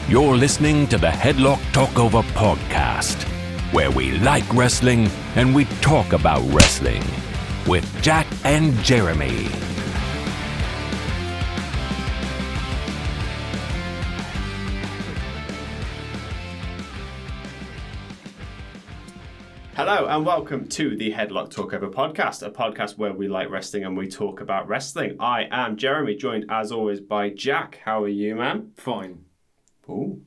You're listening to the Headlock Talkover podcast, where we like wrestling and we talk about wrestling with Jack and Jeremy. Hello and welcome to the Headlock Talkover podcast, a podcast where we like wrestling and we talk about wrestling. I am Jeremy, joined as always by Jack. How are you, man? Fine. Oh,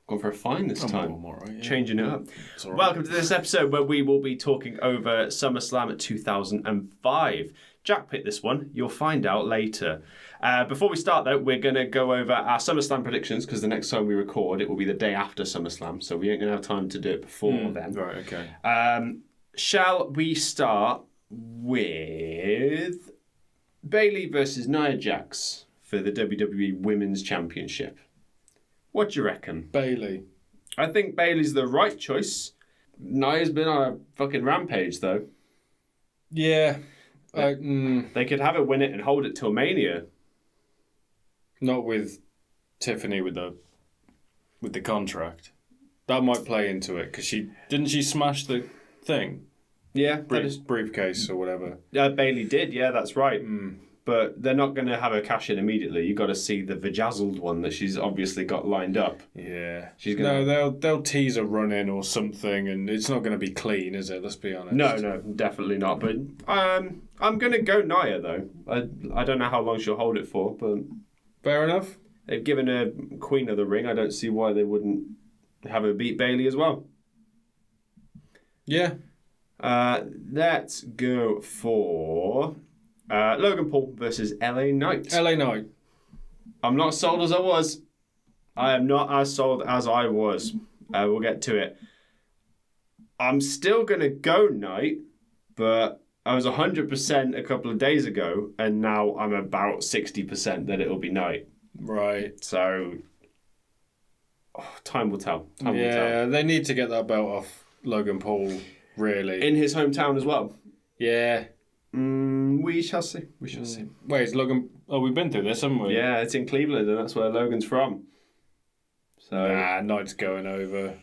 gone for a fine this time. I'm all right, yeah. Changing it up. All right. Welcome to this episode where we will be talking over SummerSlam 2005. Jack picked this one. You'll find out later. Before we start, though, we're going to go over our SummerSlam predictions because the next time we record, it will be the day after SummerSlam, so we ain't going to have time to do it before then. Right, okay. Shall we start with Bayley versus Nia Jax for the WWE Women's Championship? What do you reckon? Bayley. I think Bayley's the right choice. Nia's been on a fucking rampage, though. Yeah. They could have her win it and hold it till Mania. Not with Tiffany with the contract. That might play into it because she smash the thing. Yeah, Briefcase or whatever. Bayley did. Yeah, that's right. But they're not going to have her cash in immediately. You got to see the vajazzled one that she's obviously got lined up. Yeah. She's gonna... No, they'll tease a run in or something, and it's not going to be clean, is it? Let's be honest. No, definitely not. But I'm going to go Nia though. I don't know how long she'll hold it for, but Fair enough. they've given her Queen of the Ring. I don't see why they wouldn't have her beat Bayley as well. Yeah. Let's go for Logan Paul versus LA Knight. LA Knight. I'm not as sold as I was. I am not as sold as I was. We'll get to it. I'm still going to go Knight, but I was 100% a couple of days ago, and now I'm about 60% that it'll be Knight. Right. So, time will tell. Time will tell. Yeah, they need to get that belt off Logan Paul, really. In his hometown as well. Yeah. We shall see. We shall see. Wait, is Logan... Oh, we've been through this, haven't we? Yeah, it's in Cleveland, and that's where Logan's from. So Knight's going over.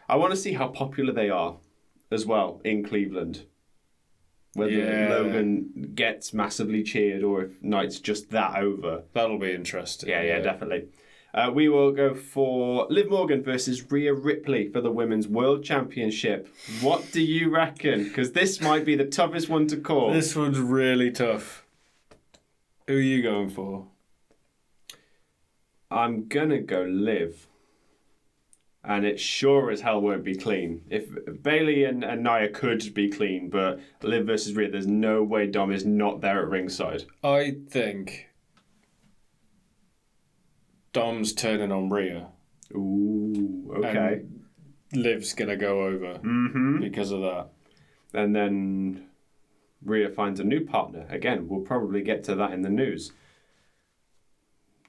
I want to see how popular they are as well in Cleveland. Whether Logan gets massively cheered or if Knight's just that over. That'll be interesting. Yeah, definitely. We will go for Liv Morgan versus Rhea Ripley for the Women's World Championship. What do you reckon? Because this might be the toughest one to call. This one's really tough. Who are you going for? I'm going to go Liv. And it sure as hell won't be clean. If Bayley and Nia could be clean, but Liv versus Rhea, there's no way Dom is not there at ringside. I think Dom's turning on Rhea. Ooh, okay. And Liv's going to go over because of that. And then Rhea finds a new partner. Again, we'll probably get to that in the news.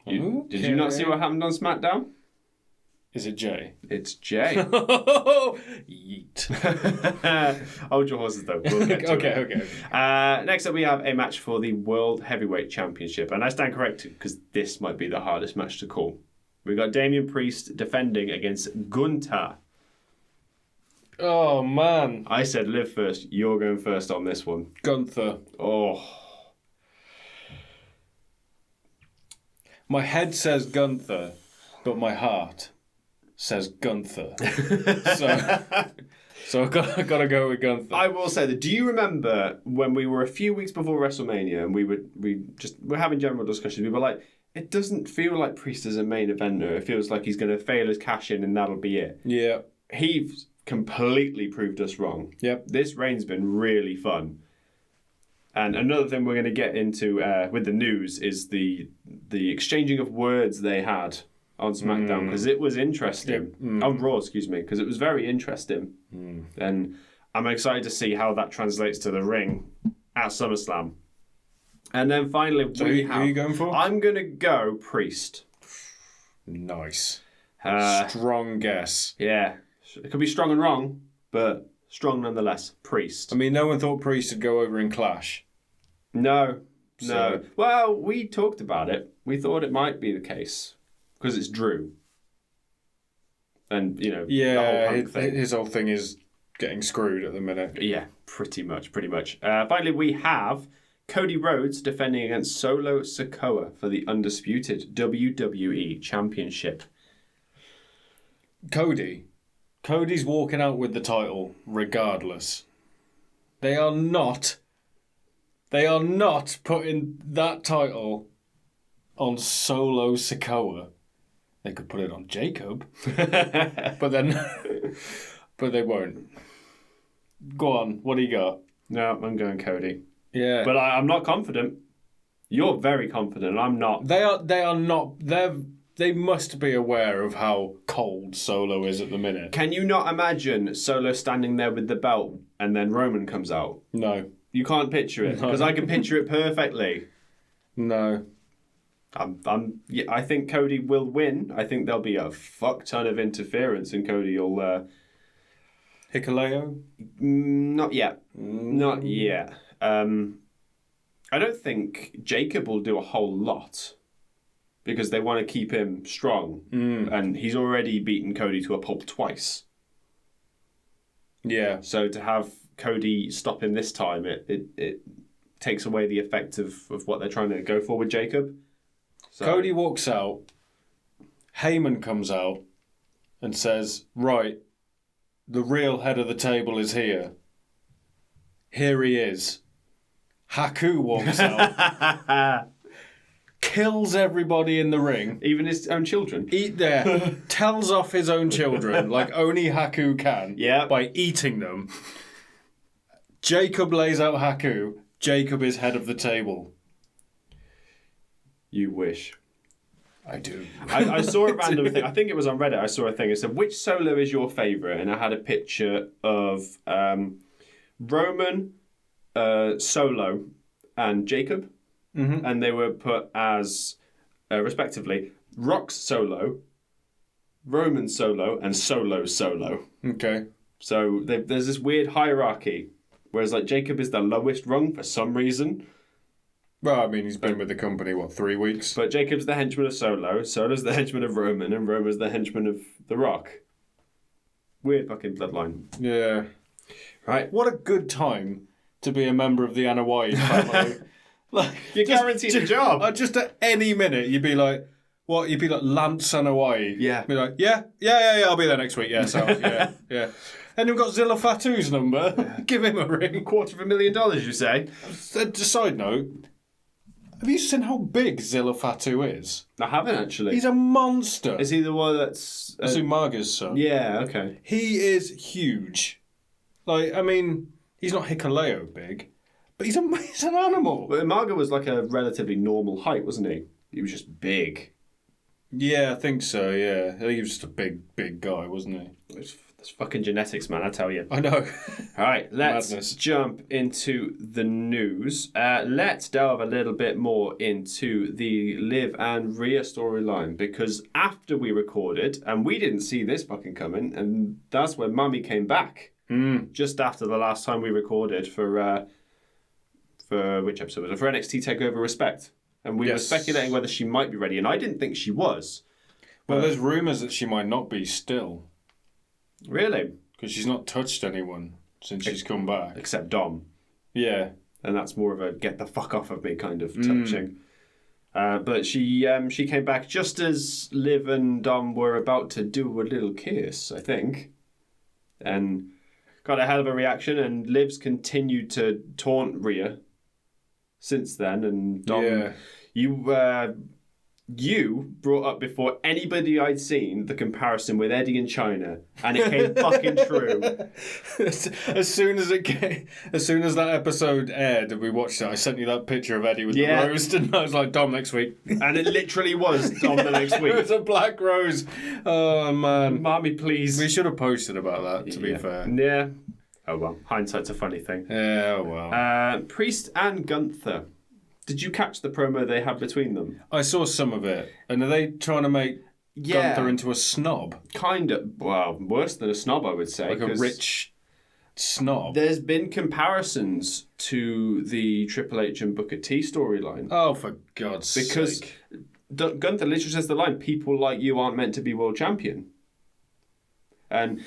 Did you not see what happened on SmackDown? Is it Jay? It's Jay. Yeet. Hold your horses, though. We'll get to it. Okay. Next up, we have a match for the World Heavyweight Championship. And I stand corrected because this might be the hardest match to call. We got Damian Priest defending against Gunther. Oh, man. I said Liv first. You're going first on this one. Gunther. Oh. My head says Gunther, but my heart says Gunther. so I've got to go with Gunther. I will say that. Do you remember when we were a few weeks before WrestleMania and we're having general discussions? We were like, it doesn't feel like Priest is a main eventer. It feels like he's going to fail his cash in and that'll be it. Yeah. He's completely proved us wrong. Yep. This reign's been really fun. And another thing we're going to get into with the news is the exchanging of words they had on SmackDown because it was interesting. Yep. On Raw, because it was very interesting. And I'm excited to see how that translates to the ring at SummerSlam. And then finally, who are you going for? I'm going to go Priest. Nice. Strong guess. Yeah. It could be strong and wrong, but strong nonetheless. Priest. I mean, no one thought Priest would go over in Clash. No. Well, we talked about it. We thought it might be the case because it's Drew. And, the whole Punk thing. His whole thing is getting screwed at the minute. Yeah, pretty much. Finally, we have Cody Rhodes defending against Solo Sikoa for the undisputed WWE Championship. Cody's walking out with the title regardless. They are not putting that title on Solo Sikoa. They could put it on Jacob, but they won't. Go on, what do you got? No, I'm going Cody. Yeah, but I'm not confident. You're very confident. I'm not. They are not. They must be aware of how cold Solo is at the minute. Can you not imagine Solo standing there with the belt and then Roman comes out? No. You can't picture it, because I can picture it perfectly. No. I think Cody will win. I think there'll be a fuck ton of interference and Cody will... Hikuleo? Not yet. Not yet. I don't think Jacob will do a whole lot, because they want to keep him strong. And he's already beaten Cody to a pulp twice. Yeah. So to have Cody stop him this time, it takes away the effect of what they're trying to go for with Jacob. So. Cody walks out. Heyman comes out and says, right, the real head of the table is here. Here he is. Haku walks out. Kills everybody in the ring. Even his own children. Tells off his own children like only Haku can. Yeah. By eating them. Jacob lays out Haku. Jacob is head of the table. You wish. I do. I saw a random thing. I think it was on Reddit. I saw a thing. It said, which Solo is your favourite? And I had a picture of Roman, Solo, and Jacob. Mm-hmm. And they were put as, respectively, Rock's Solo, Roman Solo, and Solo Solo. Okay. So there's this weird hierarchy, whereas like Jacob is the lowest rung for some reason. Well, I mean, he's been with the company, 3 weeks? But Jacob's the henchman of Solo, Solo's the henchman of Roman, and Roman's the henchman of The Rock. Weird fucking bloodline. Yeah. Right? What a good time to be a member of the Anoa'i family. Like, you're guaranteed a job. Just at any minute, you'd be like, what? You'd be like Lance Anoa'i. Yeah. Be like, yeah, I'll be there next week. Yeah, so, yeah. And you've got Zilla Fatu's number. Yeah. Give him a ring. $250,000, you say? Side note, have you seen how big Zilla Fatu is? I haven't, actually. He's a monster. Is he the one that's... Umaga's son. Yeah, okay. He is huge. Like, I mean, he's not Hikuleo big, but he's an animal. But Umaga was like a relatively normal height, wasn't he? He was just big. Yeah, I think so, yeah. I think he was just a big guy, wasn't he? That's fucking genetics, man, I tell you. I know. All right, let's jump into the news. Let's delve a little bit more into the Liv and Rhea storyline, because after we recorded, and we didn't see this fucking coming, and that's when Mummy came back. Just after the last time we recorded for which episode was it? For NXT TakeOver Respect. And we were speculating whether she might be ready, and I didn't think she was. Well, there's rumours that she might not be still. Really? Because she's not touched anyone since she's come back. Except Dom. Yeah. And that's more of a get the fuck off of me kind of touching. But she came back just as Liv and Dom were about to do a little kiss, I think. And got a hell of a reaction, and Liv's continued to taunt Rhea since then. And Dom, you brought up before anybody I'd seen the comparison with Eddie and China, and it came fucking true. As soon as that episode aired and we watched it, I sent you that picture of Eddie with the rose, and I was like, Dom next week. And it literally was Dom the next week. It was a black rose. Oh, man. Mommy, please. We should have posted about that, to be fair. Yeah. Oh, well. Hindsight's a funny thing. Yeah, well. Priest and Gunther. Did you catch the promo they had between them? I saw some of it. And are they trying to make Gunther into a snob? Kind of. Well, worse than a snob, I would say. Like a rich snob. There's been comparisons to the Triple H and Booker T storyline. Oh, for God's sake. Because Gunther literally says the line, people like you aren't meant to be world champion. And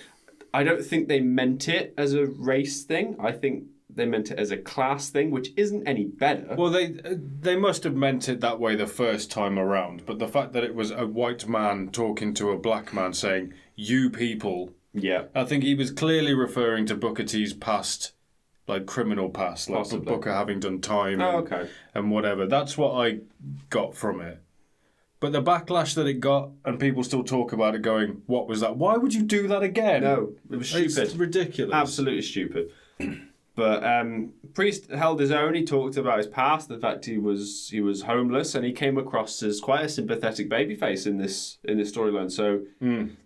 I don't think they meant it as a race thing. I think they meant it as a class thing, which isn't any better. Well, they must have meant it that way the first time around, but the fact that it was a white man talking to a black man saying, "You people," yeah, I think he was clearly referring to Booker T's past, like criminal past, like Possibly. Booker having done time okay. and whatever. That's what I got from it. But the backlash that it got, and people still talk about it going, "What was that? Why would you do that again?" No, it was stupid. It's ridiculous. Absolutely stupid. But Priest held his own. He talked about his past, the fact he was homeless, and he came across as quite a sympathetic babyface in this storyline. So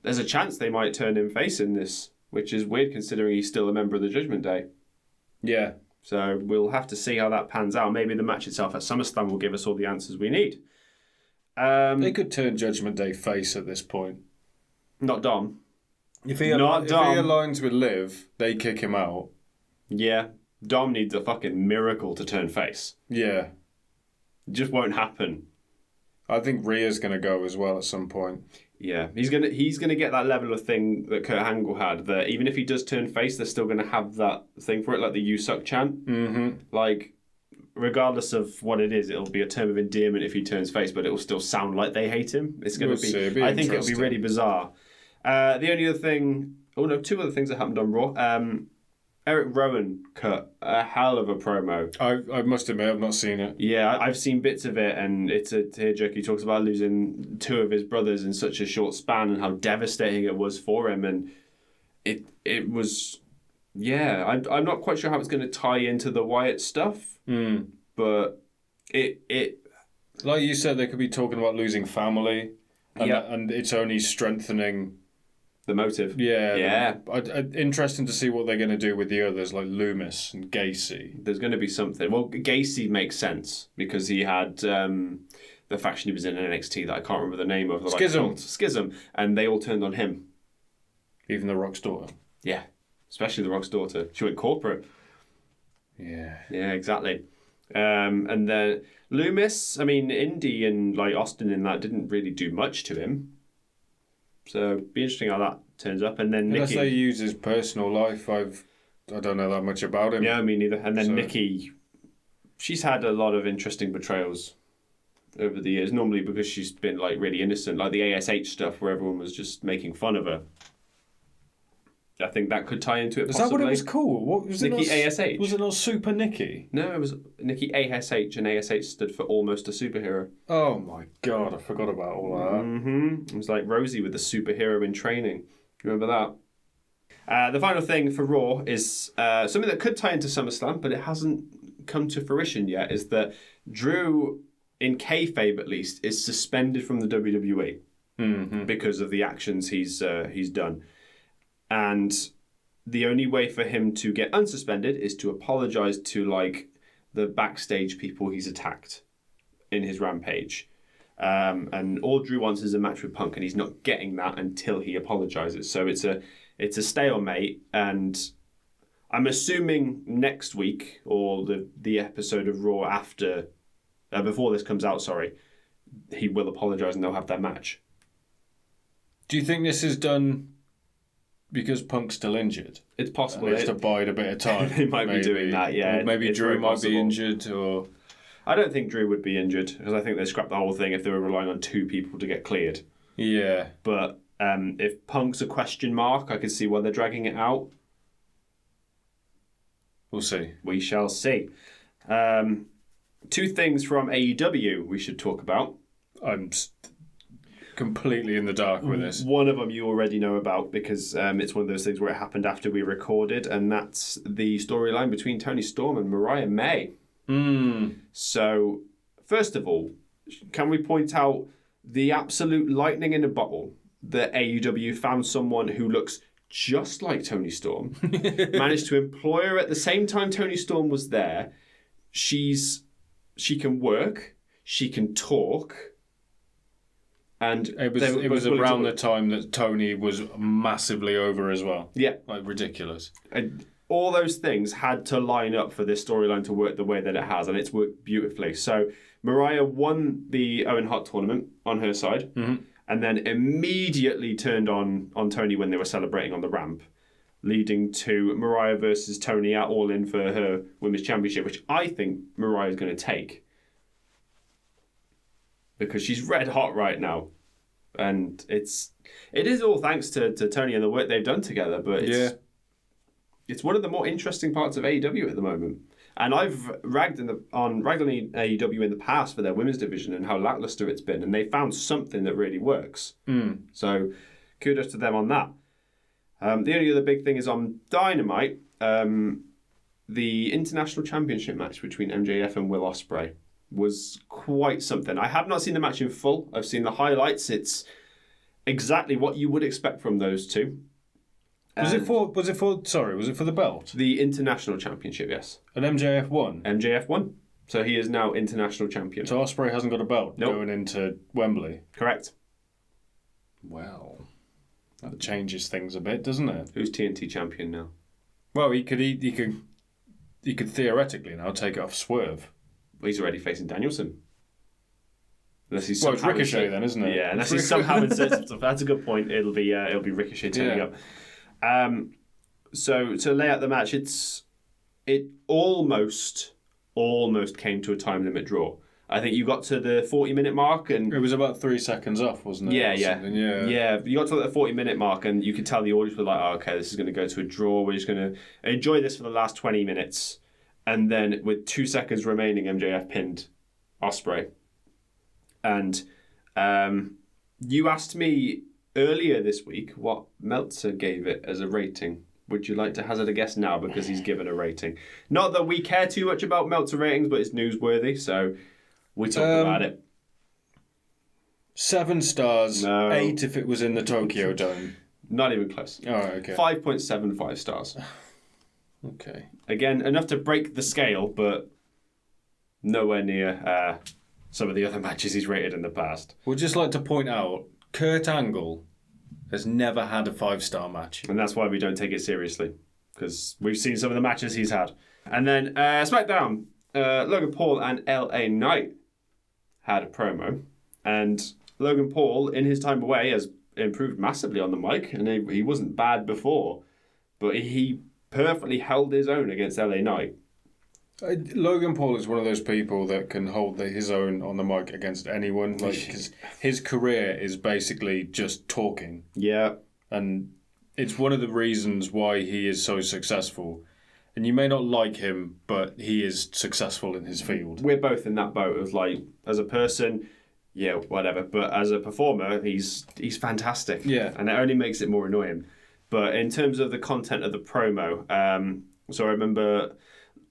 there's a chance they might turn him face in this, which is weird considering he's still a member of the Judgment Day. Yeah. So we'll have to see how that pans out. Maybe the match itself at SummerSlam will give us all the answers we need. They could turn Judgment Day face at this point. Not Dom. If he Not Dom. aligns with Liv, they kick him out. Yeah, Dom needs a fucking miracle to turn face. Yeah. It just won't happen. I think Rhea's going to go as well at some point. Yeah, he's gonna get that level of thing that Kurt Angle had. That even if he does turn face, they're still gonna have that thing for it, like the "You suck" chant. Mm-hmm. Like, regardless of what it is, it'll be a term of endearment if he turns face, but it will still sound like they hate him. It's gonna be. I think it'll be really bizarre. The only other thing, two other things that happened on Raw. Eric Rowan cut a hell of a promo. I must admit, I've not seen it. Yeah, I've seen bits of it, and it's a tearjerker. He talks about losing two of his brothers in such a short span and how devastating it was for him. And it was, yeah, I'm not quite sure how it's going to tie into the Wyatt stuff, but it like you said, they could be talking about losing family, and, Yeah. and it's only strengthening the motive. Yeah. Interesting to see what they're going to do with the others, like Loomis and Gacy. There's going to be something. Well, Gacy makes sense because he had the faction he was in NXT that I can't remember the name of. Schism. And they all turned on him. Even The Rock's daughter. Yeah, especially The Rock's daughter. She went corporate. Yeah. Yeah, exactly. And then Loomis, I mean, Indy and like Austin in that didn't really do much to him. So be interesting how that turns up. And then Unless Nikki. they use his personal life, I don't know that much about him. Yeah, me neither. And then Nikki, she's had a lot of interesting portrayals over the years. Normally because she's been like really innocent, like the ASH stuff where everyone was just making fun of her. I think that could tie into it. Is possibly. that what it was called? What was Nikki it? ASH. Was it not Super Nikki? No, it was Nikki ASH, and ASH stood for Almost a Superhero. Oh my god, I forgot about all that. Mm-hmm. It was like Rosie with the superhero in training. Remember that? The final thing for Raw is something that could tie into SummerSlam, but it hasn't come to fruition yet, is that Drew, in kayfabe at least, is suspended from the WWE because of the actions he's done. And the only way for him to get unsuspended is to apologise to, like, the backstage people he's attacked in his rampage. And all Drew wants is a match with Punk, and he's not getting that until he apologises. So it's a stalemate, and I'm assuming next week, or the episode of Raw after, before this comes out, he will apologise and they'll have their match. Do you think this is done because Punk's still injured? It's possible. They have to bide a bit of time. They might be doing that, yeah. Or maybe It's Drew very might possible. be injured, or... I don't think Drew would be injured, because I think they scrapped the whole thing if they were relying on two people to get cleared. Yeah. But if Punk's a question mark, I could see why they're dragging it out. We'll see. We shall see. Two things from AEW we should talk about. I'm completely in the dark with this. One of them you already know about because it's one of those things where it happened after we recorded, and that's the storyline between Tony Storm and Mariah May. So, first of all, can we point out the absolute lightning in a bottle that AEW found someone who looks just like Tony Storm, managed to employ her at the same time Tony Storm was there. She can work, she can talk, and It was around the time that Tony was massively over as well. Yeah. Like, ridiculous. And all those things had to line up for this storyline to work the way that it has, and it's worked beautifully. So Mariah won the Owen Hart tournament on her side, and then immediately turned on Tony when they were celebrating on the ramp, leading to Mariah versus Tony at All In for her Women's Championship, which I think Mariah's going to take. Because she's red hot right now. And it is all thanks to Tony and the work they've done together, but it's one of the more interesting parts of AEW at the moment. And I've ragged on AEW in the past for their women's division and how lackluster it's been, and they found something that really works. So kudos to them on that. The only other big thing is on Dynamite, the International Championship match between MJF and Will Ospreay was quite something. I have not seen the match in full. I've seen the highlights. It's exactly what you would expect from those two. Was it for the belt? The International Championship, yes. And MJF won? MJF won. So he is now International Champion. So Ospreay hasn't got a belt going into Wembley? Correct. Well, that changes things a bit, doesn't it? Who's TNT Champion now? Well, he could theoretically now take it off Swerve. Well, he's already facing Danielson. It's Ricochet then, isn't it? Yeah, unless he's somehow inserted stuff. That's a good point. It'll be Ricochet turning up. So to lay out the match, it almost came to a time limit draw. I think you got to the 40-minute mark and it was about 3 seconds off, wasn't it? Yeah. You got to the 40-minute mark and you could tell the audience were like, "Oh, okay, this is going to go to a draw. We're just going to enjoy this for the last 20 minutes." And then with 2 seconds remaining, MJF pinned Ospreay. And you asked me earlier this week what Meltzer gave it as a rating. Would you like to hazard a guess now, because he's given a rating? Not that we care too much about Meltzer ratings, but it's newsworthy, so we talk about it. 7 stars, No. 8 if it was in the Tokyo Dome. Not even close. Oh, okay. 5.75 stars. Okay. Again, enough to break the scale, but nowhere near some of the other matches he's rated in the past. We'd just like to point out, Kurt Angle has never had a 5-star match. And that's why we don't take it seriously, because we've seen some of the matches he's had. And then SmackDown, Logan Paul and LA Knight had a promo. And Logan Paul, in his time away, has improved massively on the mic. And he wasn't bad before, but he perfectly held his own against LA Knight. Logan Paul is one of those people that can hold his own on the mic against anyone. Because his career is basically just talking. Yeah. And it's one of the reasons why he is so successful. And you may not like him, but he is successful in his field. We're both in that boat of like, as a person, yeah, whatever. But as a performer, he's fantastic. Yeah. And it only makes it more annoying. But in terms of the content of the promo, so I remember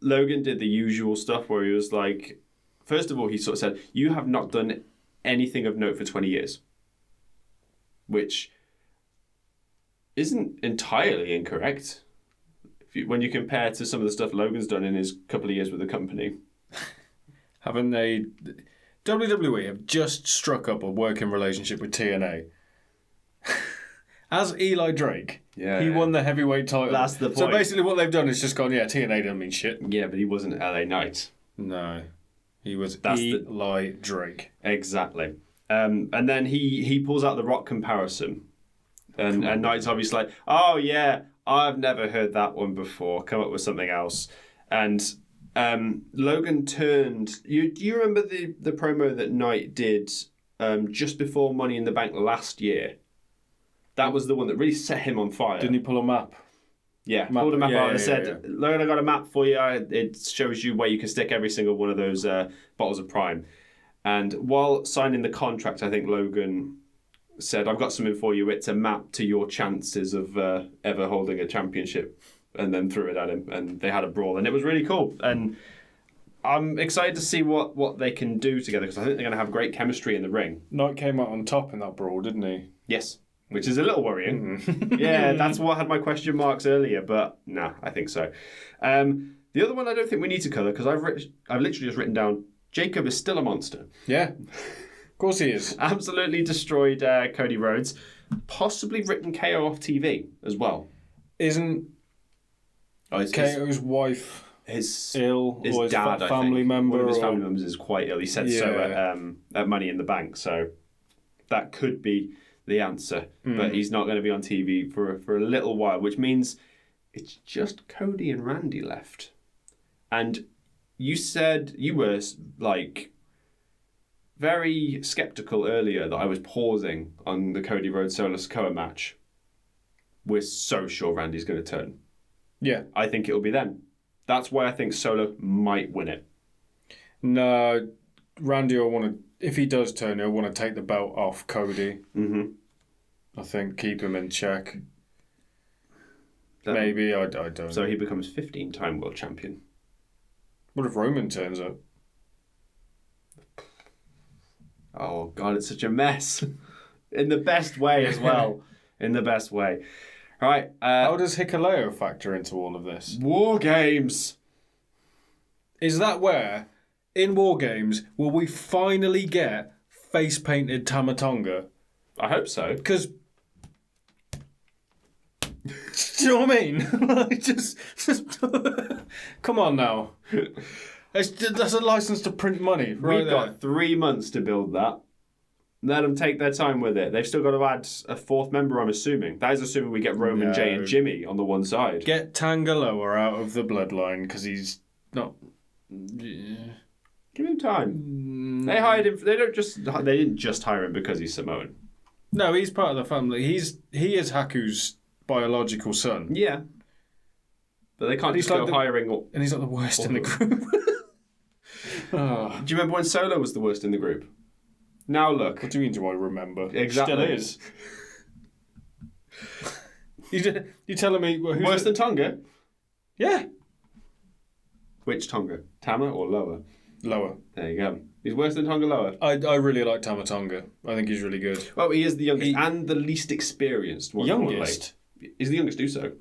Logan did the usual stuff where he was like, first of all, he sort of said, "You have not done anything of note for 20 years." Which isn't entirely incorrect when you compare to some of the stuff Logan's done in his couple of years with the company. Haven't they? WWE have just struck up a working relationship with TNA. As Eli Drake, he won the heavyweight title. That's the point. So basically what they've done is just gone, TNA don't mean shit. Yeah, but he wasn't LA Knight. No. He was Eli Drake. Exactly. And then he pulls out the Rock comparison. And Knight's obviously like, "Oh yeah, I've never heard that one before. Come up with something else." And Logan turned... Do you remember the promo that Knight did just before Money in the Bank last year? That was the one that really set him on fire. Didn't he pull a map? Yeah, pulled a map out and said, "Logan, I got a map for you. It shows you where you can stick every single one of those bottles of Prime." And while signing the contract, I think Logan said, "I've got something for you. It's a map to your chances of ever holding a championship." And then threw it at him, and they had a brawl, and it was really cool. And I'm excited to see what they can do together, because I think they're going to have great chemistry in the ring. Knight came out on top in that brawl, didn't he? Yes. Which is a little worrying. Yeah, that's what had my question marks earlier, but nah, I think so. The other one I don't think we need to cover, because I've literally just written down, Jacob is still a monster. Yeah, of course he is. Absolutely destroyed Cody Rhodes. Possibly written KO off TV as well. Isn't KO's wife ill? His or his dad, family member? One of his family members is quite ill. He said so at Money in the Bank, so... that could be the answer. But he's not going to be on TV for a little while, which means it's just Cody and Randy left. And you said you were like very skeptical earlier that I was pausing on the Cody Rhodes Solo Sikoa match. We're so sure Randy's going to turn. Yeah. I think it'll be then. That's why I think Solo might win it. No, Randy will want to, if he does turn, he'll want to take the belt off Cody. Mm-hmm. I think keep him in check. Maybe, I don't know. So he becomes 15-time world champion. What if Roman turns up? Oh, God, it's such a mess. In the best way as well. In the best way. All right. How does Hikuleo factor into all of this? War Games. Is that where, in War Games, will we finally get face-painted Tama Tonga? I hope so. Because... Do you know what I mean? Like, just come on now. That's a license to print money. Right. We've got 3 months to build that. Let them take their time with it. They've still got to add a fourth member, I'm assuming. That is assuming we get Roman, Jay, and Jimmy on the one side. Get Tangaloa out of the bloodline because he's not. Give him time. They hired him. They didn't just hire him because he's Samoan. No, he's part of the family. He is Haku's biological son. Yeah. But they can't just go hiring. And he's not the worst in the group. Oh. Do you remember when Solo was the worst in the group? Now look. What do you mean, do I remember? Exactly. Still is. You telling me... Who's worse than Tonga? Yeah. Which Tonga? Tama or Loa? Lower. There you go. He's worse than Tonga Loa. I really like Tama Tonga. I think he's really good. Well, he is the youngest and the least experienced. Youngest? He's the youngest Uso.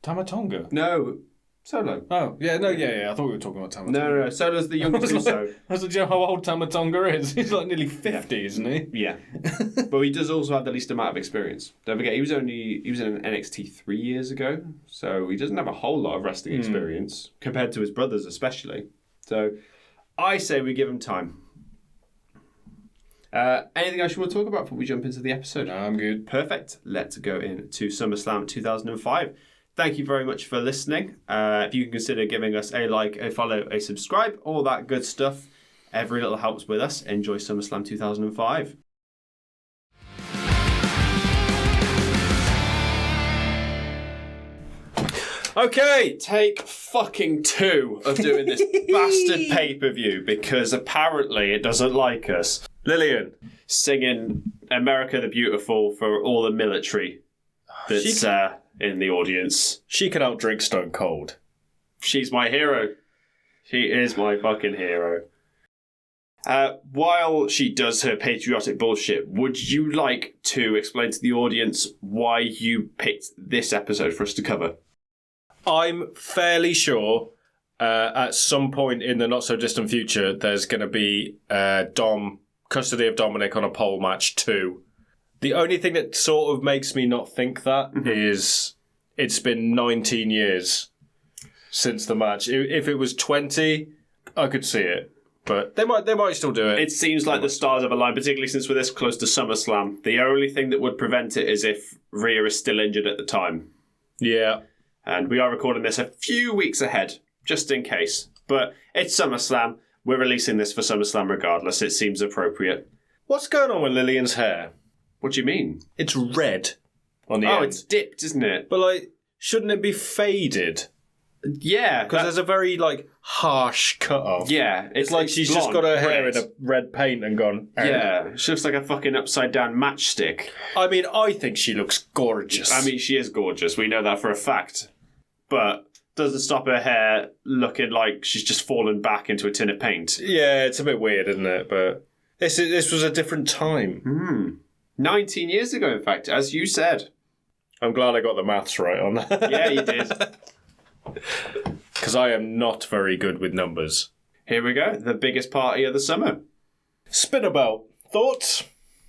Tama Tonga? No. Solo. Oh, yeah, no, yeah. I thought we were talking about Tama Tonga. No. Solo's the youngest Uso. I was like, do you know how old Tama Tonga is? He's like nearly 50, isn't he? Yeah. But he does also have the least amount of experience. Don't forget, he was in NXT 3 years ago, so he doesn't have a whole lot of wrestling experience, compared to his brothers especially. So I say we give him time. Anything else you want to talk about before we jump into the episode? No, I'm good. Perfect. Let's go into SummerSlam 2005. Thank you very much for listening. If you can consider giving us a like, a follow, a subscribe, all that good stuff. Every little helps with us. Enjoy SummerSlam 2005. Okay, take fucking 2 of doing this bastard pay-per-view because apparently it doesn't like us. Lillian singing America the Beautiful for all the military that's in the audience. She can outdrink Stone Cold. She's my hero. She is my fucking hero. While she does her patriotic bullshit, would you like to explain to the audience why you picked this episode for us to cover? I'm fairly sure at some point in the not-so-distant future there's going to be Custody of Dominik on a pole match 2. The only thing that sort of makes me not think that is it's been 19 years since the match. If it was 20, I could see it. But they might still do it. It seems like the stars have aligned, particularly since we're this close to SummerSlam. The only thing that would prevent it is if Rhea is still injured at the time. Yeah. And we are recording this a few weeks ahead, just in case. But it's SummerSlam. We're releasing this for SummerSlam regardless. It seems appropriate. What's going on with Lillian's hair? What do you mean? It's red on the end. Oh, it's dipped, isn't it? But, like, shouldn't it be faded? Yeah. Because there's a very, like, harsh cut-off. Yeah. It's like she's just got her hair in a red paint and gone... Yeah. She looks like a fucking upside-down matchstick. I mean, I think she looks gorgeous. I mean, she is gorgeous. We know that for a fact. But doesn't stop her hair looking like she's just fallen back into a tin of paint. Yeah, it's a bit weird, isn't it? But this was a different time. 19 years ago, in fact, as you said. I'm glad I got the maths right on that. Yeah, you did. Because I am not very good with numbers. Here we go. The biggest party of the summer. Spinabout. Thoughts?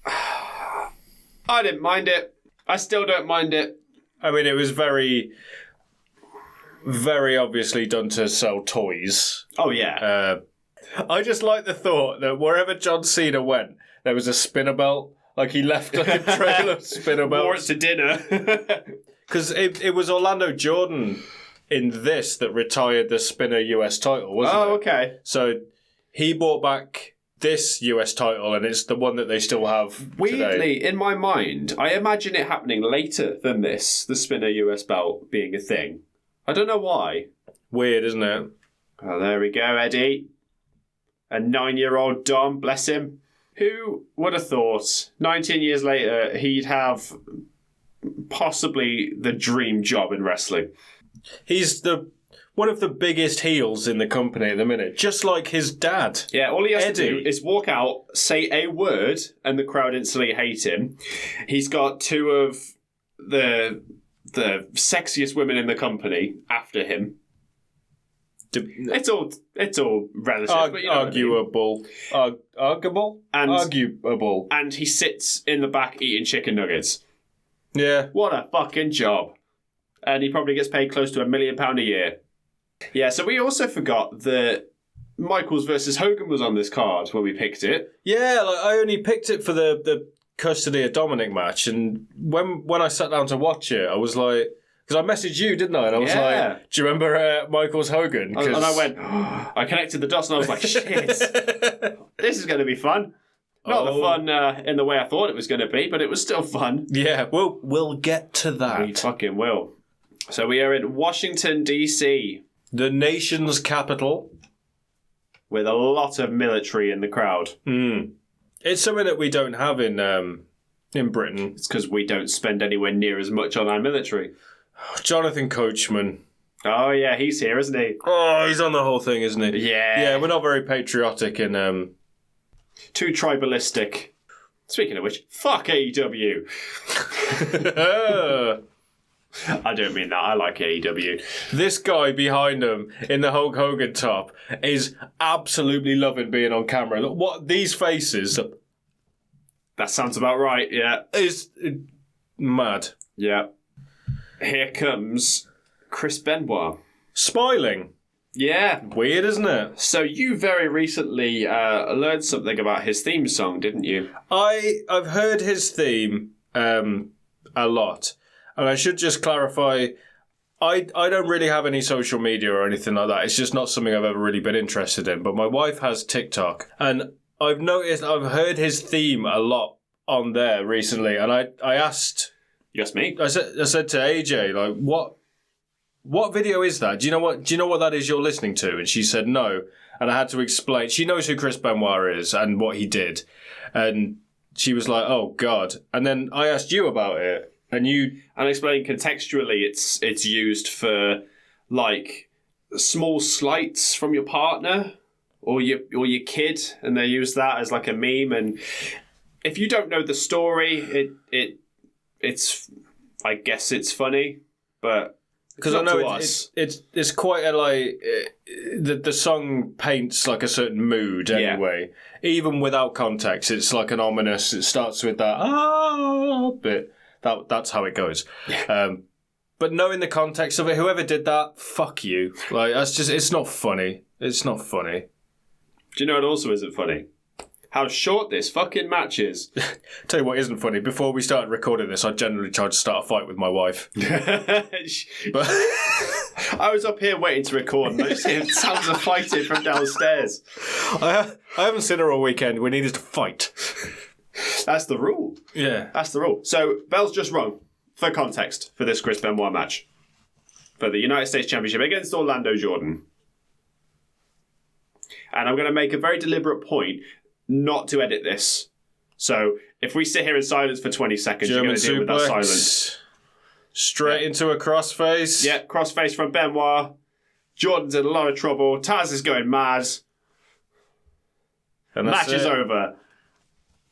I didn't mind it. I still don't mind it. I mean, it was very, very obviously done to sell toys. Oh, yeah. I just like the thought that wherever John Cena went, there was a spinner belt Like he left like a trail of spinner belts. Wore it to dinner. Because it was Orlando Jordan in this that retired the spinner US title, wasn't it? Oh, okay. So he brought back this US title, and it's the one that they still have Weirdly, today. in my mind, I imagine it happening later than this, the spinner US belt being a thing. I don't know why. Weird, isn't it? Oh, there we go, Eddie. A 9-year-old Dom, bless him. Who would have thought 19 years later he'd have possibly the dream job in wrestling? He's one of the biggest heels in the company at the minute, just like his dad. Yeah, all he has Eddie. to do is walk out, say a word, and the crowd instantly hate him. He's got two of the sexiest women in the company after him. It's all relative, but you know arguable. Arguable? And- Arguable. And he sits in the back eating chicken nuggets. Yeah. What a fucking job. And he probably gets paid close to £1 million a year. Yeah, so we also forgot that Michaels versus Hogan was on this card when we picked it. Yeah, like I only picked it for the custody of Dominik match, and when I sat down to watch it, I was like, because I messaged you, didn't I? And I was like, do you remember Michaels Hogan? And I went, I connected the dots and I was like, shit, this is going to be fun. Not the fun in the way I thought it was going to be, but it was still fun. Yeah, we'll get to that. We fucking will. So we are in Washington, D.C. The nation's capital. With a lot of military in the crowd. It's something that we don't have in Britain. It's because we don't spend anywhere near as much on our military. Jonathan Coachman. Oh, yeah, he's here, isn't he? Oh, he's on the whole thing, isn't he? Yeah. Yeah, we're not very patriotic in... Too tribalistic. Speaking of which, fuck AEW. I don't mean that. I like AEW. This guy behind him in the Hulk Hogan top is absolutely loving being on camera. Look, what these faces That sounds about right, yeah. is mad. Yeah. Here comes Chris Benoit. Smiling. Yeah. Weird, isn't it? So you very recently learned something about his theme song, didn't you? I've heard his theme a lot. And I should just clarify, I don't really have any social media or anything like that. It's just not something I've ever really been interested in. But my wife has TikTok. And I've heard his theme a lot on there recently. And I asked... You asked me? I said to AJ, like, what video is that? Do you know what that is you're listening to? And she said no. And I had to explain. She knows who Chris Benoit is and what he did. And she was like, oh, God. And then I asked you about it. And explain contextually, it's used for, like, small slights from your partner or your kid. And they use that as, like, a meme. And if you don't know the story, it's I guess it's funny, but... Because I know it's quite a, like, the song paints like a certain mood anyway. Yeah. Even without context, it's like an ominous, it starts with that bit. That's how it goes. Yeah. But knowing the context of it, whoever did that, fuck you. Like, that's just, it's not funny. It's not funny. Do you know what also isn't funny? How short this fucking match is. Tell you what isn't funny. Before we started recording this, I generally tried to start a fight with my wife. But I was up here waiting to record and I just hear sounds of fighting from downstairs. I haven't seen her all weekend. We needed to fight. That's the rule. Yeah. That's the rule. So, Bell's just wrong, for context, for this Chris Benoit match. For the United States Championship against Orlando Jordan. And I'm going to make a very deliberate point not to edit this. So, if we sit here in silence for 20 seconds, German you're going to deal with that suplex. silence. Straight into a crossface. Yeah, crossface from Benoit. Jordan's in a lot of trouble. Taz is going mad. And match is over.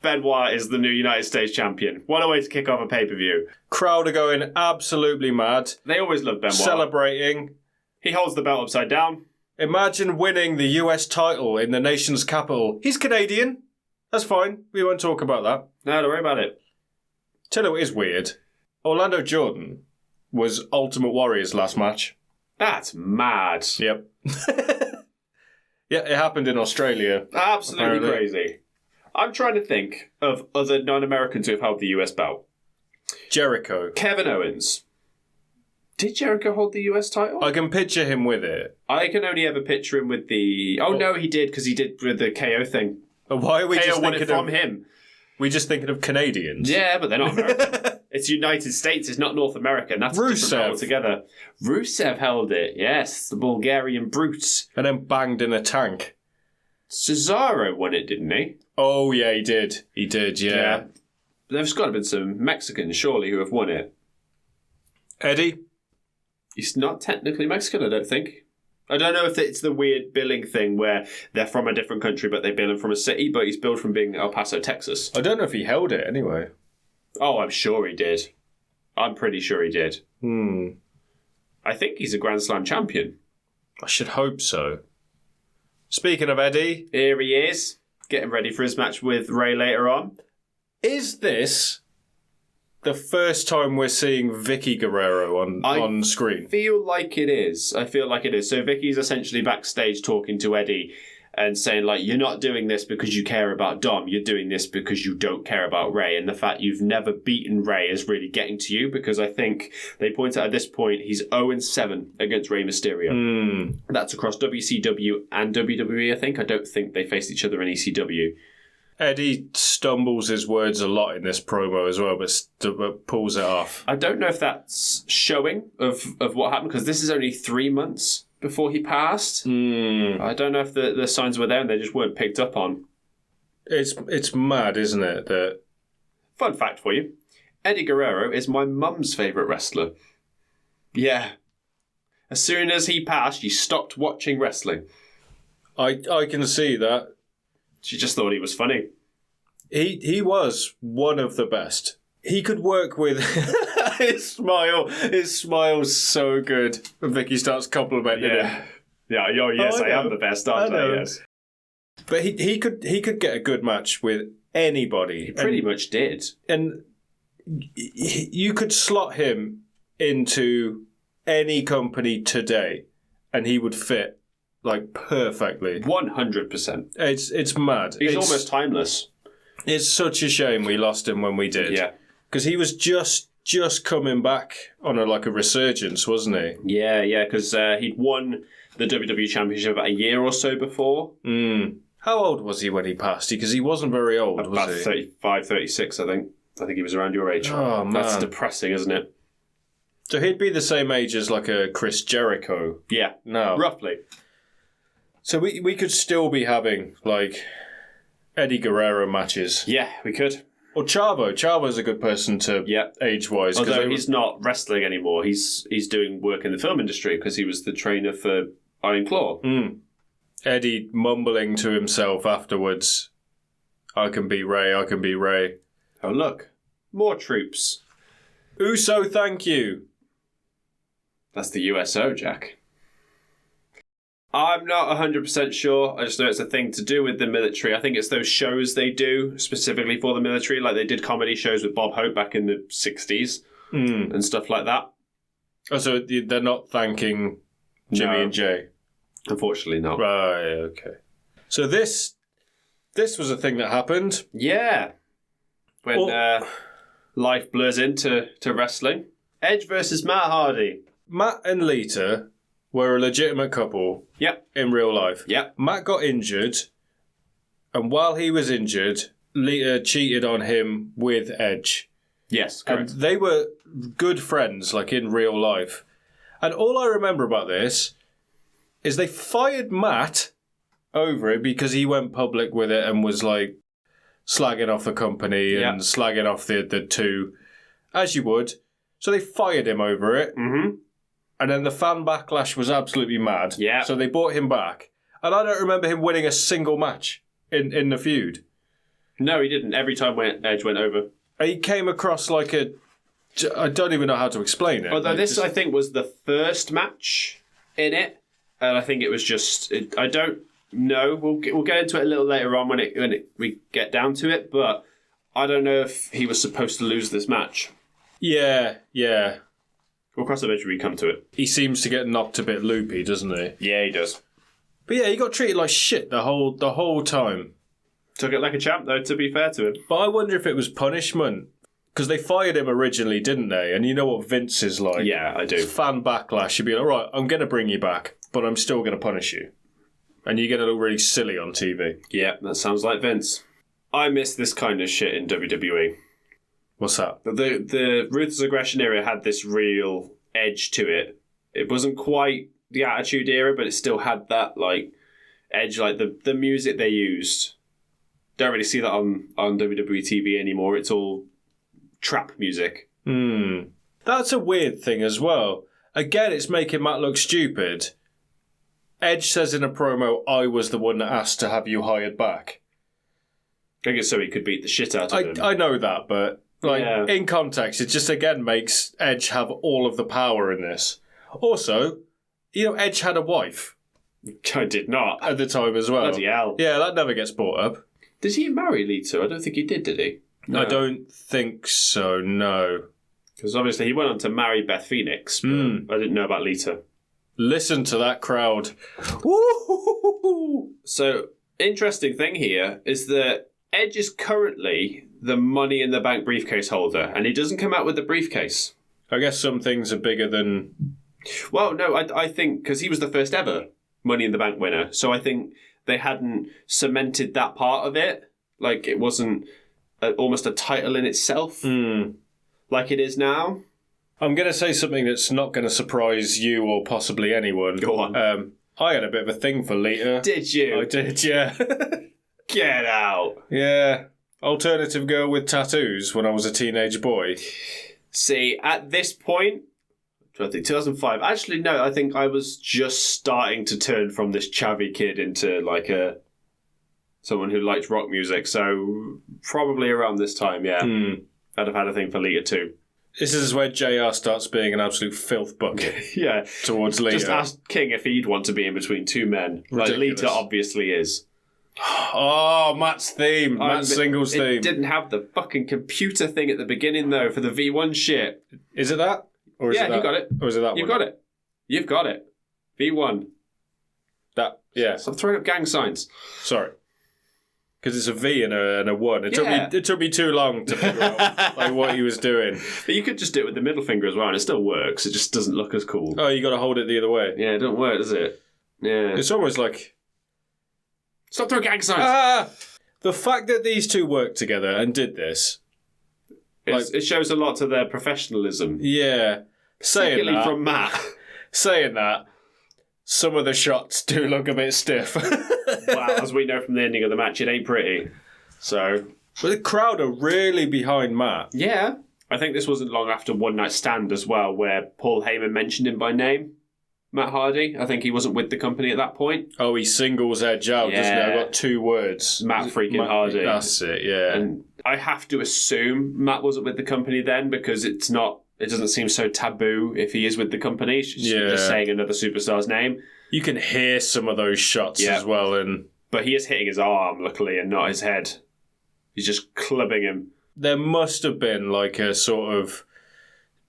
Benoit is the new United States champion. What a way to kick off a pay-per-view. Crowd are going absolutely mad. They always love Benoit. Celebrating. He holds the belt upside down. Imagine winning the US title in the nation's capital. He's Canadian. That's fine. We won't talk about that. No, don't worry about it. Tell you what is weird. Orlando Jordan was Ultimate Warrior's last match. That's mad. Yep. Yeah, it happened in Australia. Absolutely apparently. crazy. I'm trying to think of other non-Americans who have held the US belt. Jericho. Kevin Owens. Did Jericho hold the US title? I can picture him with it. I can only ever picture him with the... Oh, no, he did, because he did with the KO thing. Why are we KO just won it thinking from of... him. We just thinking of Canadians. Yeah, but they're not American. It's United States, it's not North America, and that's a different belt altogether. Rusev held it, yes, the Bulgarian brute. And then banged in a tank. Cesaro won it, didn't he? Oh, yeah, he did. He did, yeah. There's got to have been some Mexicans, surely, who have won it. Eddie? He's not technically Mexican, I don't think. I don't know if it's the weird billing thing where they're from a different country but they bill him from a city, but he's billed from being El Paso, Texas. I don't know if he held it anyway. Oh, I'm sure he did. I'm pretty sure he did. Hmm. I think he's a Grand Slam champion. I should hope so. Speaking of Eddie... Here he is, getting ready for his match with Ray later on. Is this the first time we're seeing Vicky Guerrero on screen? I feel like it is. So Vicky's essentially backstage talking to Eddie and saying, like, you're not doing this because you care about Dom. You're doing this because you don't care about Ray. And the fact you've never beaten Ray is really getting to you, because I think they point out at this point he's 0-7 against Rey Mysterio. That's across WCW and WWE, I think. I don't think they faced each other in ECW. Eddie stumbles his words a lot in this promo as well, but pulls it off. I don't know if that's showing of what happened, because this is only 3 months before he passed. I don't know if the signs were there and they just weren't picked up on. It's mad, isn't it? That... Fun fact for you, Eddie Guerrero is my mum's favourite wrestler. Yeah. As soon as he passed, she stopped watching wrestling. I can see that. She just thought he was funny. He was one of the best. He could work with his smile. His smile's so good. And Vicky starts complimenting him. Yeah, I am the best, aren't I? Yes. But he could get a good match with anybody. He pretty much did. And you could slot him into any company today and he would fit like perfectly. 100%. It's mad. He's almost timeless. It's such a shame we lost him when we did. Yeah. Because he was just coming back on a resurgence, wasn't he? Yeah, because he'd won the WWE Championship about a year or so before. How old was he when he passed? Because he wasn't very old, was he? About 35, 36, I think. I think he was around your age. Oh, man. That's depressing, isn't it? So he'd be the same age as like a Chris Jericho. Yeah. No. Roughly. So we could still be having like Eddie Guerrero matches. Yeah, we could. Or Chavo. Chavo's a good person to age-wise. Although he's not wrestling anymore. He's doing work in the film industry because he was the trainer for Iron Claw. Eddie mumbling to himself afterwards, I can beat Ray, I can beat Ray. Oh, look. More troops. Uso, thank you. That's the USO, Jack. I'm not 100% sure. I just know it's a thing to do with the military. I think it's those shows they do specifically for the military. Like they did comedy shows with Bob Hope back in the 60s and stuff like that. Oh, so they're not thanking Jimmy and Jay? Unfortunately not. Right, okay. So this was a thing that happened? Yeah. When life blurs into wrestling. Edge versus Matt Hardy. Matt and Lita were a legitimate couple. Yep. In real life. Yep. Matt got injured, and while he was injured, Lita cheated on him with Edge. Yes, correct. And they were good friends, like in real life. And all I remember about this is they fired Matt over it because he went public with it and was like slagging off the company and slagging off the two, as you would. So they fired him over it. Mm-hmm. And then the fan backlash was absolutely mad. Yeah. So they brought him back. And I don't remember him winning a single match in the feud. No, he didn't. Every time Edge went over. He came across like a... I don't even know how to explain it. Although this, I think, was the first match in it. And I think it was just... I don't know. We'll get into it a little later on when we get down to it. But I don't know if he was supposed to lose this match. Yeah. We'll cross the bridge when we come to it. He seems to get knocked a bit loopy, doesn't he? Yeah, he does. But yeah, he got treated like shit the whole time. Took it like a champ, though, to be fair to him. But I wonder if it was punishment. Because they fired him originally, didn't they? And you know what Vince is like. Yeah, I do. Fan backlash. You'd be like, right, I'm going to bring you back, but I'm still going to punish you. And you're going to look really silly on TV. Yeah, that sounds like Vince. I miss this kind of shit in WWE. What's that? The Ruthless Aggression era had this real edge to it. It wasn't quite the Attitude Era, but it still had that, like, edge, like the music they used. Don't really see that on WWE TV anymore. It's all trap music. That's a weird thing as well. Again, it's making Matt look stupid. Edge says in a promo, I was the one that asked to have you hired back. I guess so he could beat the shit out of him. I know that, but in context, it just again makes Edge have all of the power in this. Also, Edge had a wife. I did not. At the time as well. Bloody hell. Yeah, that never gets brought up. Did he marry Lita? I don't think he did he? No. I don't think so, no. Because obviously he went on to marry Beth Phoenix, but I didn't know about Lita. Listen to that crowd. Woo-hoo-hoo-hoo-hoo. So, interesting thing here is that Edge is currently the Money in the Bank briefcase holder, and he doesn't come out with the briefcase. I guess some things are bigger than... Well, no, I think because he was the first ever Money in the Bank winner, so I think they hadn't cemented that part of it. Like, it wasn't almost a title in itself, like it is now. I'm going to say something that's not going to surprise you or possibly anyone. Go on. I had a bit of a thing for Lita. Did you? I did, yeah. Get out. Yeah. Alternative girl with tattoos when I was a teenage boy. See, at this point, I think 2005. Actually, no, I think I was just starting to turn from this chavvy kid into like someone who liked rock music. So probably around this time, yeah. I'd have had a thing for Lita too. This is where JR starts being an absolute filth bucket. Yeah. Towards Lita. Just ask King if he'd want to be in between two men. Ridiculous. Like Lita obviously is. Oh, Matt's theme. Matt's singles theme. It didn't have the fucking computer thing at the beginning, though, for the V1 shit. Is it that? Or is yeah, it that? you got it. Or is it that You've one? got it. You've got it. V1. That, yeah. Stop throwing up gang signs. Sorry. Because it's a V and a 1. It took me too long to figure out like what he was doing. But you could just do it with the middle finger as well, and it still works. It just doesn't look as cool. Oh, you got to hold it the other way. Yeah, it don't work, does it? Yeah. It's almost like... Stop throwing gang signs! The fact that these two worked together and did this... It shows a lot to their professionalism. Yeah. Particularly from Matt. Saying that, some of the shots do look a bit stiff. Well, as we know from the ending of the match, it ain't pretty. So... But the crowd are really behind Matt. Yeah. I think this wasn't long after One Night Stand as well, where Paul Heyman mentioned him by name. Matt Hardy. I think he wasn't with the company at that point. Oh, he singles Edge out, doesn't he? I got 2 words. Matt freaking Hardy. That's it, yeah. And I have to assume Matt wasn't with the company then because it doesn't seem so taboo if he is with the company. It's just saying another superstar's name. You can hear some of those shots as well. But he is hitting his arm, luckily, and not his head. He's just clubbing him. There must have been like a sort of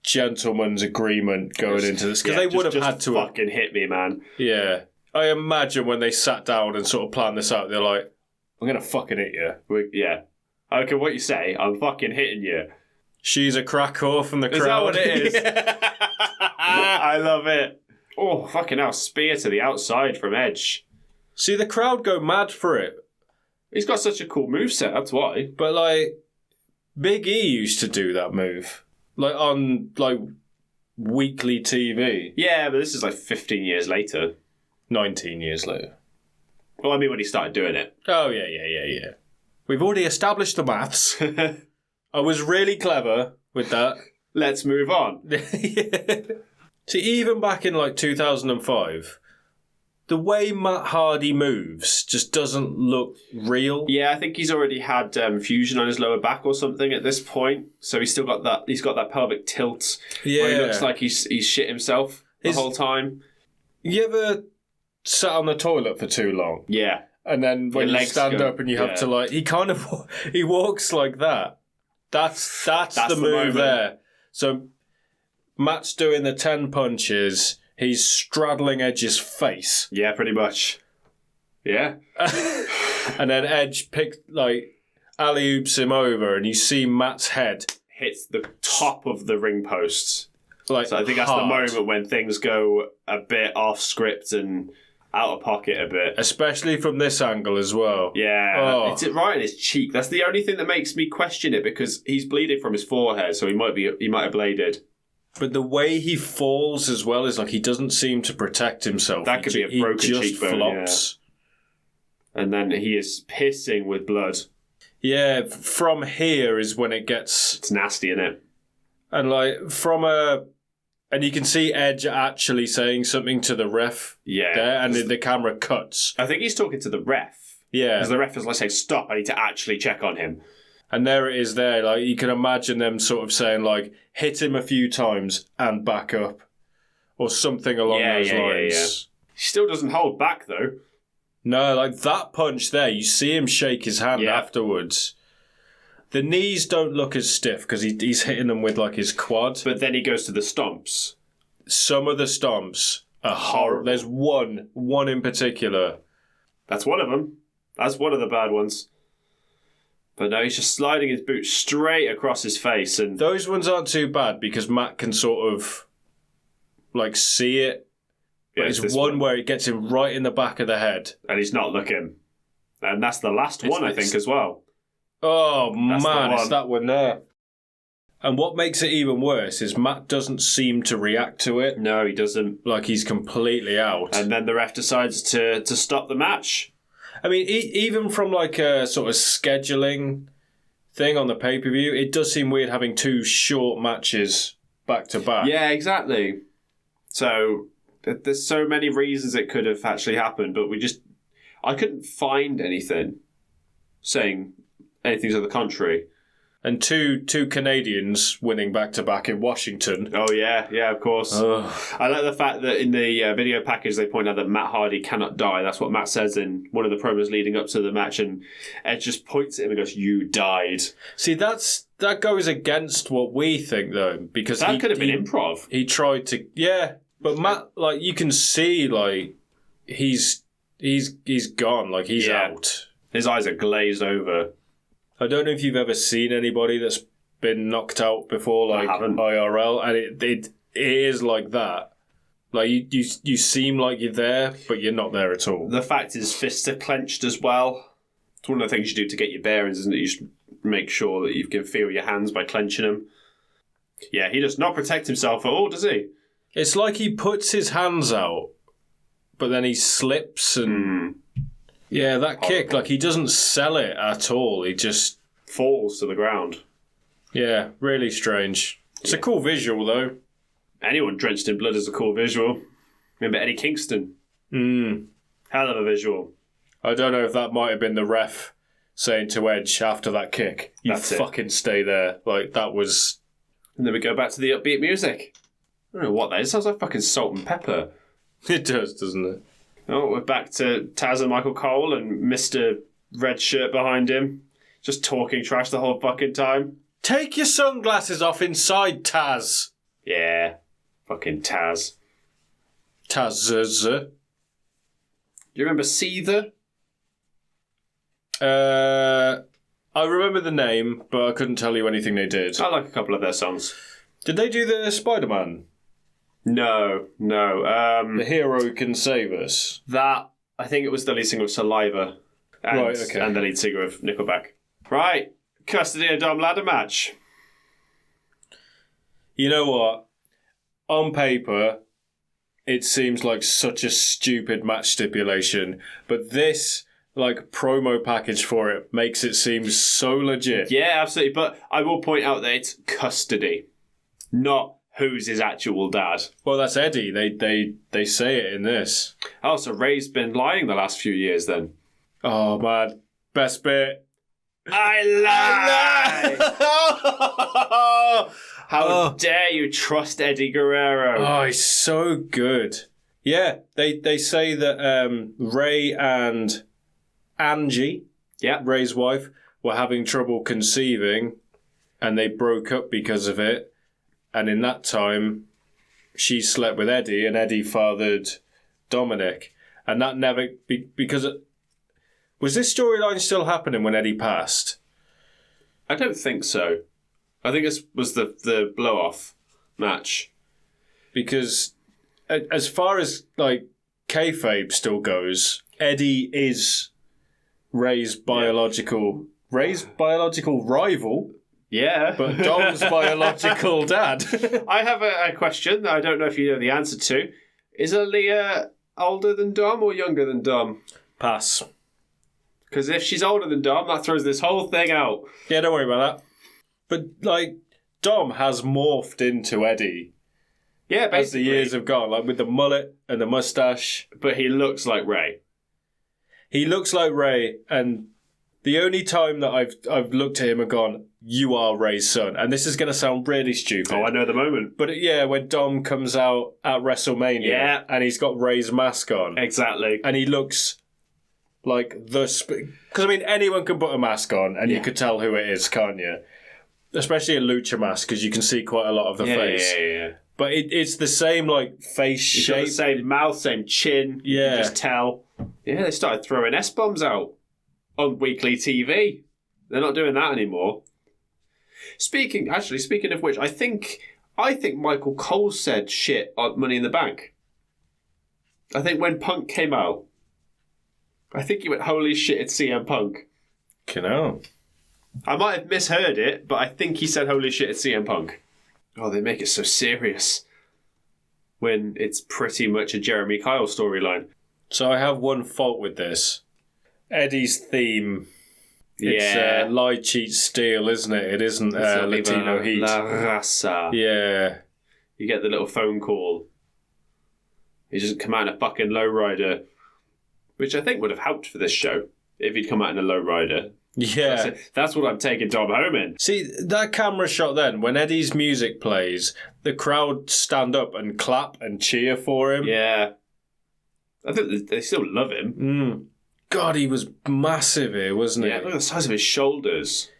gentleman's agreement going into this because they would have had to fucking hit me, man. Yeah, I imagine when they sat down and sort of planned this out, they're like, "I'm gonna fucking hit you." Yeah, I don't care what you say. I'm fucking hitting you. She's a crack whore from the crowd. Is that what it is? I love it. Oh fucking hell! Spear to the outside from Edge. See, the crowd go mad for it. He's got such a cool moveset, that's why. But like, Big E used to do that move. Like on weekly TV. Yeah, but this is like 15 years later. 19 years later. Well, I mean when he started doing it. Oh, yeah. We've already established the maths. I was really clever with that. Let's move on. See, even back in 2005, the way Matt Hardy moves just doesn't look real. Yeah, I think he's already had fusion on his lower back or something at this point. So he's still got that. He's got that pelvic tilt. Yeah, where he looks like he's shit himself the whole time. You ever sat on the toilet for too long? Yeah. And then when you stand up and you have to he walks like that. That's the move there. So Matt's doing the 10 punches. He's straddling Edge's face. Yeah, pretty much. Yeah. And then Edge alley-oops him over, and you see Matt's head hits the top of the ring posts. So I think that's the moment when things go a bit off script and out of pocket a bit. Especially from this angle as well. Yeah, it's right in his cheek. That's the only thing that makes me question it, because he's bleeding from his forehead, so he might have bladed. But the way he falls as well is he doesn't seem to protect himself. That could be a broken cheekbone. He just flops. Yeah. And then he is pissing with blood. Yeah, from here is when it gets... It's nasty, isn't it? And and you can see Edge actually saying something to the ref there, and the camera cuts. I think he's talking to the ref. Yeah. Because the ref is saying, stop, I need to actually check on him. And there it is there. You can imagine them sort of saying, hit him a few times and back up. Or something along those lines. Yeah. He still doesn't hold back, though. No, that punch there, you see him shake his hand afterwards. The knees don't look as stiff because he's hitting them with his quad. But then he goes to the stomps. Some of the stomps are horrible. There's one in particular. That's one of them. That's one of the bad ones. But no, he's just sliding his boot straight across his face. And those ones aren't too bad because Matt can sort of see it. But it's one where it gets him right in the back of the head. And he's not looking. And that's the last one, I think, as well. Oh, man, it's that one there. And what makes it even worse is Matt doesn't seem to react to it. No, he doesn't. He's completely out. And then the ref decides to stop the match. I mean, even from a sort of scheduling thing on the pay-per-view, it does seem weird having two short matches back to back. Yeah, exactly. So there's so many reasons it could have actually happened, but I couldn't find anything saying anything to the contrary. And two Canadians winning back-to-back in Washington. Oh, yeah, of course. I like the fact that in the video package they point out that Matt Hardy cannot die. That's what Matt says in one of the promos leading up to the match, and Ed just points at him and goes, "You died." See, that goes against what we think, though, because that could have been improv. He tried to... Yeah, but Matt, you can see, he's gone. He's out. His eyes are glazed over. I don't know if you've ever seen anybody that's been knocked out before, I haven't. IRL, and it is like that. You seem like you're there, but you're not there at all. The fact is, fists are clenched as well. It's one of the things you do to get your bearings, isn't it? You should make sure that you can feel your hands by clenching them. Yeah, he does not protect himself at all, does he? It's like he puts his hands out, but then he slips and... Yeah, that kick, he doesn't sell it at all. He just... falls to the ground. Yeah, really strange. It's a cool visual, though. Anyone drenched in blood is a cool visual. Remember Eddie Kingston? Hell of a visual. I don't know if that might have been the ref saying to Edge after that kick, fucking stay there. That was... And then we go back to the upbeat music. I don't know what that is. It sounds like fucking Salt and Pepper. It does, doesn't it? Oh, we're back to Taz and Michael Cole and Mr. Red Shirt behind him. Just talking trash the whole fucking time. Take your sunglasses off inside, Taz. Yeah, fucking Taz. Taz. Do you remember Seether? I remember the name, but I couldn't tell you anything they did. I like a couple of their songs. Did they do the Spider-Man? No. The Hero Who Can Save Us. That, I think it was the lead singer of Saliva. And the lead singer of Nickelback. Right, Custody and Dom ladder match. You know what? On paper, it seems like such a stupid match stipulation, but this promo package for it makes it seem so legit. Yeah, absolutely. But I will point out that it's custody, not who's his actual dad. Well, that's Eddie. They say it in this. Oh, so Ray's been lying the last few years then. Oh, man. Best bit. I lie! How dare you trust Eddie Guerrero? Oh, he's so good. Yeah, they say that Ray and Angie, Ray's wife, were having trouble conceiving, and they broke up because of it. And in that time, she slept with Eddie, and Eddie fathered Dominik. And that never... Because Was this storyline still happening when Eddie passed? I don't think so. I think this was the blow-off match. Because as far as, like, kayfabe still goes, Eddie is Ray's biological rival. Yeah. But Dom's biological dad. I have a question that I don't know if you know the answer to. Is Aaliyah older than Dom or younger than Dom? Pass. Because if she's older than Dom, that throws this whole thing out. Yeah, don't worry about that. But, like, Dom has morphed into Eddie. Yeah, basically. As the years have gone, like with the mullet and the mustache. But he looks like Ray. He looks like Ray, and the only time that I've looked at him and gone, you are Ray's son. And this is going to sound really stupid. Oh, I know the moment. But yeah, when Dom comes out at WrestleMania and he's got Ray's mask on. Exactly. And he looks like because, I mean, anyone can put a mask on and you could tell who it is, can't you? Especially a lucha mask, because you can see quite a lot of the face. Yeah. But it's the same, like, face shape. Got the same mouth, same chin. Yeah. You can just tell. Yeah, they started throwing S-bombs out on weekly TV. They're not doing that anymore. Speaking of which, I think Michael Cole said shit on Money in the Bank. I think when Punk came out, I think he went, holy shit, it's CM Punk. I might have misheard it, but I think he said, holy shit, it's CM Punk. Oh, they make it so serious when it's pretty much a Jeremy Kyle storyline. So I have one fault with this. Eddie's theme. It's lie, cheat, steal, isn't it? It isn't Latino Heat. La Raza. Yeah. You get the little phone call. He doesn't come out in a fucking lowrider, which I think would have helped for this show if he'd come out in a lowrider. Yeah. That's what I'm taking Dom home in. See, that camera shot then, when Eddie's music plays, the crowd stand up and clap and cheer for him. Yeah. I think they still love him. God, he was massive here, wasn't he? Yeah, look at the size of his shoulders.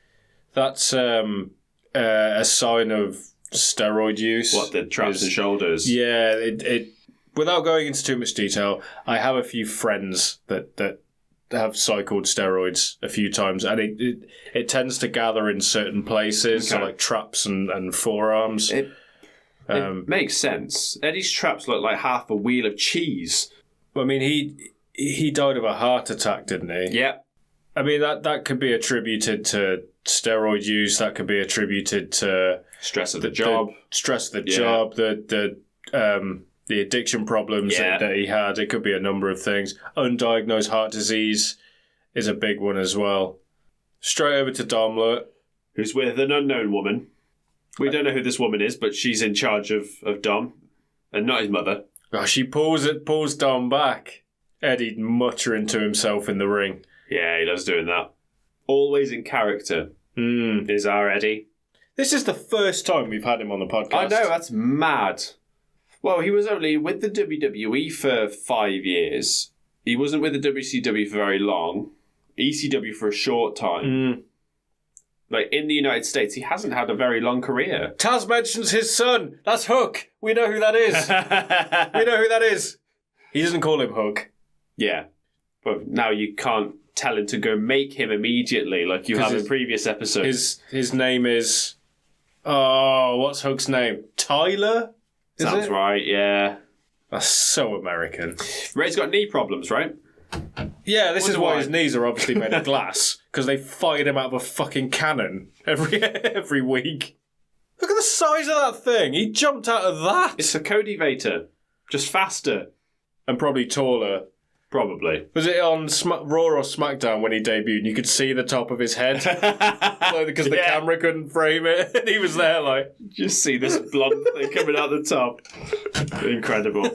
That's a sign of steroid use. What, the traps and shoulders? Yeah, it. Without going into too much detail, I have a few friends that have cycled steroids a few times, and it tends to gather in certain places, so like traps and forearms. It makes sense. Eddie's traps look like half a wheel of cheese. I mean, he died of a heart attack, didn't he? Yeah. I mean, that could be attributed to steroid use. That could be attributed to stress of the job. Stress of the job. The addiction problems that he had. It could be a number of things. Undiagnosed heart disease is a big one as well. Straight over to Domler, who's with an unknown woman. We don't know who this woman is, but she's in charge of Dom, and not his mother. Oh, she pulls Dom back. Eddie muttering to himself in the ring. Yeah, he loves doing that. Always in character. Is our Eddie. This is the first time we've had him on the podcast. I know, that's mad. Well, he was only with the WWE for 5 years. He wasn't with the WCW for very long. ECW for a short time. Like, in the United States, he hasn't had a very long career. Taz mentions his son. That's Hook. We know who that is. He doesn't call him Hook. Yeah. But now you can't tell him to go make him immediately like you have in previous episodes. His name is... Oh, what's Hook's name? Tyler? Sounds right, yeah. That's so American. Ray's got knee problems, right? Yeah, this is why his knees are obviously made of glass. Because they fired him out of a fucking cannon every week. Look at the size of that thing. He jumped out of that. It's a Cody Vader. Just faster. And probably taller. Probably. Was it on Raw or SmackDown when he debuted and you could see the top of his head? Because the camera couldn't frame it. And he was there like... Just see this blonde thing coming out the top. Incredible.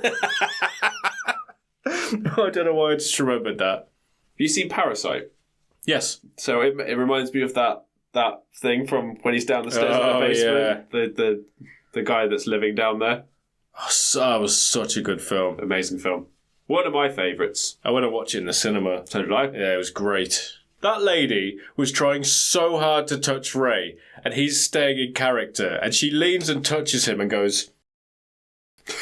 I don't know why I just remembered that. Have you seen Parasite? Yes. So it reminds me of that thing from when he's down the stairs in the basement. Yeah. The guy that's living down there. Oh, that was such a good film. Amazing film. One of my favourites. I went to watch it in the cinema. So did I. Yeah, it was great. That lady was trying so hard to touch Ray, and he's staying in character, and she leans and touches him and goes...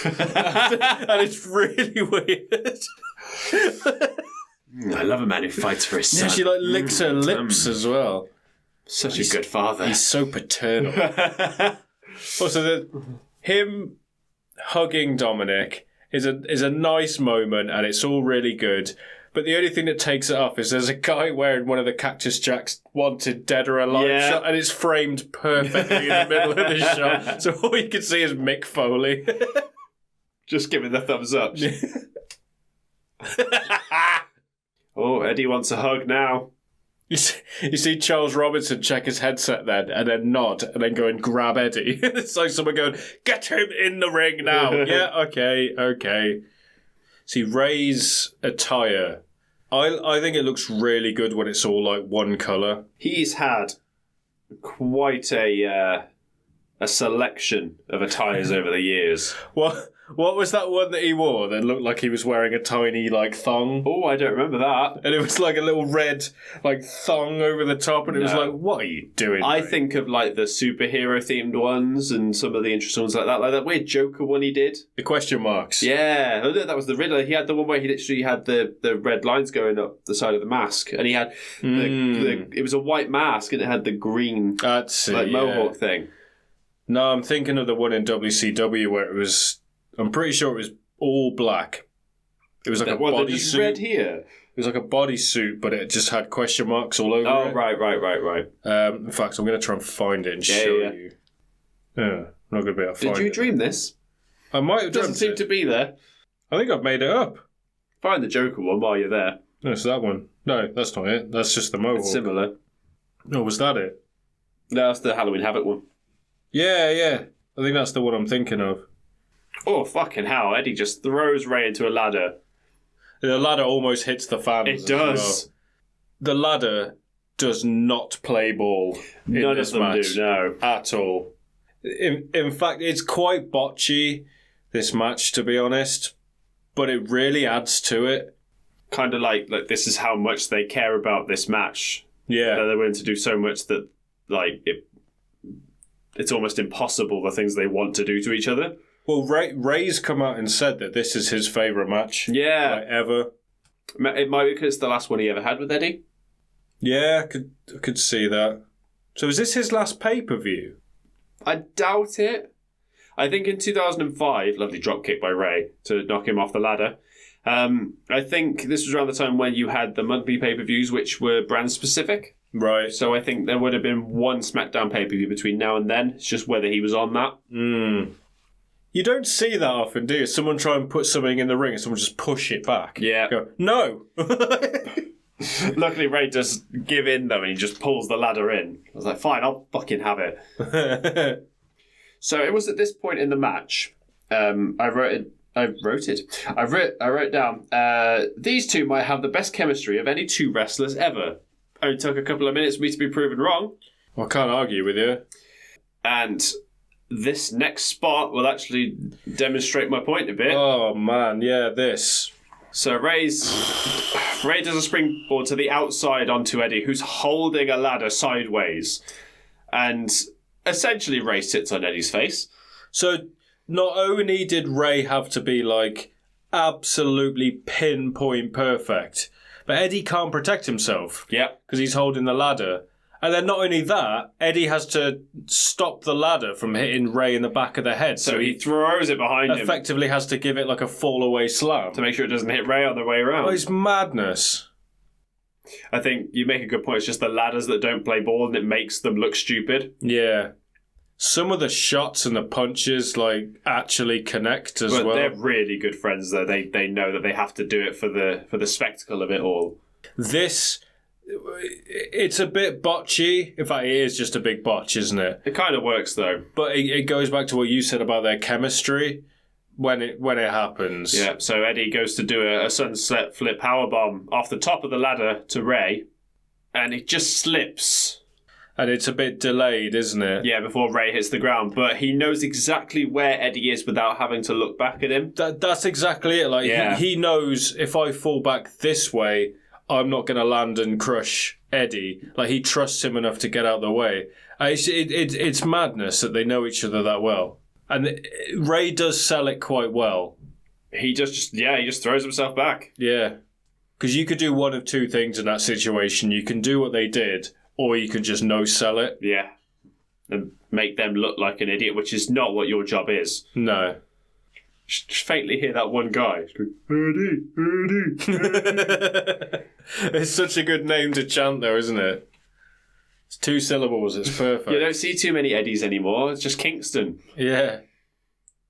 and it's really weird. I love a man who fights for his son. Yeah, she like licks her lips as well. Such a good father. He's so paternal. Also, him hugging Dominik is a nice moment, and it's all really good. But the only thing that takes it off is there's a guy wearing one of the Cactus Jack's Wanted Dead or Alive shot, and it's framed perfectly in the middle of the shot. So all you can see is Mick Foley. Just giving the thumbs up. Oh, Eddie wants a hug now. You see Charles Robinson check his headset then, and then nod, and then go and grab Eddie. It's like someone going, get him in the ring now. Yeah, okay. See, Ray's attire, I think it looks really good when it's all like one colour. He's had quite a selection of attires over the years. What was that one that he wore that looked like he was wearing a tiny, like, thong? Oh, I don't remember that. And it was like a little red, like, thong over the top, and it was like, what are you doing? I think of, like, the superhero-themed ones and some of the interesting ones like that weird Joker one he did. The question marks. Yeah, that was the Riddler. He had the one where he literally had the red lines going up the side of the mask, and he had it was a white mask, and it had the green, mohawk thing. No, I'm thinking of the one in WCW where it was... I'm pretty sure it was all black. It was like a bodysuit. Red here. It was like a bodysuit, but it just had question marks all over it. Oh, right. In fact, I'm going to try and find it and show you. Yeah, I'm not going to be able to find it. Did you dream this? I might have dreamt it. Doesn't seem to be there. I think I've made it up. Find the Joker one while you're there. No, it's that one. No, that's not it. That's just the mohawk. It's similar. Oh, was that it? No, that's the Halloween Havoc one. Yeah. I think that's the one I'm thinking of. Oh, fucking hell. Eddie just throws Ray into a ladder. The ladder almost hits the fans. It does. Well. The ladder does not play ball in this match. Do, no. At all. In fact, it's quite botchy, this match, to be honest. But it really adds to it. Kind of like this is how much they care about this match. Yeah. That they're willing to do so much that, like, it's almost impossible the things they want to do to each other. Well, Ray's come out and said that this is his favourite match. Yeah. Like, ever. It might be because it's the last one he ever had with Eddie. Yeah, I could see that. So is this his last pay-per-view? I doubt it. I think in 2005, lovely drop kick by Ray to knock him off the ladder. I think this was around the time when you had the monthly pay-per-views, which were brand specific. Right. So I think there would have been one SmackDown pay-per-view between now and then. It's just whether he was on that. You don't see that often, do you? Someone try and put something in the ring and someone just push it back. Yeah. Go, no! Luckily, Ray does give in, though, and he just pulls the ladder in. I was like, fine, I'll fucking have it. So it was at this point in the match, I wrote down, these two might have the best chemistry of any two wrestlers ever. Only took a couple of minutes for me to be proven wrong. Well, I can't argue with you. And this next spot will actually demonstrate my point a bit. Oh, man, yeah, this. So Ray does a springboard to the outside onto Eddie, who's holding a ladder sideways. And essentially Ray sits on Eddie's face. So not only did Ray have to be, like, absolutely pinpoint perfect, but Eddie can't protect himself. Yeah. Because he's holding the ladder. And then not only that, Eddie has to stop the ladder from hitting Ray in the back of the head. So he throws it behind him. Effectively has to give it like a fall-away slam. To make sure it doesn't hit Ray on the way around. Oh, it's madness. I think you make a good point. It's just the ladders that don't play ball and it makes them look stupid. Yeah. Some of the shots and the punches, like, actually connect as well. But they're really good friends, though. They know that they have to do it for the spectacle of it all. This... It's a bit botchy. In fact, it is just a big botch, isn't it? It kind of works, though. But it goes back to what you said about their chemistry when it happens. Yeah, so Eddie goes to do a sunset flip powerbomb off the top of the ladder to Ray, and it just slips. And it's a bit delayed, isn't it? Yeah, before Ray hits the ground. But he knows exactly where Eddie is without having to look back at him. That's exactly it. Like, yeah. he knows if I fall back this way, I'm not going to land and crush Eddie. Like, he trusts him enough to get out of the way. It's madness that they know each other that well. And Ray does sell it quite well. He just throws himself back. Yeah. Because you could do one of two things in that situation. You can do what they did, or you could just no-sell it. Yeah. And make them look like an idiot, which is not what your job is. No. Just faintly hear that one guy. Eddie, Eddie. It's such a good name to chant, though, isn't it? It's 2 syllables. It's perfect. You don't see too many Eddies anymore. It's just Kingston. Yeah.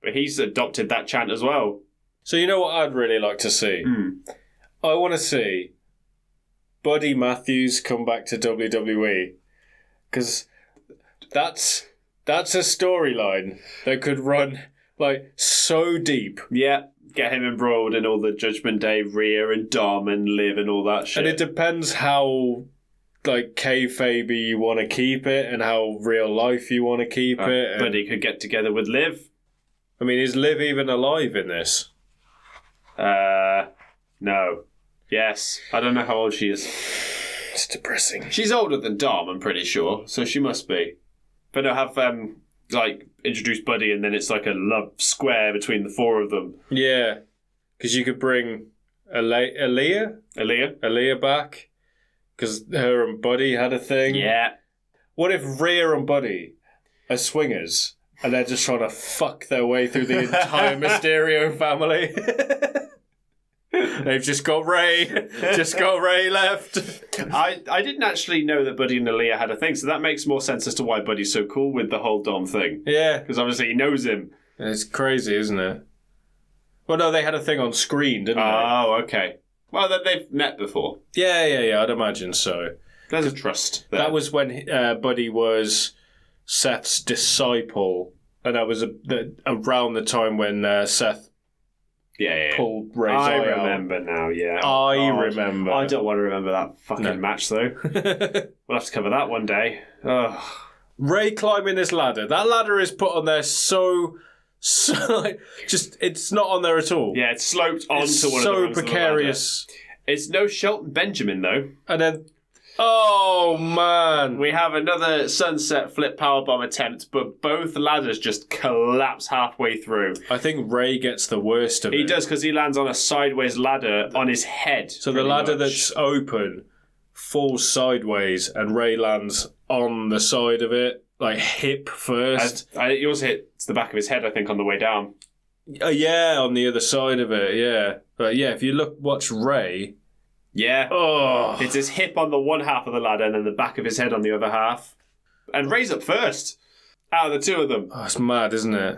But he's adopted that chant as well. So you know what I'd really like to see? I want to see Buddy Matthews come back to WWE. Because that's a storyline that could run like so deep. Yeah, get him embroiled in all the Judgment Day, Rhea and Dom and Liv and all that shit. And it depends how like kayfabe you want to keep it and how real life you want to keep it. Buddy could get together with Liv. I mean, is Liv even alive in this? No. Yes. I don't know how old she is. It's depressing. She's older than Dom, I'm pretty sure, so she must be. But they'll have, introduce Buddy and then it's like a love square between the 4 of them. Yeah. Because you could bring Aaliyah back. Because her and Buddy had a thing. Yeah. What if Rhea and Buddy are swingers and they're just trying to fuck their way through the entire Mysterio family? They've just got Ray left. I didn't actually know that Buddy and Aaliyah had a thing, so that makes more sense as to why Buddy's so cool with the whole Dom thing. Yeah. Because obviously he knows him. It's crazy, isn't it? Well, no, they had a thing on screen, didn't they? Oh, okay. Well, then they've met before. Yeah, I'd imagine so. There's a trust there. That was when Buddy was Seth's disciple, and that was around the time when Seth pulled Ray's eye out. I remember now, yeah. I remember. I don't want to remember that fucking match, though. We'll have to cover that one day. Ugh. Ray climbing this ladder. That ladder is put on there so it's not on there at all. Yeah, it's sloped onto it's one of the rungs so precarious. It's no Shelton Benjamin, though. And then, oh man. We have another sunset flip powerbomb attempt, but both ladders just collapse halfway through. I think Ray gets the worst of it. He does, because he lands on a sideways ladder on his head. So the ladder that's open falls sideways, and Ray lands on the side of it, like hip first. He also hits the back of his head, I think, on the way down. Yeah, on the other side of it, yeah. But yeah, if you watch Ray... Yeah. Oh. It's his hip on the one half of the ladder and then the back of his head on the other half. And Ray's up first out of the 2 of them. Oh, it's mad, isn't it?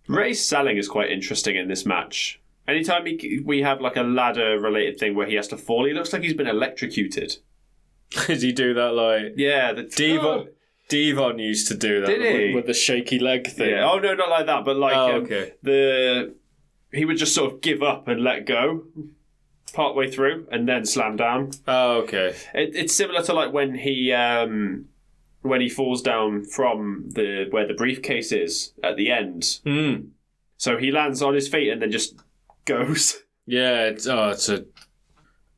Ray's selling is quite interesting in this match. Anytime we have like a ladder-related thing where he has to fall, he looks like he's been electrocuted. Does he do that like... Yeah, the... Devon used to do that. Did he? With the shaky leg thing. Yeah. Oh, no, not like that, but like... okay. He would just sort of give up and let go partway through and then slam down. Oh, okay. It's similar to like when he falls down from where the briefcase is at the end. Mm. So he lands on his feet and then just goes. Yeah,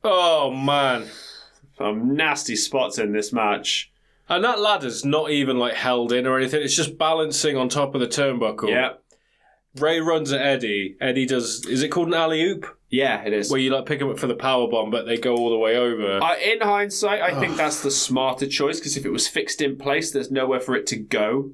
oh man. Some nasty spots in this match. And that ladder's not even like held in or anything. It's just balancing on top of the turnbuckle. Yeah. Ray runs at Eddie. Eddie does... Is it called an alley-oop? Yeah, it is. Where you like pick him up for the powerbomb, but they go all the way over. In hindsight, I think that's the smarter choice, because if it was fixed in place, there's nowhere for it to go.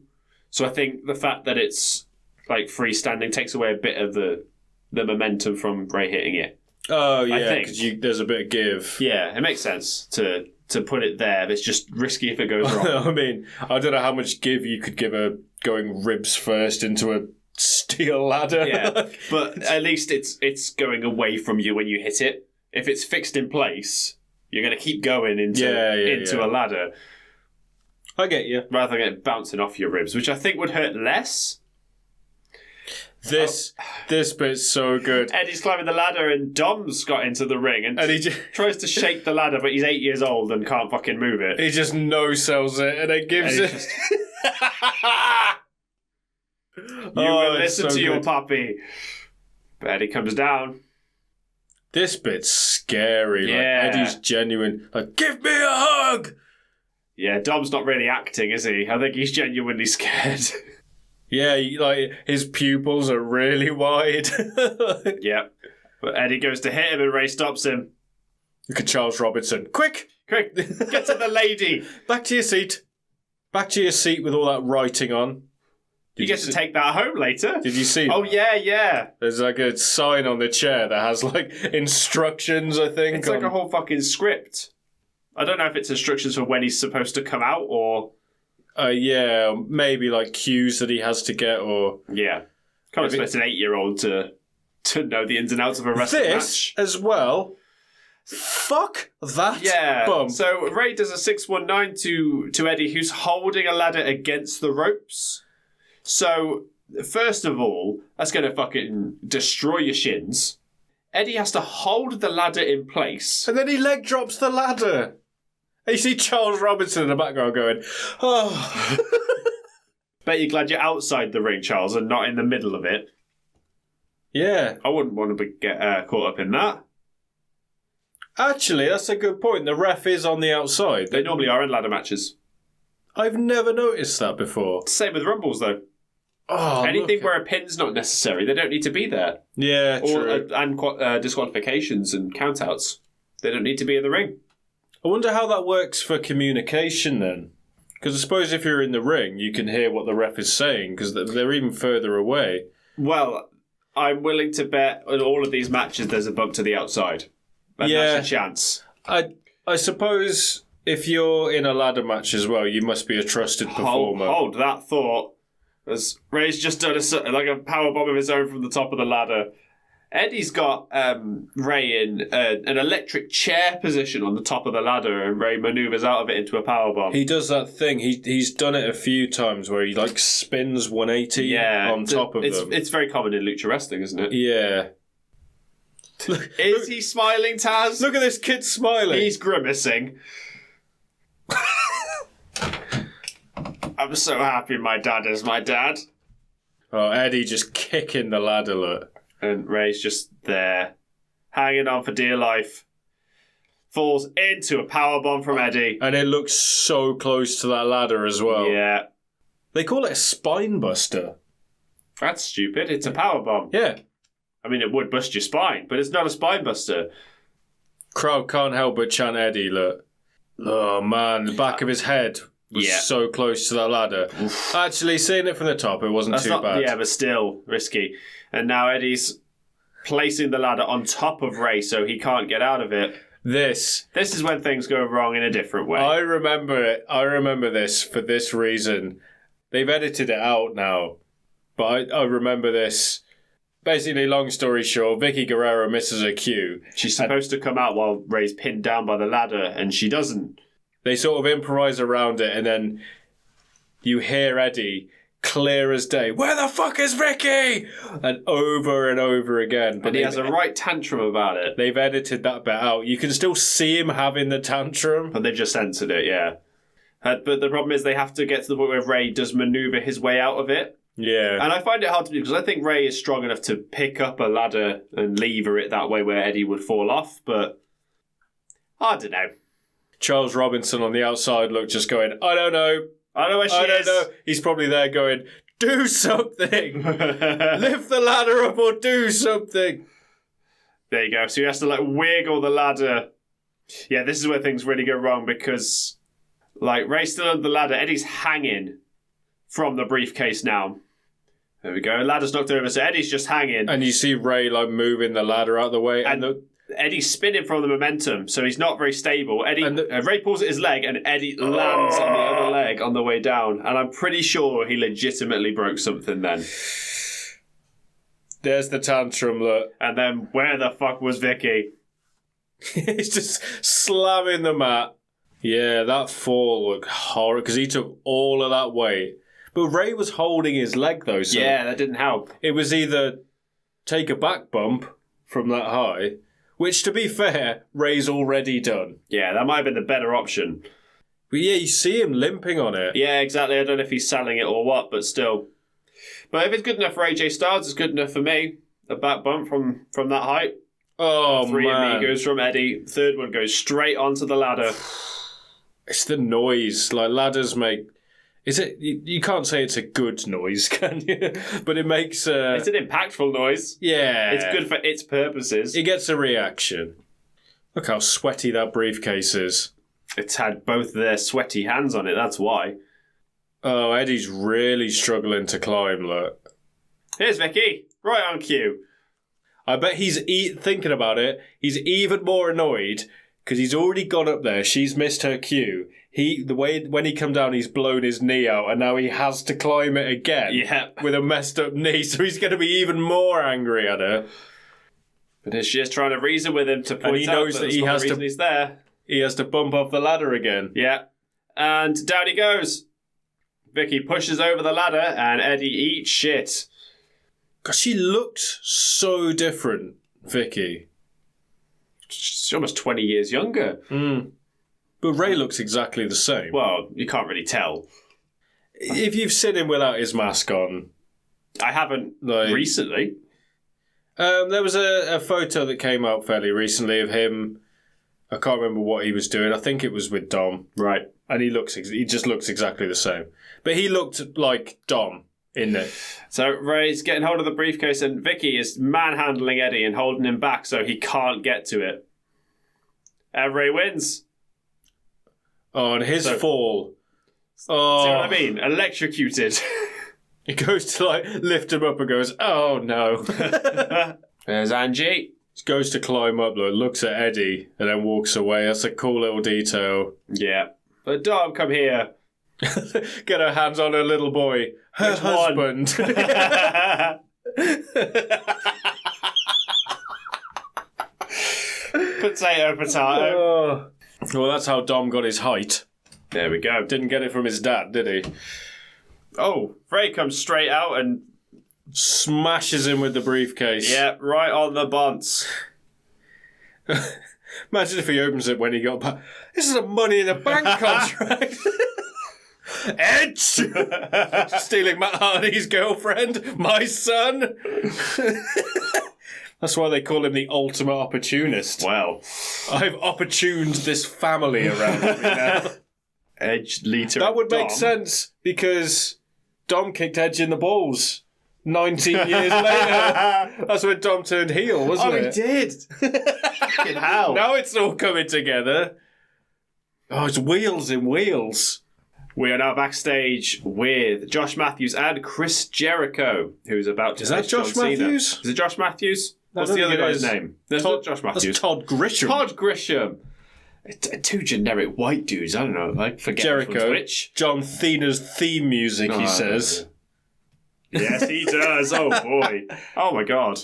So I think the fact that it's like freestanding takes away a bit of the momentum from Ray hitting it. Oh, yeah, because there's a bit of give. Yeah, it makes sense to put it there. It's just risky if it goes wrong. I mean, I don't know how much give you could give going ribs first into a steel ladder. Yeah, but at least it's going away from you when you hit it. If it's fixed in place, you're going to keep going into a ladder. I get you. Rather than it bouncing off your ribs, which I think would hurt less. This bit's so good. Eddie's climbing the ladder and Dom's got into the ring and he tries to shake the ladder, but he's 8 years old and can't fucking move it. He just no-sells it and it gives it... You will listen to your puppy. But Eddie comes down. This bit's scary. Yeah. Like, Eddie's genuine. Like, give me a hug! Yeah, Dom's not really acting, is he? I think he's genuinely scared. Yeah, his pupils are really wide. Yep. But Eddie goes to hit him and Ray stops him. Look at Charles Robinson. Quick! Quick, get to the lady. Back to your seat. Back to your seat with all that writing on. You get to take that home later. Did you see Oh, that? yeah. There's like a sign on the chair that has like instructions, I think. It's like a whole fucking script. I don't know if it's instructions for when he's supposed to come out or... yeah, maybe like cues that he has to get or... Yeah. Can't expect an 8-year-old to know the ins and outs of a wrestling match. As well... Fuck that bump. So Ray does a 619 to Eddie, who's holding a ladder against the ropes. So, first of all, that's going to fucking destroy your shins. Eddie has to hold the ladder in place. And then he leg drops the ladder. And you see Charles Robinson in the background going, oh. Bet you're glad you're outside the ring, Charles, and not in the middle of it. Yeah. I wouldn't want to get caught up in that. Actually, that's a good point. The ref is on the outside. They normally are in ladder matches. I've never noticed that before. Same with Rumbles, though. Oh, anything where a pin's not necessary, they don't need to be there. Yeah, true. And disqualifications and countouts, they don't need to be in the ring. I wonder how that works for communication then. Because I suppose if you're in the ring, you can hear what the ref is saying because they're even further away. Well, I'm willing to bet in all of these matches there's a bump to the outside. And that's a chance. I suppose if you're in a ladder match as well, you must be a trusted performer. Hold that thought. As Ray's just done a power bomb of his own from the top of the ladder. Eddie's got Ray in an electric chair position on the top of the ladder, and Ray manoeuvres out of it into a power bomb. He does that thing. He's done it a few times where he like spins 180 on top of them. It's very common in lucha wrestling, isn't it? Yeah. Is he smiling, Taz? Look at this kid smiling. He's grimacing. I'm so happy my dad is my dad. Oh, Eddie just kicking the ladder, look. And Ray's just there, hanging on for dear life. Falls into a powerbomb from Eddie. And it looks so close to that ladder as well. Yeah. They call it a spine buster. That's stupid. It's a powerbomb. Yeah. I mean, it would bust your spine, but it's not a spine buster. Crowd can't help but chant Eddie, look. Oh, man, the back of his head was so close to that ladder. Oof. Actually, seeing it from the top, it wasn't too bad. Yeah, but still risky. And now Eddie's placing the ladder on top of Ray so he can't get out of it. This is when things go wrong in a different way. I remember it. I remember this for this reason. They've edited it out now, but I remember this. Basically, long story short, Vicky Guerrero misses her cue. She's supposed to come out while Ray's pinned down by the ladder, and she doesn't. They sort of improvise around it, and then you hear Eddie, clear as day, "Where the fuck is Vicky?" And over again. But he has a right tantrum about it. They've edited that bit out. You can still see him having the tantrum. But they've just censored it, yeah. But the problem is they have to get to the point where Ray does manoeuvre his way out of it. Yeah. And I find it hard to do because I think Ray is strong enough to pick up a ladder and lever it that way where Eddie would fall off, but I don't know. Charles Robinson on the outside looked just going, I don't know. I don't know where she is. I don't know. He's probably there going, do something. Lift the ladder up or do something. There you go. So he has to wiggle the ladder. Yeah, this is where things really go wrong because Ray's still under the ladder. Eddie's hanging from the briefcase now. There we go. Ladder's knocked over, so Eddie's just hanging. And you see Ray moving the ladder out of the way. And Eddie's spinning from the momentum, so he's not very stable. Ray pulls at his leg, and Eddie lands on the other leg on the way down. And I'm pretty sure he legitimately broke something then. There's the tantrum, look. And then where the fuck was Vicky? He's just slamming the mat. Yeah, that fall looked horrible because he took all of that weight. But Ray was holding his leg, though. So yeah, that didn't help. It was either take a back bump from that high, which, to be fair, Ray's already done. Yeah, that might have been the better option. But yeah, you see him limping on it. Yeah, exactly. I don't know if he's selling it or what, but still. But if it's good enough for AJ Styles, it's good enough for me. A back bump from that height. Oh, Three man. amigos from Eddie. Third one goes straight onto the ladder. It's the noise. Ladders make... Is it? You can't say it's a good noise, can you? But it makes... It's an impactful noise. Yeah. It's good for its purposes. It gets a reaction. Look how sweaty that briefcase is. It's had both their sweaty hands on it, that's why. Oh, Eddie's really struggling to climb, look. Here's Vicky, right on cue. I bet he's thinking about it. He's even more annoyed because he's already gone up there. She's missed her cue. When he come down, he's blown his knee out, and now he has to climb it again. Yeah. With a messed up knee, so he's going to be even more angry at her. But she's trying to reason with him to point out that he has to. He's there. He has to bump off the ladder again. Yeah, and down he goes. Vicky pushes over the ladder, and Eddie eats shit. God, she looked so different, Vicky. She's almost 20 years younger. But Ray looks exactly the same. Well, you can't really tell. If you've seen him without his mask on... I haven't recently. There was a photo that came out fairly recently of him. I can't remember what he was doing. I think it was with Dom. Right. And he just looks exactly the same. But he looked like Dom in it. So Ray's getting hold of the briefcase and Vicky is manhandling Eddie and holding him back so he can't get to it. And Ray wins. Oh, and his fall. Oh. See what I mean? Electrocuted. He goes to lift him up and goes, oh no. There's Angie. He goes to climb up, looks at Eddie, and then walks away. That's a cool little detail. Yeah. But Dom, come here. Get her hands on her little boy. Her Which husband. Potato. Oh. Well, that's how Dom got his height. There we go. Didn't get it from his dad, did he? Oh, Ray comes straight out and smashes him with the briefcase. Yeah, right on the bonds. Imagine if he opens it when he got back. This is a Money in the Bank contract. Edge! Stealing Matt Hardy's girlfriend, my son. That's why they call him the ultimate opportunist. Well, I've opportuned this family around me now. Edge, Lita, that would make Dom. sense because Dom kicked Edge in the balls 19 years later. That's when Dom turned heel, wasn't it? Oh, he did. Fucking hell. Now it's all coming together. Oh, it's wheels in wheels. We are now backstage with Josh Matthews and Chris Jericho, who's about to Is that Josh John Cena. Matthews? Is it Josh Matthews? What's I the don't other think it guy's is. name? There's Todd- not Josh Matthews. That's Todd Grisham. Todd Grisham. Two generic white dudes. I don't know. Like forget Jericho. which. John Cena's theme music, he says. Yes, he does. Oh, boy. Oh, my God.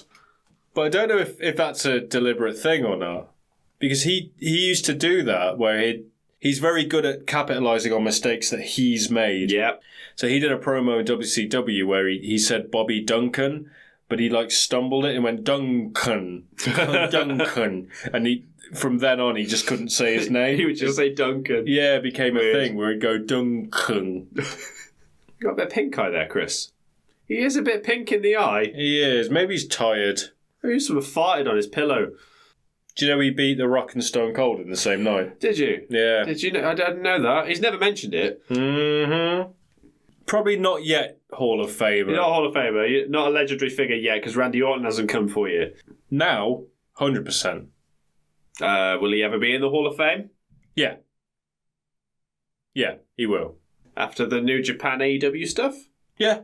But I don't know if that's a deliberate thing or not. Because he used to do that, where he's very good at capitalising on mistakes that he's made. Yep. So he did a promo in WCW where he said Bobby Duncan, but he stumbled it and went Duncan. Duncan. And from then on, he just couldn't say his name. He would just say Duncan. Yeah, it became a thing where he'd go Duncan. You got a bit of pink eye there, Chris. He is a bit pink in the eye. He is. Maybe he's tired. He sort of farted on his pillow. Do you know he beat The Rock and Stone Cold in the same night? Did you? Yeah. Did you know? I didn't know that. He's never mentioned it. Mm-hmm. Probably not yet Hall of Famer. You're not a Hall of Famer. You're not a legendary figure yet because Randy Orton hasn't come for you. Now, 100%. Will he ever be in the Hall of Fame? Yeah. Yeah, he will. After the New Japan AEW stuff? Yeah.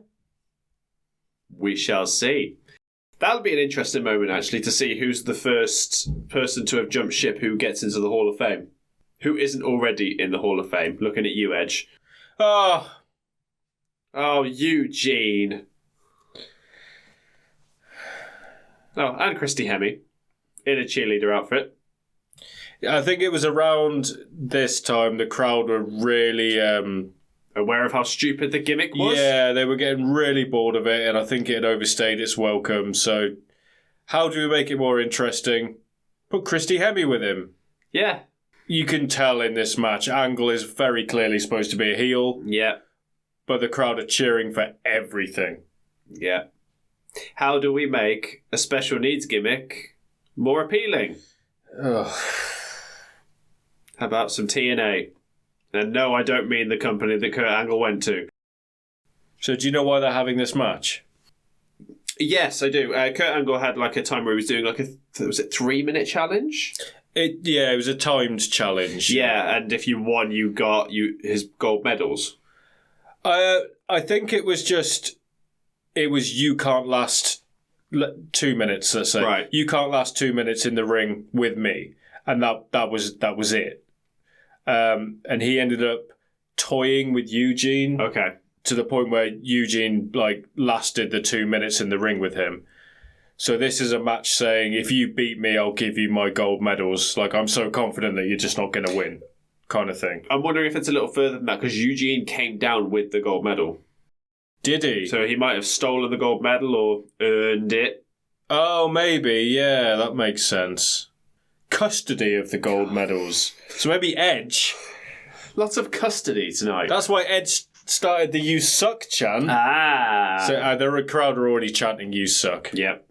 We shall see. That'll be an interesting moment, actually, to see who's the first person to have jumped ship who gets into the Hall of Fame. Who isn't already in the Hall of Fame? Looking at you, Edge. Oh, Eugene. Oh, and Christy Hemme in a cheerleader outfit. I think it was around this time the crowd were really... Aware of how stupid the gimmick was? Yeah, they were getting really bored of it, and I think it had overstayed its welcome. So, how do we make it more interesting? Put Christy Hemme with him. Yeah. You can tell in this match, Angle is very clearly supposed to be a heel. Yeah. But the crowd are cheering for everything. Yeah. How do we make a special needs gimmick more appealing? Ugh. How about some TNA? And no, I don't mean the company that Kurt Angle went to. So do you know why they're having this match? Yes, I do. Kurt Angle had a time where he was doing was it 3-minute challenge? It was a timed challenge. Yeah, and if you won, you got his gold medals. I think it was you can't last 2 minutes, let's say. Right. You can't last 2 minutes in the ring with me. And that was it. And he ended up toying with Eugene. Okay. To the point where Eugene lasted the 2 minutes in the ring with him. So this is a match saying, if you beat me, I'll give you my gold medals. Like, I'm so confident that you're just not going to win, kind of thing. I'm wondering if it's a little further than that, because Eugene came down with the gold medal. Did he? So he might have stolen the gold medal or earned it. Oh, maybe. Yeah, that makes sense. Custody of the gold medals. So maybe Edge. Lots of custody tonight. That's why Edge started the "You Suck" chant. So the crowd are already chanting "You Suck." Yep.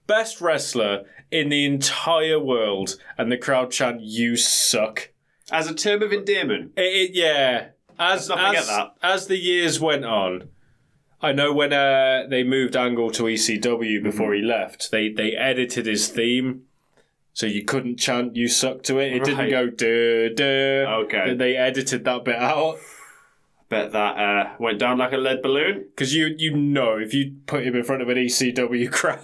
Best wrestler in the entire world, and the crowd chant "You Suck" as a term of endearment. Yeah. Let's not forget that. As the years went on, I know when they moved Angle to ECW before he left, they edited his theme. So you couldn't chant "You Suck" to it. It didn't go duh, duh. Okay. They edited that bit out. Bet that went down like a lead balloon. Because you know, if you put him in front of an ECW crowd...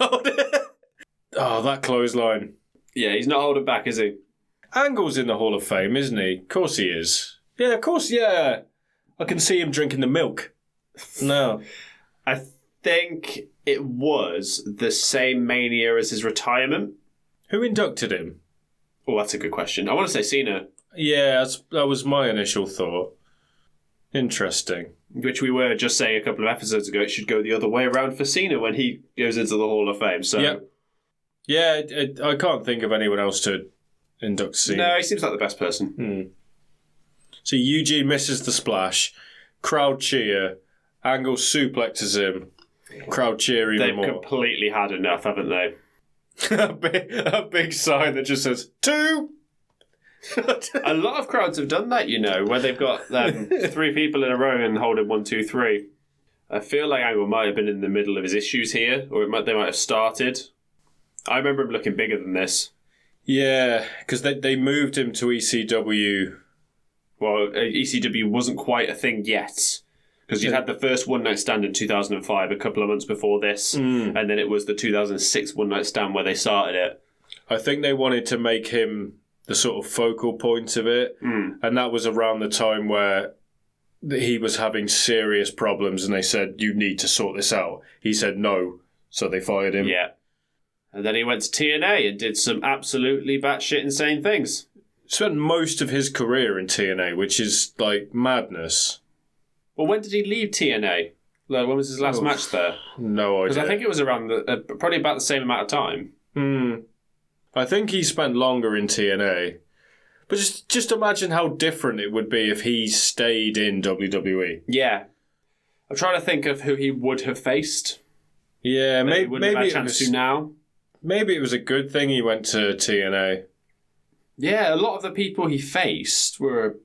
Oh, that clothesline. Yeah, he's not holding back, is he? Angle's in the Hall of Fame, isn't he? Of course he is. Yeah, of course, yeah. I can see him drinking the milk. No. I think it was the same Mania as his retirement. Who inducted him? Oh, that's a good question. I want to say Cena. Yeah, that was my initial thought. Interesting. Which we were just saying a couple of episodes ago, it should go the other way around for Cena when he goes into the Hall of Fame. So, yeah, I can't think of anyone else to induct Cena. No, he seems like the best person. So Eugene misses the splash, crowd cheer, Angle suplexes him, crowd cheer even more. They've completely had enough, haven't they? a big sign that just says 2. A lot of crowds have done that, where they've got 3 people in a row and holding 1, 2, 3. I feel like Angle might have been in the middle of his issues here, or they might have started. I remember him looking bigger than this. Yeah, because they moved him to ECW. Well, ECW wasn't quite a thing yet. Because you had the first One Night Stand in 2005, a couple of months before this, and then it was the 2006 One Night Stand where they started it. I think they wanted to make him the sort of focal point of it, and that was around the time where he was having serious problems, and they said, you need to sort this out. He said no, so they fired him. Yeah. And then he went to TNA and did some absolutely batshit insane things. Spent most of his career in TNA, which is like madness. Well, when did he leave TNA? When was his last match there? No idea. Because I think it was around probably about the same amount of time. I think he spent longer in TNA. But just imagine how different it would be if he stayed in WWE. Yeah. I'm trying to think of who he would have faced. Yeah, maybe have a chance to now. Maybe it was a good thing he went to TNA. Yeah, a lot of the people he faced were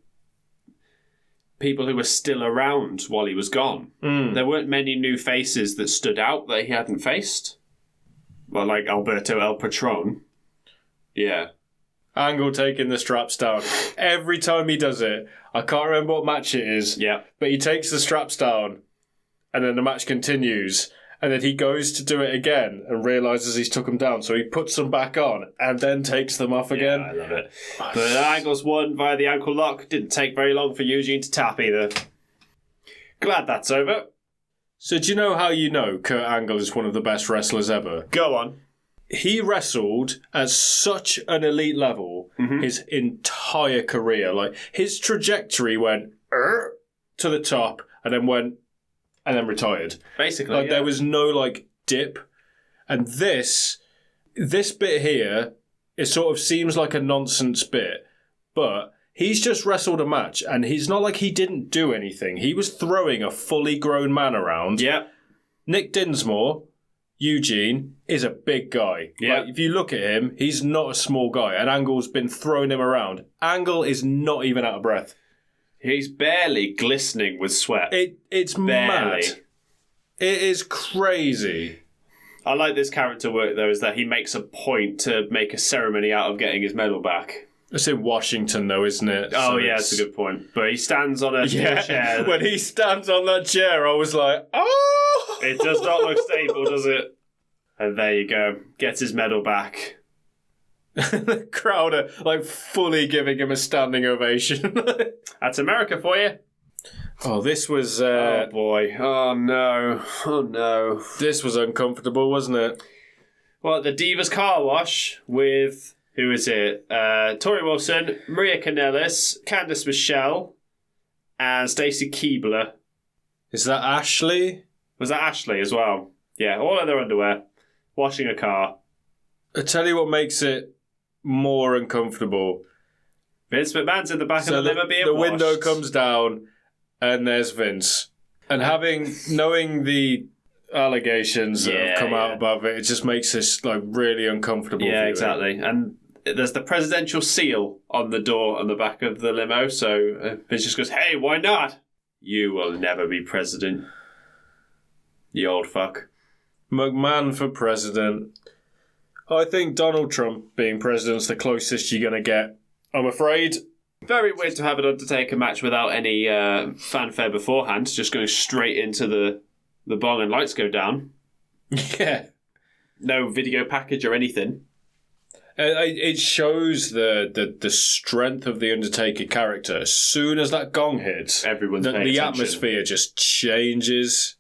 people who were still around while he was gone. There weren't many new faces that stood out that he hadn't faced. Well, like Alberto El Patron. Yeah. Angle taking the straps down. Every time he does it, I can't remember what match it is. Yeah. But he takes the straps down, and then the match continues, and then he goes to do it again and realises he's took them down, so he puts them back on and then takes them off again. I love it. But Angle's won via the ankle lock. Didn't take very long for Eugene to tap either. Glad that's over. So do you know how you know Kurt Angle is one of the best wrestlers ever? Go on. He wrestled at such an elite level his entire career. Like, his trajectory went to the top and then retired. Basically, there was no dip. And this bit here, it sort of seems like a nonsense bit, but he's just wrestled a match, and he's not like he didn't do anything. He was throwing a fully grown man around. Yeah. Nick Dinsmore, Eugene, is a big guy. Yeah. If you look at him, he's not a small guy, and Angle's been throwing him around. Angle is not even out of breath. He's barely glistening with sweat. It's barely. mad. It is crazy. I like this character work, though, is that he makes a point to make a ceremony out of getting his medal back. It's in Washington, though, isn't it? Oh, So yeah, that's a good point. But he stands on a chair. When he stands on that chair, I was like, oh! It does not look stable, does it? And there you go. Gets his medal back. The crowd are, like, fully giving him a standing ovation. That's America for you. Oh, this was... Oh, boy. Oh, no. Oh, no. This was uncomfortable, wasn't it? Well, the Divas Car Wash with... Who is it? Tori Wilson, Maria Kanellis, Candice Michelle, and Stacey Keebler. Is that Ashley? Was that Ashley as well? Yeah, all in their underwear, washing a car. I tell you what makes it more uncomfortable. Vince McMahon's in the back of the limo being the washed. window comes down, and there's Vince. And knowing the allegations that have come out above it, it just makes this like really uncomfortable. Yeah, viewing. exactly. And there's the presidential seal on the door on the back of the limo, so Vince just goes, "Hey, why not? You will never be president, you old fuck." McMahon for president. I think Donald Trump being president's the closest you're going to get, I'm afraid. Very weird to have an Undertaker match without any fanfare beforehand, just going straight into the bong and lights go down. Yeah. No video package or anything. It shows the strength of the Undertaker character. As soon as that gong hits, Everyone's paying the attention. atmosphere just changes.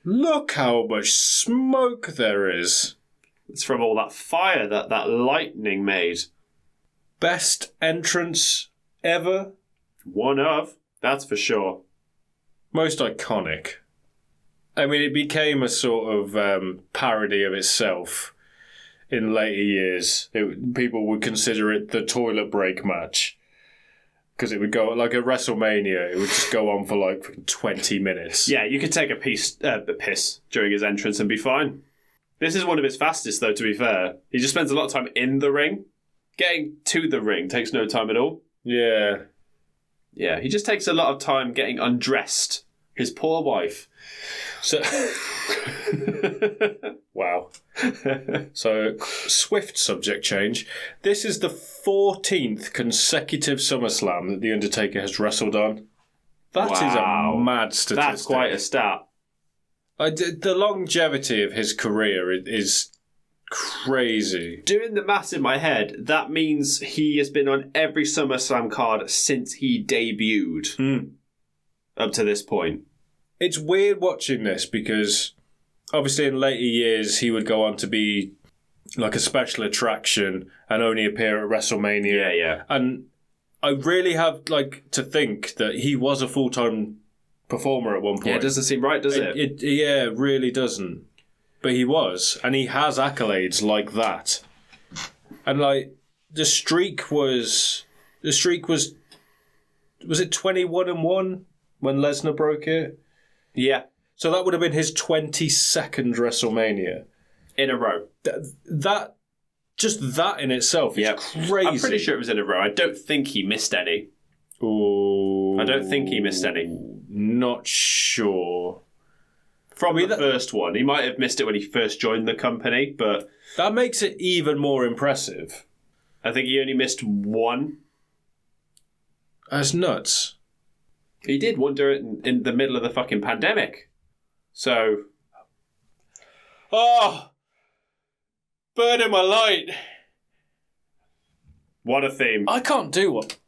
Look how much smoke there is. It's from all that fire that lightning made. Best entrance ever. One of, that's for sure. Most iconic. I mean, it became a sort of parody of itself in later years. People would consider it the toilet break match. Because it would go, like at WrestleMania, it would just go on for like 20 minutes. Yeah, you could take a piss during his entrance and be fine. This is one of his fastest, though, to be fair. He just spends a lot of time in the ring. Getting to the ring takes no time at all. Yeah. Yeah, he just takes a lot of time getting undressed. His poor wife. So, wow. So, swift subject change. This is the 14th consecutive SummerSlam that The Undertaker has wrestled on. That is a mad statistic. That's quite a stat. The longevity of his career is crazy. Doing the maths in my head, that means he has been on every SummerSlam card since he debuted. Up to this point. It's weird watching this because obviously in later years he would go on to be like a special attraction and only appear at WrestleMania. Yeah. And I really have like to think that he was a full-time performer at one point. Yeah, it doesn't seem right, does it? It really doesn't. But he was, and he has accolades like that. And like the streak was it 21-1 when Lesnar broke it? Yeah. So that would have been his 22nd WrestleMania. In a row. That in itself is crazy. I'm pretty sure it was in a row. I don't think he missed any. Ooh. I don't think he missed any. Not sure. From the first one. He might have missed it when he first joined the company, but... That makes it even more impressive. I think he only missed one. That's nuts. He did one in the middle of the fucking pandemic. So... Oh! Burning my light. What a theme. I can't do what...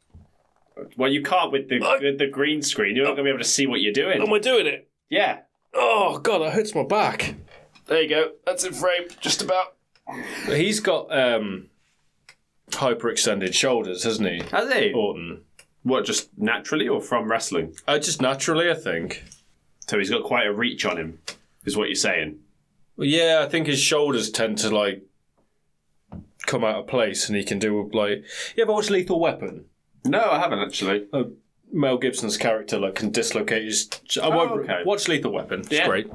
Well, you can't with the green screen. You're not going to be able to see what you're doing. Am I doing it? Yeah. Oh, God, that hurts my back. There you go. That's in frame. Just about. He's got hyperextended shoulders, hasn't he? Has he? Orton. What, just naturally or from wrestling? Just naturally, I think. So he's got quite a reach on him, is what you're saying. Well, yeah, I think his shoulders tend to, like, come out of place and he can do, like... You ever watch Lethal Weapon? No, I haven't, actually. Mel Gibson's character like can dislocate his... Okay. Watch Lethal Weapon. It's great.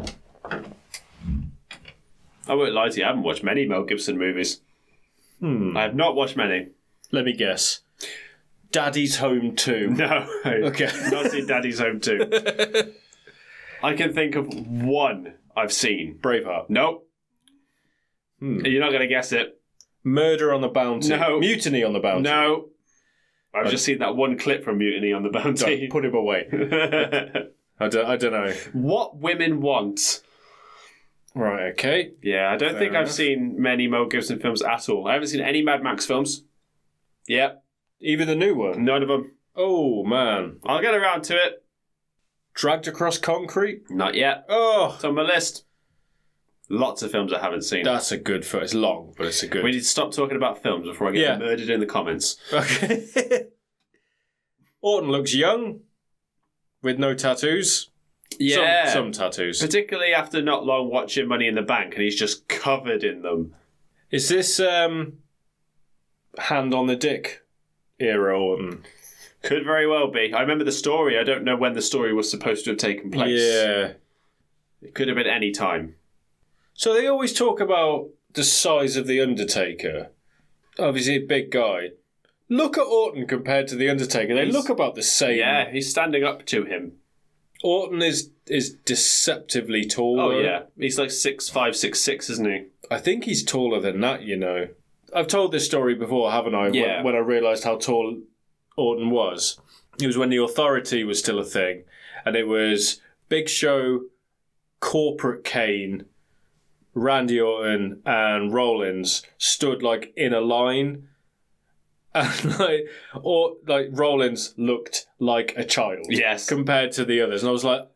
I won't lie to you, I haven't watched many Mel Gibson movies. I have not watched many. Let me guess. Daddy's Home 2. No. Okay. Not seen Daddy's Home 2. I can think of one I've seen. Braveheart. Nope. You're not going to guess it. Murder on the Bounty. No. Mutiny on the Bounty. No. I've just seen that one clip from Mutiny on the Bounty. Don't put him away. I don't know. What women want. Right, okay. Yeah, I don't think I've seen many Mel Gibson films at all. I haven't seen any Mad Max films. Yep. Even the new one? None of them. Oh, man. I'll get around to it. Dragged Across Concrete? Not yet. Oh. It's on my list. Lots of films I haven't seen. That's a good film. It's long, but it's a good... We need to stop talking about films before I get murdered in the comments. Okay. Orton looks young, with no tattoos. Yeah. Some tattoos. Particularly after not long watching Money in the Bank, and he's just covered in them. Is this hand on the dick era Orton? Could very well be. I remember the story. I don't know when the story was supposed to have taken place. Yeah. It could have been any time. So they always talk about the size of The Undertaker. Obviously a big guy. Look at Orton compared to The Undertaker. They look about the same. Yeah, he's standing up to him. Orton is deceptively tall. Oh, yeah. He's like 6'5", 6'6", isn't he? I think he's taller than that, you know. I've told this story before, haven't I? Yeah. When I realised how tall Orton was. It was when the Authority was still a thing. And it was Big Show, Corporate Kane, Randy Orton and Rollins stood like in a line. And like Rollins looked like a child, yes, compared to the others. And I was like,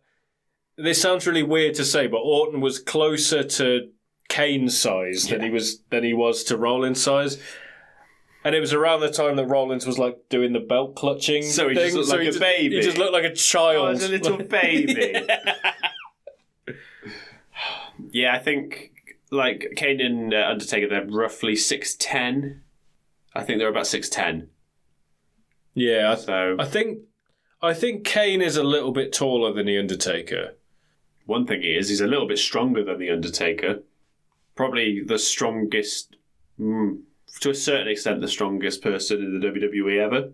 this sounds really weird to say, but Orton was closer to Kane's size than he was to Rollins' size. And it was around the time that Rollins was like doing the belt clutching. So he thing. just looked like a baby. He just looked like a child. Oh, a little baby. Yeah, I think like Kane and Undertaker, they're roughly 6'10". I think they're about 6'10". Yeah, so I think Kane is a little bit taller than the Undertaker. One thing he's a little bit stronger than the Undertaker. Probably the strongest, to a certain extent, the strongest person in the WWE ever.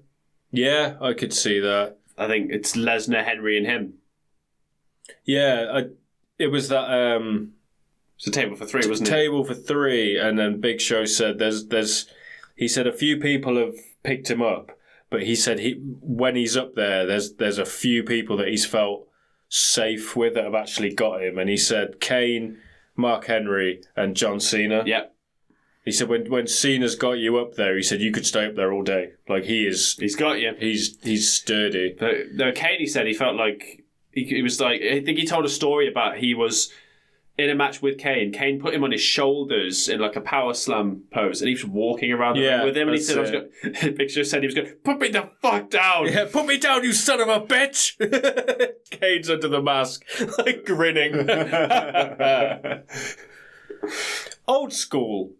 Yeah, I could see that. I think it's Lesnar, Henry, and him. Yeah, it was that. It's a table for three, wasn't it? Table for three, and then Big Show said there's. He said a few people have picked him up, but he said when he's up there, there's a few people that he's felt safe with that have actually got him, and he said Kane, Mark Henry, and John Cena. Yep. He said when Cena's got you up there, he said you could stay up there all day. Like he's got you. He's sturdy. But no, Kane, he said he felt like he was like, I think he told a story about he was in a match with Kane. Kane put him on his shoulders in like a power slam pose, and he was walking around the ring with him. And he said, Picture said he was going, "Put me the fuck down! Yeah, put me down, you son of a bitch!" Kane's under the mask, like grinning. Old school.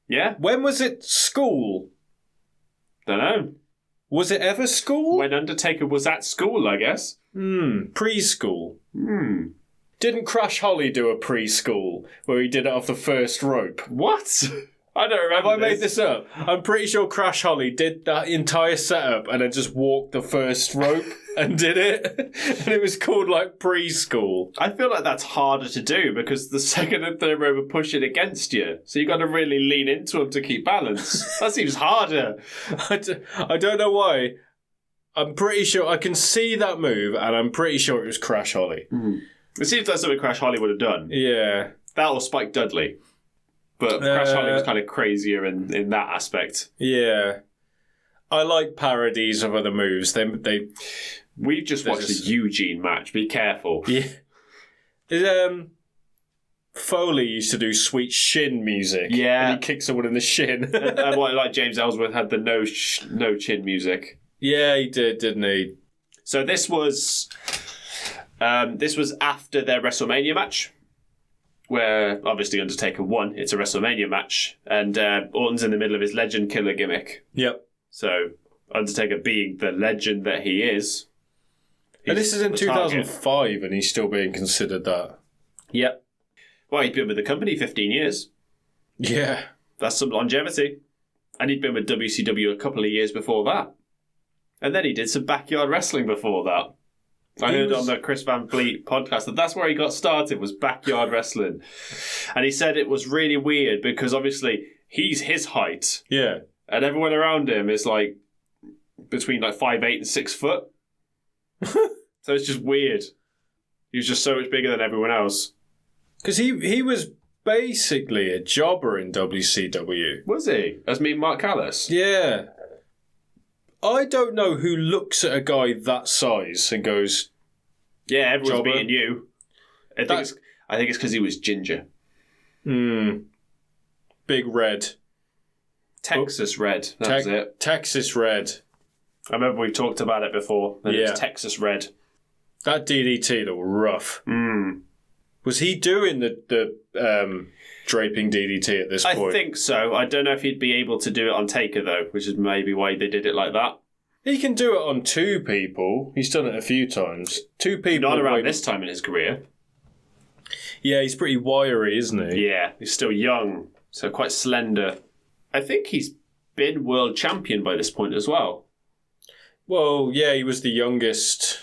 Yeah. When was it school? Don't know. Was it ever school? When Undertaker was at school, I guess. Preschool. Didn't Crash Holly do a preschool where he did it off the first rope? What? I don't remember. Have I made this up? I'm pretty sure Crash Holly did that entire setup and then just walked the first rope and did it. And it was called like preschool. I feel like that's harder to do because the second and third rope are pushing against you. So you got to really lean into them to keep balance. That seems harder. I don't know why. I'm pretty sure I can see that move and I'm pretty sure it was Crash Holly. It seems like something Crash Holly would have done. Yeah. That or Spike Dudley. But Crash Holly was kind of crazier in that aspect. Yeah. I like parodies of other moves. We've just watched the Eugene match. Be careful. Yeah. Foley used to do Sweet Shin music. Yeah. And he kicks someone in the shin. and what, like James Ellsworth had the no chin music. Yeah, he did, didn't he? So this was after their WrestleMania match, where obviously Undertaker won. It's a WrestleMania match, and Orton's in the middle of his legend killer gimmick. Yep. So Undertaker, being the legend that he is, and this is in 2005, and he's still being considered that. Yep. Well, he'd been with the company 15 years. Yeah. That's some longevity. And he'd been with WCW a couple of years before that. And then he did some backyard wrestling before that. I heard on the Chris Van Vliet podcast that's where he got started, was backyard wrestling. And he said it was really weird because obviously he's his height. Yeah. And everyone around him is like between like 5'8" and 6 foot. So it's just weird. He was just so much bigger than everyone else. Because he was basically a jobber in WCW. Was he? As me and Mark Callis? Yeah. I don't know who looks at a guy that size and goes, yeah, everyone's jobber. beating you. I think it's because he was ginger. Big red. Texas red. That was it. Texas red. I remember we've talked about it before. And it was Texas red. That DDT looked rough. Was he doing the draping DDT at this point? I think so. I don't know if he'd be able to do it on Taker, though, which is maybe why they did it like that. He can do it on two people. He's done it a few times. Two people. Not around this time in his career. Yeah, he's pretty wiry, isn't he? Yeah, he's still young, so quite slender. I think he's been world champion by this point as well. Well, yeah, he was the youngest.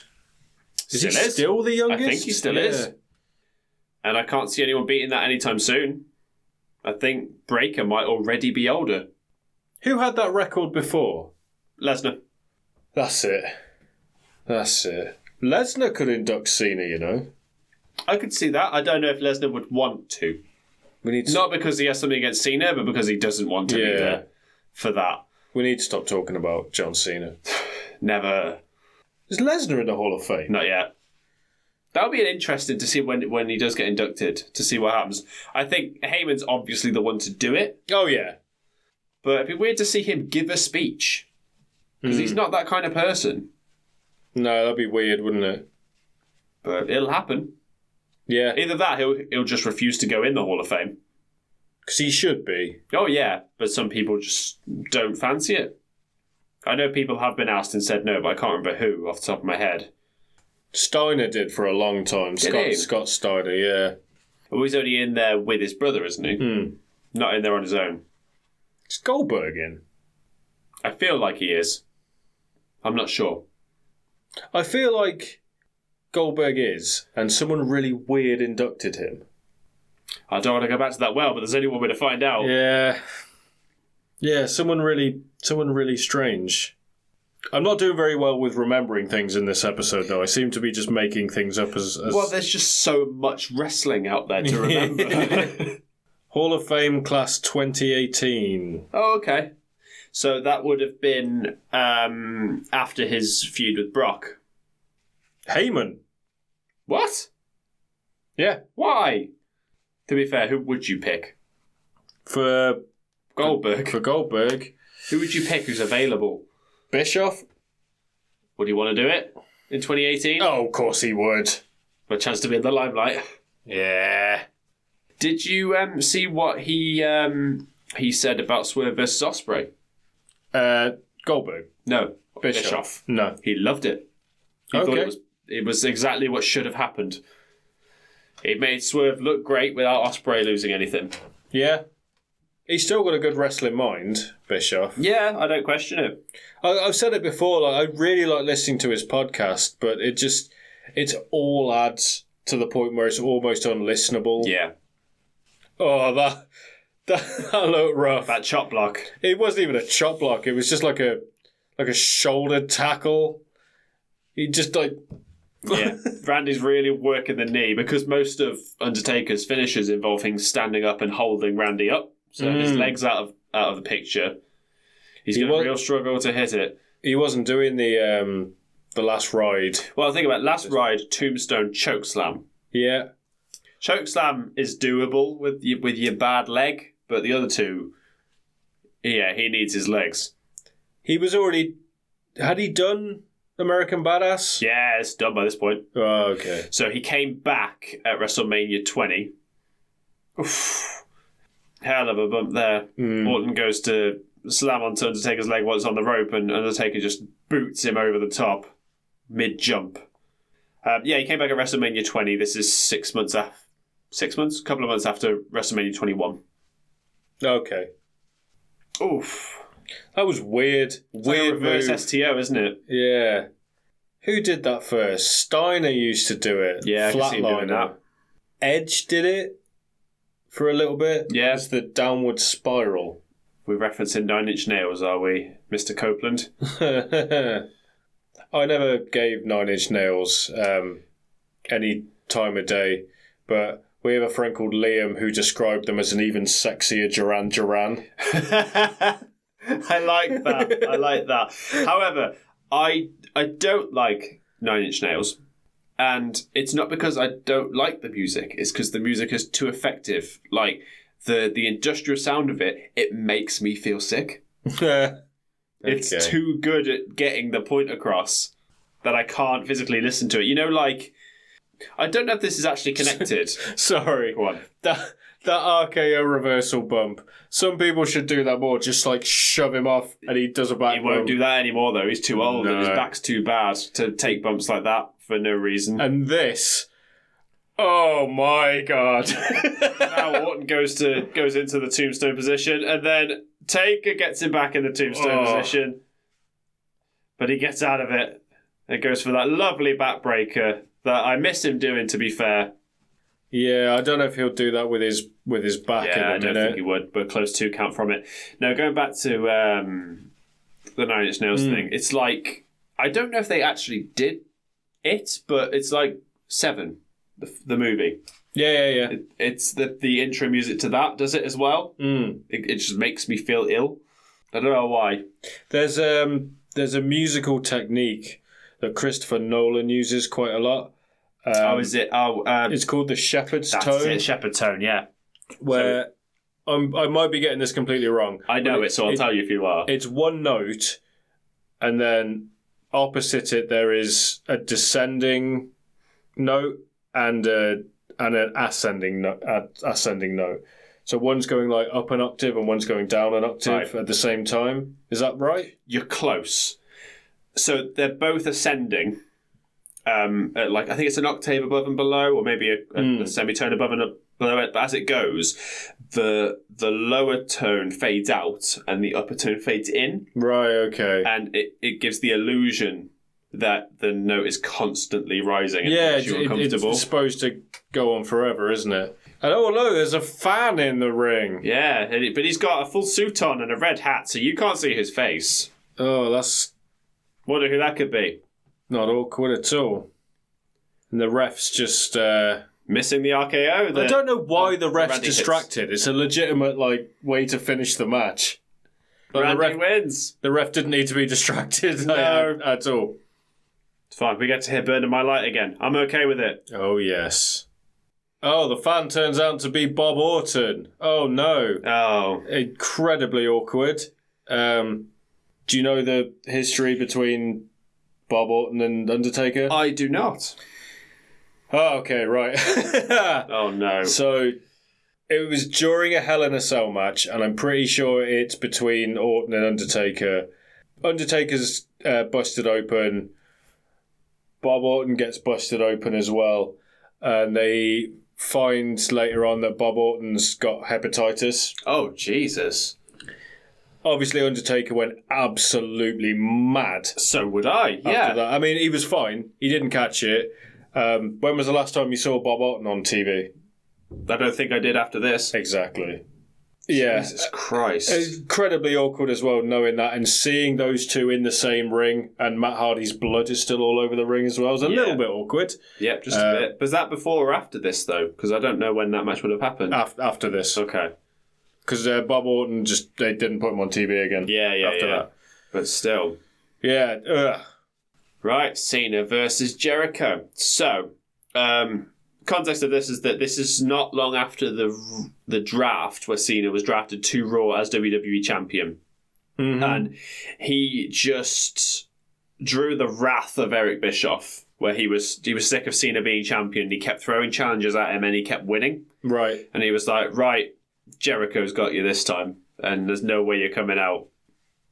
Is he still the youngest? I think he still is. And I can't see anyone beating that anytime soon. I think Breaker might already be older. Who had that record before? Lesnar. That's it. Lesnar could induct Cena, you know. I could see that. I don't know if Lesnar would want to. Not because he has something against Cena, but because he doesn't want to be there for that. We need to stop talking about John Cena. Never. Is Lesnar in the Hall of Fame? Not yet. That'll be interesting to see when he does get inducted, to see what happens. I think Heyman's obviously the one to do it. Oh, yeah. But it'd be weird to see him give a speech. Because he's not that kind of person. No, that'd be weird, wouldn't it? But it'll happen. Yeah. Either that, he'll just refuse to go in the Hall of Fame. Because he should be. Oh, yeah. But some people just don't fancy it. I know people have been asked and said no, but I can't remember who off the top of my head. Steiner did for a long time. Scott Steiner, yeah. Well, he's only in there with his brother, isn't he? Not in there on his own. Is Goldberg in? I feel like he is. I'm not sure. I feel like Goldberg is, and someone really weird inducted him. I don't want to go back to that well, but there's only one way to find out. Yeah. Yeah, someone really strange. I'm not doing very well with remembering things in this episode, though. I seem to be just making things up as... Well, there's just so much wrestling out there to remember. Hall of Fame Class 2018. Oh, okay. So that would have been after his feud with Brock. Heyman. What? Yeah. Why? To be fair, who would you pick? For Goldberg. For Goldberg. Who would you pick who's available? Bischoff. Would you want to do it in 2018? Oh, of course he would. A chance to be in the limelight. Yeah. Did you see what he said about Swerve versus Ospreay? Goldberg. No. Bischoff. No. He loved it. He thought it was exactly what should have happened. It made Swerve look great without Ospreay losing anything. Yeah. He's still got a good wrestling mind, Bischoff. Yeah, I don't question it. I've said it before, like, I really like listening to his podcast, but it's all ads to the point where it's almost unlistenable. Yeah. Oh, that looked rough. That chop block. It wasn't even a chop block. It was just like a shoulder tackle. He just like... Yeah, Randy's really working the knee because most of Undertaker's finishes involve him standing up and holding Randy up. So his leg's out of the picture. He's got a real struggle to hit it. He wasn't doing the last ride. Well, think about last ride, Tombstone, Chokeslam. Yeah. Chokeslam is doable with your bad leg, but the other two, yeah, he needs his legs. He was already... Had he done American Badass? Yeah, it's done by this point. Oh, okay. So he came back at WrestleMania 20. Oof. Hell of a bump there. Orton goes to slam onto Undertaker's leg while it's on the rope, and Undertaker just boots him over the top mid-jump. Yeah, he came back at WrestleMania 20. This is 6 months after... 6 months? A couple of months after WrestleMania 21. Okay. Oof. That was weird. It's weird like a reverse move. STO, isn't it? Yeah. Who did that first? Steiner used to do it. Yeah, I can see him doing that. Edge did it for a little bit. Yeah. It's the downward spiral. We're referencing Nine Inch Nails, are we, Mr. Copeland? I never gave Nine Inch Nails any time of day, but we have a friend called Liam who described them as an even sexier Duran Duran. I like that. However, I don't like Nine Inch Nails, and it's not because I don't like the music. It's because the music is too effective. Like the industrial sound of it, it makes me feel sick. It's too good at getting the point across that I can't physically listen to it. You know, like, I don't know if this is actually connected. Sorry. Go on. That RKO reversal bump. Some people should do that more. Just like shove him off and he does a back He won't do that anymore, though. He's too old and his back's too bad to take bumps like that for no reason. And this... Oh my God. Now Orton goes into the tombstone position, and then Taker gets him back in the tombstone position. But he gets out of it and goes for that lovely backbreaker that I miss him doing, to be fair. Yeah, I don't know if he'll do that with his back in a minute. I don't think he would, but close 2 count from it. Now, going back to the Nine Inch Nails thing, it's like, I don't know if they actually did it, but it's like Seven, the movie. Yeah. It's the intro music to that does it as well. It just makes me feel ill. I don't know why. There's a musical technique that Christopher Nolan uses quite a lot. Is it? It's called the shepherd's tone. That's it, shepherd tone, yeah. Where I might be getting this completely wrong. I know it, so I'll tell you if you are. It's one note, and then opposite it there is a descending note and an ascending note. So one's going like up an octave and one's going down an octave at the same time. Is that right? You're close. So they're both ascending. Like I think it's an octave above and below, or maybe a semitone above and below it. But as it goes, the lower tone fades out and the upper tone fades in. Right. Okay. And it gives the illusion that the note is constantly rising. And makes you uncomfortable. It's supposed to go on forever, isn't it? And oh look, there's a fan in the ring. Yeah, but he's got a full suit on and a red hat, so you can't see his face. Oh, that's... Wonder who that could be. Not awkward at all. And the ref's just... Missing the RKO. I don't know why the ref's distracted. It's a legitimate way to finish the match. Randy wins. The ref didn't need to be distracted at all. It's fine. We get to hear Burning My Light again. I'm okay with it. Oh, yes. Oh, the fan turns out to be Bob Orton. Oh, no. Oh. Incredibly awkward. Do you know the history between Bob Orton and Undertaker? I do not. Oh, okay, right. Oh, no. So, it was during a Hell in a Cell match, and I'm pretty sure it's between Orton and Undertaker. Undertaker's busted open. Bob Orton gets busted open as well. And they find later on that Bob Orton's got hepatitis. Oh, Jesus. Obviously, Undertaker went absolutely mad. So would I, yeah. After that. I mean, he was fine. He didn't catch it. When was the last time you saw Bob Orton on TV? I don't think I did after this. Exactly. Yeah. Jesus Christ. Incredibly awkward as well, knowing that and seeing those two in the same ring, and Matt Hardy's blood is still all over the ring as well. It was a little bit awkward. Yep, just a bit. Was that before or after this, though? Because I don't know when that match would have happened. After this. Okay. Because Bob Orton they didn't put him on TV again. After that. But still. Yeah. Right, Cena versus Jericho. So, context of this is that this is not long after the draft where Cena was drafted to Raw as WWE champion. Mm-hmm. And he just drew the wrath of Eric Bischoff, where he was sick of Cena being champion. He kept throwing challenges at him and he kept winning. Right. And he was like, right, Jericho's got you this time, and there's no way you're coming out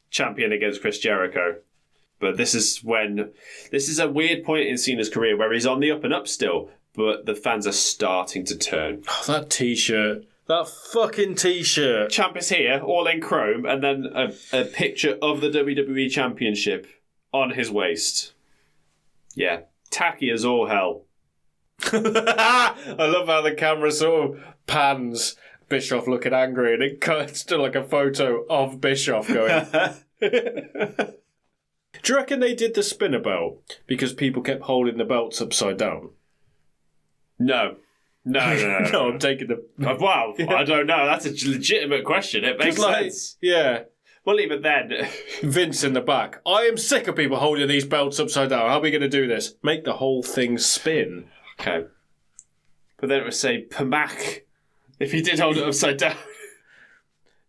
champion against Chris Jericho. But this is a weird point in Cena's career where he's on the up and up still, but the fans are starting to turn. Oh, that T-shirt. That fucking T-shirt. Champ is here, all in chrome, and then a picture of the WWE Championship on his waist. Yeah. Tacky as all hell. I love how the camera sort of pans Bischoff looking angry and it cuts to like a photo of Bischoff going... Do you reckon they did the spinner belt because people kept holding the belts upside down? No. No, I'm taking the... Wow, I don't know. That's a legitimate question. It makes sense. Yeah. Well, even then... Vince in the back. I am sick of people holding these belts upside down. How are we going to do this? Make the whole thing spin. Okay. But then it would say Pamak if he did hold it upside down.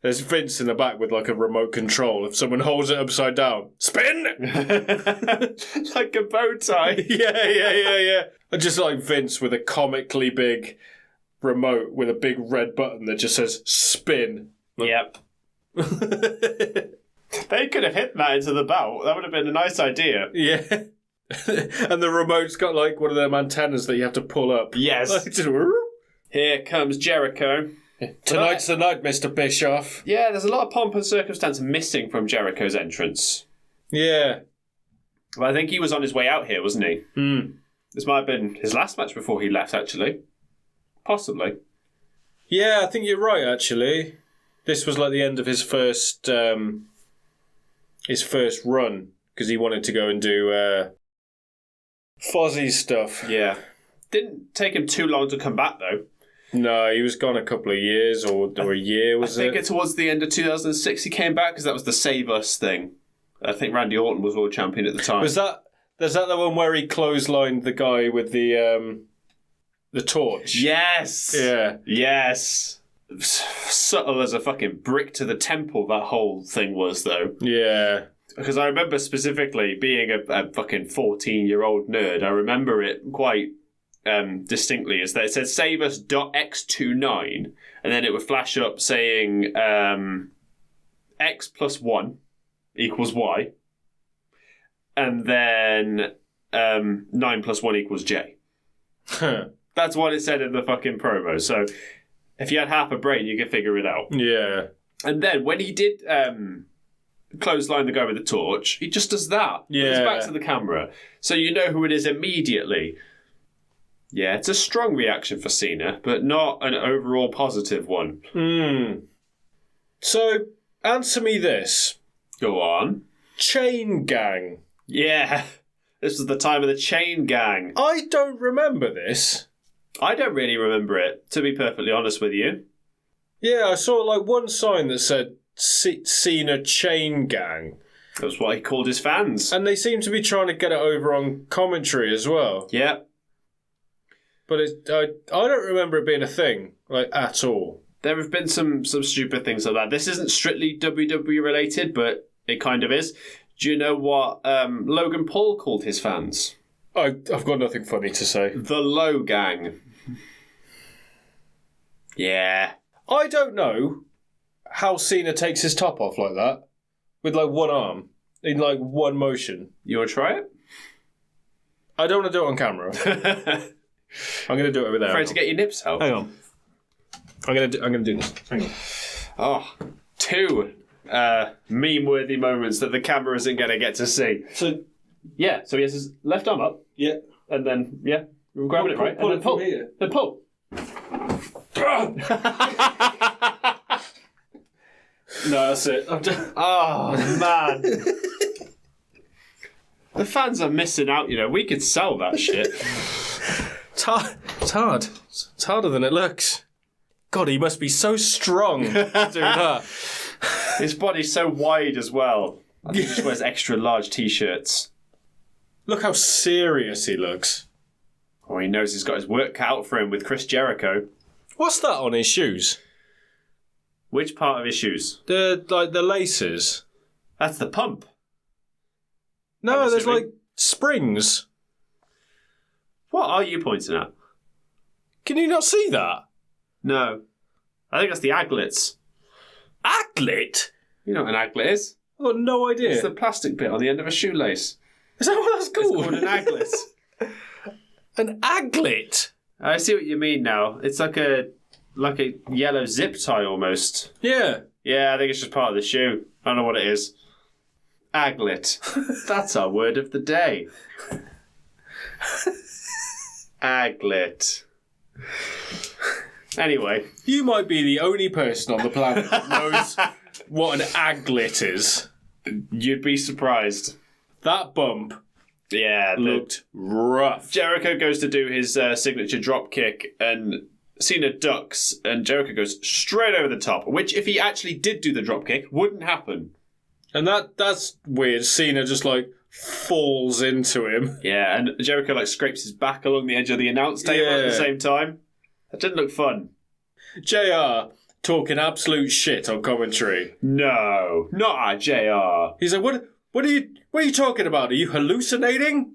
There's Vince in the back with like a remote control. If someone holds it upside down, spin! Like a bow tie. Yeah. And just like Vince with a comically big remote with a big red button that just says spin. Yep. They could have hit that into the belt. That would have been a nice idea. Yeah. And the remote's got like one of them antennas that you have to pull up. Yes. Like, just, Here comes Jericho. Tonight's the night, Mr. Bischoff. Yeah, there's a lot of pomp and circumstance missing from Jericho's entrance. Yeah. Well, I think he was on his way out here, wasn't he? This might have been his last match before he left, actually. Possibly. Yeah, I think you're right, actually. This was like the end of his first run, because he wanted to go and do Fozzy stuff. Yeah. Didn't take him too long to come back, though. No, he was gone a couple of years, or a year, was it? I think it's towards the end of 2006 he came back, because that was the Save Us thing. I think Randy Orton was world champion at the time. Was that the one where he clotheslined the guy with the torch? Yes! Yeah. Yes! Subtle as a fucking brick to the temple that whole thing was, though. Yeah. Because I remember specifically being a fucking 14-year-old nerd, I remember it quite... distinctly is that it said save us .x29 and then it would flash up saying x plus 1 equals y and then 9 plus 1 equals j. That's what it said in the fucking promo. So if you had half a brain you could figure it out. Yeah. And then when he did clothesline the guy with the torch, he just does that. Yeah. It's back to the camera. So you know who it is immediately. Yeah, it's a strong reaction for Cena, but not an overall positive one. So, answer me this. Go on. Chain Gang. Yeah, this was the time of the Chain Gang. I don't remember this. I don't really remember it, to be perfectly honest with you. Yeah, I saw like one sign that said Cena Chain Gang. That's what he called his fans. And they seem to be trying to get it over on commentary as well. Yeah. But I don't remember it being a thing, like, at all. There have been some stupid things like that. This isn't strictly WWE related, but it kind of is. Do you know what Logan Paul called his fans? I've got nothing funny to say. The Low Gang. Yeah. I don't know how Cena takes his top off like that, with like one arm, in like one motion. You want to try it? I don't want to do it on camera. I'm going to do it over there. Afraid to get your nips out. Hang on. I'm going to do this. Hang on. Oh, two meme-worthy moments that the camera isn't going to get to see. So he has his left arm up. Yeah. And then, we're grabbing it right. Pull and it then pull. from here. Then pull. No, that's it. Oh, man. The fans are missing out, you know. We could sell that shit. It's hard. It's harder than it looks. God, he must be so strong to do that. His body's so wide as well. I think he just wears extra large t-shirts. Look how serious he looks. Oh, he knows he's got his work cut out for him with Chris Jericho. What's that on his shoes? Which part of his shoes? The laces. That's the pump. No, there's like springs. What are you pointing at? Can you not see that? No. I think that's the aglets. Aglet? You know what an aglet is? I've got no idea. It's the plastic bit on the end of a shoelace. Is that what that's called? It's called an aglet. An aglet? I see what you mean now. It's like a yellow zip tie almost. Yeah. Yeah, I think it's just part of the shoe. I don't know what it is. Aglet. That's our word of the day. Aglet. Anyway. You might be the only person on the planet that knows what an aglet is. You'd be surprised. That bump looked rough. Jericho goes to do his signature drop kick and Cena ducks and Jericho goes straight over the top, which if he actually did do the drop kick, wouldn't happen. And that's weird. Cena just falls into him. Yeah, and Jericho scrapes his back along the edge of the announce table at the same time. That didn't look fun. JR talking absolute shit on commentary. No, not our JR. He's like, what are you talking about? Are you hallucinating?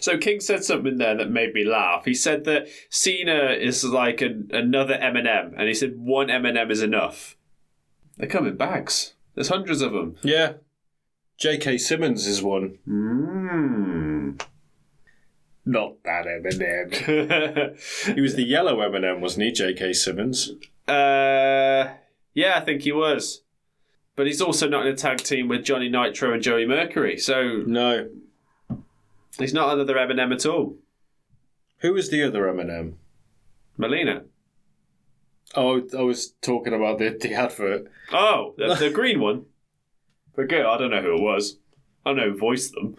So King said something there that made me laugh. He said that Cena is like another M&M, and he said one M&M is enough. They come in bags. There's hundreds of them. Yeah. J.K. Simmons is one. Not that M&M. He was the yellow M&M, wasn't he, J.K. Simmons? Yeah, I think he was. But he's also not in a tag team with Johnny Nitro and Joey Mercury, so... No. He's not another M&M at all. Who was the other M&M? Melina. Oh, I was talking about the advert. Oh, the green one. Forget, I don't know who it was. I don't know who voiced them.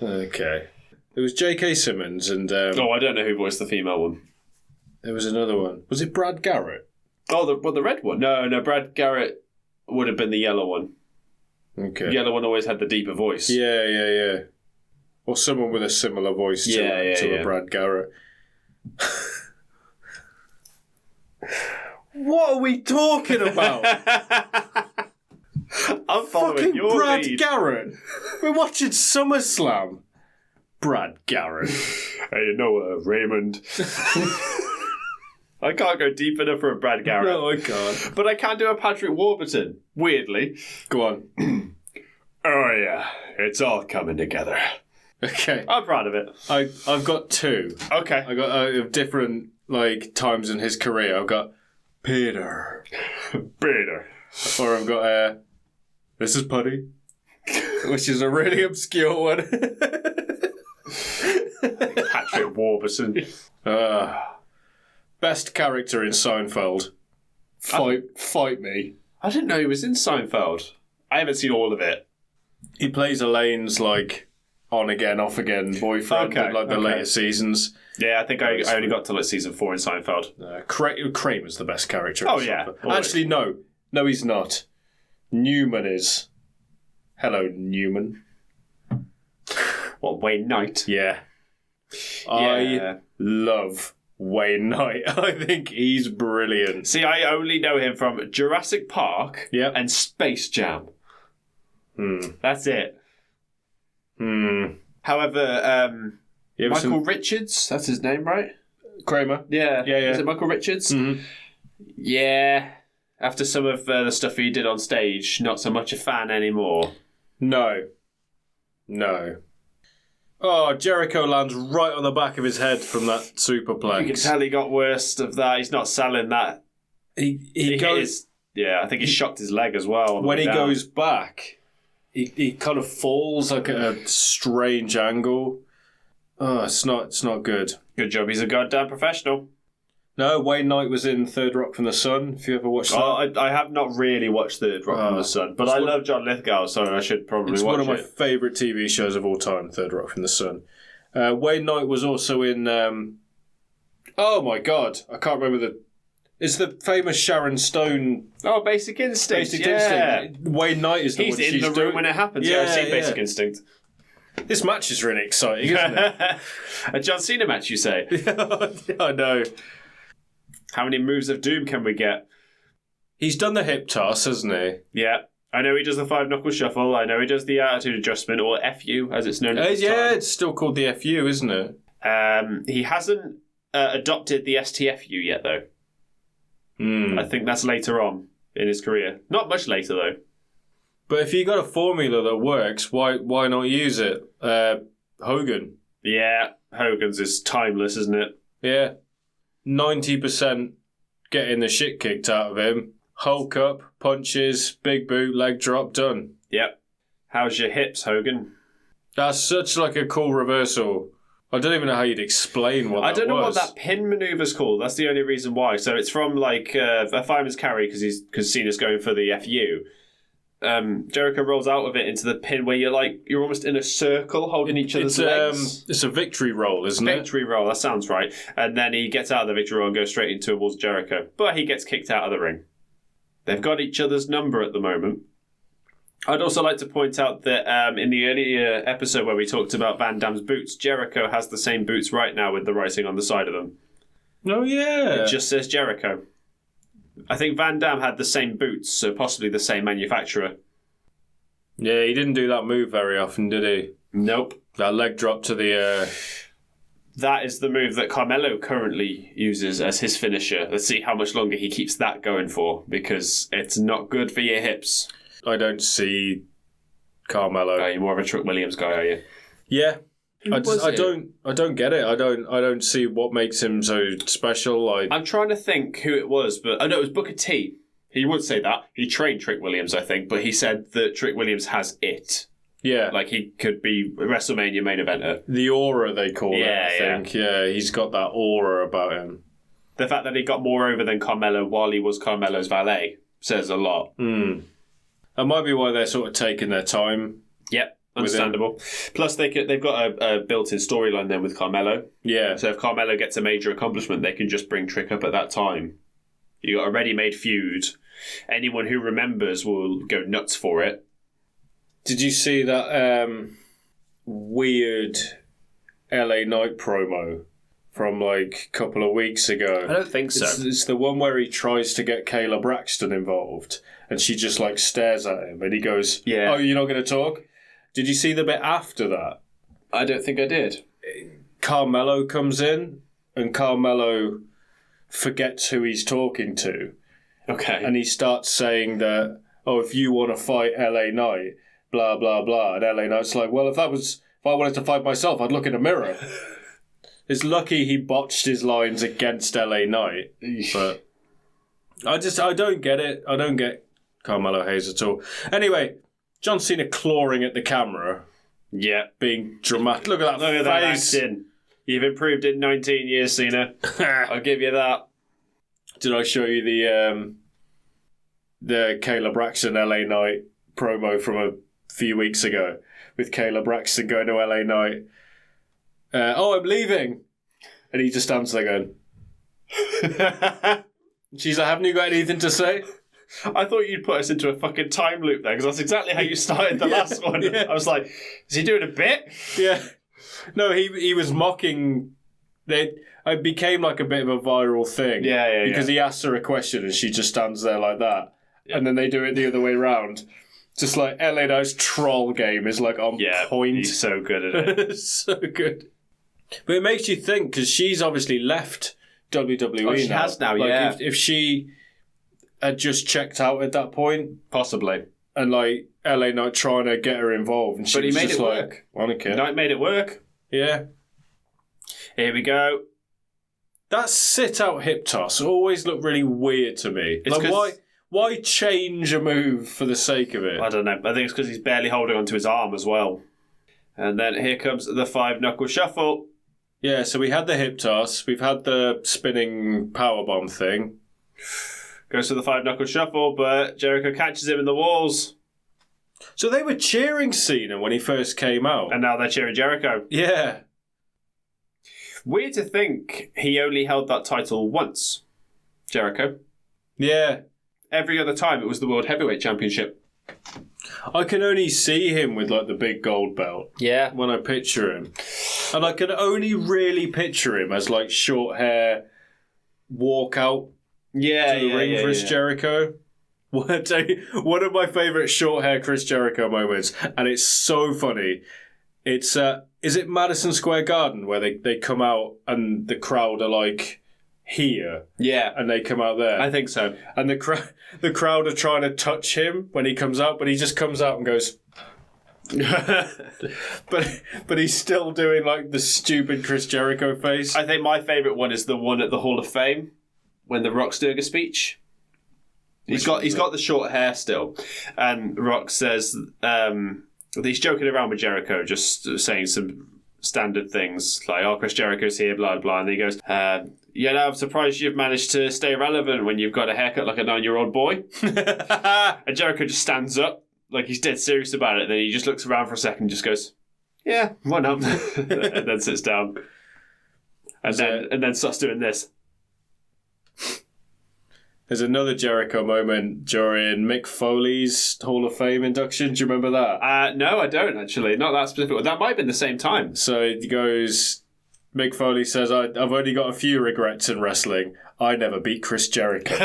Okay. It was J.K. Simmons and... I don't know who voiced the female one. There was another one. Was it Brad Garrett? Oh, the red one? No, Brad Garrett would have been the yellow one. Okay. The yellow one always had the deeper voice. Yeah. Or someone with a similar voice to a Brad Garrett. What are we talking about? I'm following fucking your Brad lead. Garrett. We're watching SummerSlam. Brad Garrett. Hey, you know Raymond. I can't go deep enough for a Brad Garrett. No, I can't. But I can do a Patrick Warburton, weirdly. Go on. Oh, yeah. It's all coming together. Okay. I'm proud of it. I've got two. Okay. I got different times in his career. I've got Peter. Or I've got this is Putty, which is a really obscure one. Patrick Warburton. Best character in Seinfeld. Fight me. I didn't know he was in Seinfeld. I haven't seen all of it. He plays Elaine's on again, off again boyfriend in the later seasons. Yeah, I think I only got to season 4 in Seinfeld. Kramer's the best character. Oh, yeah. Actually, no. No, he's not. Newman is. Hello, Newman. What, Wayne Knight? Yeah. I love Wayne Knight. I think he's brilliant. See, I only know him from Jurassic Park and Space Jam. That's it. However, Michael Richards, that's his name, right? Kramer? Yeah. Yeah. Is it Michael Richards? Mm-hmm. Yeah. After some of the stuff he did on stage, not so much a fan anymore. No. Oh, Jericho lands right on the back of his head from that superplex. You can tell he got worse of that. He's not selling that. He goes... I think he shocked his leg as well. When he goes back, he kind of falls at a strange angle. Oh, it's not good. Good job, he's a goddamn professional. No, Wayne Knight was in Third Rock from the Sun, if you ever watched that. I have not really watched Third Rock from the Sun, but I love John Lithgow, so I should probably watch it. It's one of my favourite TV shows of all time, Third Rock from the Sun. Wayne Knight was also in... oh my God, I can't remember It's the famous Sharon Stone... Oh, Basic Instinct. Instinct. Wayne Knight is the one He's in the room when it happens. Yeah, I've seen Basic Instinct. This match is really exciting, isn't it? A John Cena match, you say? I know. How many moves of doom can we get? He's done the hip toss, hasn't he? Yeah. I know he does the 5-knuckle shuffle. I know he does the attitude adjustment, or FU, as it's known at this time. It's still called the FU, isn't it? He hasn't adopted the STFU yet, though. I think that's later on in his career. Not much later, though. But if you got a formula that works, why not use it? Hogan. Yeah, Hogan's is timeless, isn't it? Yeah. 90% getting the shit kicked out of him. Hulk up, punches, big boot, leg drop, done. Yep. How's your hips, Hogan? That's such a cool reversal I don't even know how you'd explain what that was. I don't know what that pin maneuver's called. That's the only reason why. So it's from like a fireman's carry because Cena's going for the FU. Jericho rolls out of it into the pin where you're almost in a circle holding each other's legs. It's a victory roll, isn't it? Victory roll, that sounds right. And then he gets out of the victory roll and goes straight towards Jericho. But he gets kicked out of the ring. They've got each other's number at the moment. I'd also like to point out that in the earlier episode where we talked about Van Damme's boots, Jericho has the same boots right now with the writing on the side of them. Oh, yeah. It just says Jericho. I think Van Damme had the same boots, so possibly the same manufacturer. Yeah, he didn't do that move very often, did he? Nope. That leg drop to the... That is the move that Carmelo currently uses as his finisher. Let's see how much longer he keeps that going for, because it's not good for your hips. I don't see Carmelo. You're more of a Trick Williams guy, are you? Yeah. I don't get it. I don't see what makes him so special. I'm trying to think who it was, but it was Booker T. He would say that. He trained Trick Williams, I think, but he said that Trick Williams has it. Yeah. Like he could be a WrestleMania main eventer. The aura, they call it, I think. Yeah, he's got that aura about him. The fact that he got more over than Carmelo while he was Carmelo's valet says a lot. That might be why they're sort of taking their time. Yep, understandable. Plus, they've got a built-in storyline then with Carmelo. Yeah. So if Carmelo gets a major accomplishment, they can just bring Trick up at that time. You got a ready-made feud. Anyone who remembers will go nuts for it. Did you see that weird LA Knight promo from like a couple of weeks ago? I don't think so. It's the one where he tries to get Kayla Braxton involved and she just like stares at him and he goes, "Oh, you're not going to talk?" Did you see the bit after that? I don't think I did. Carmelo comes in and Carmelo forgets who he's talking to. Okay. And he starts saying that, if you want to fight LA Knight, blah, blah, blah. And LA Knight's like, well, if I wanted to fight myself, I'd look in a mirror. It's lucky he botched his lines against LA Knight. But I don't get it. I don't get Carmelo Hayes at all. Anyway, John Cena clawing at the camera. Yeah. Being dramatic. Look at that face. Acting. You've improved in 19 years, Cena. I'll give you that. Did I show you the Kayla Braxton LA Knight promo from a few weeks ago with Kayla Braxton going to LA Knight? I'm leaving. And he just stands there going... She's like, haven't you got anything to say? I thought you'd put us into a fucking time loop there, because that's exactly how you started the last one. Yeah. I was like, is he doing a bit? Yeah. No, he was mocking... It became like a bit of a viral thing. Yeah. Because he asks her a question and she just stands there like that. Yeah. And then they do it the other way around. Just like LA Knight's troll game is like on point. He's so good at it. So good. But it makes you think, because she's obviously left WWE she has now, like, yeah. If she had just checked out at that point. Possibly. And like LA Knight trying to get her involved. And she but he was made just it like, work. I don't care. Knight made it work. Yeah. Here we go. That sit-out hip toss always looked really weird to me. It's like, why change a move for the sake of it? I don't know. I think it's because he's barely holding onto his arm as well. And then here comes the 5-knuckle shuffle. Yeah, so we had the hip toss. We've had the spinning powerbomb thing. Goes to the 5-knuckle shuffle, but Jericho catches him in the walls. So they were cheering Cena when he first came out. And now they're cheering Jericho. Yeah. Weird to think he only held that title once, Jericho. Yeah. Every other time it was the World Heavyweight Championship. I can only see him with like the big gold belt. Yeah. When I picture him. And I can only really picture him as like short hair, walk out to the ring for Jericho. One of my favourite short hair Chris Jericho moments, and it's so funny. It's is it Madison Square Garden where they come out and the crowd are like here? Yeah. And they come out there. I think so. And the crowd are trying to touch him when he comes out, but he just comes out and goes but he's still doing like the stupid Chris Jericho face. I think my favourite one is the one at the Hall of Fame when the Rock's doing a speech. He's got the short hair still, and Rock says he's joking around with Jericho, just saying some standard things like, oh, Chris Jericho's here, blah, blah. And then he goes, I'm surprised you've managed to stay relevant when you've got a haircut like a 9-year-old boy. And Jericho just stands up, like he's dead serious about it. Then he just looks around for a second and just goes, yeah, why not? And then sits down. And then starts doing this. There's another Jericho moment during Mick Foley's Hall of Fame induction. Do you remember that? No, I don't, actually. Not that specific. That might have been the same time. So he goes, Mick Foley says, I've only got a few regrets in wrestling. I never beat Chris Jericho.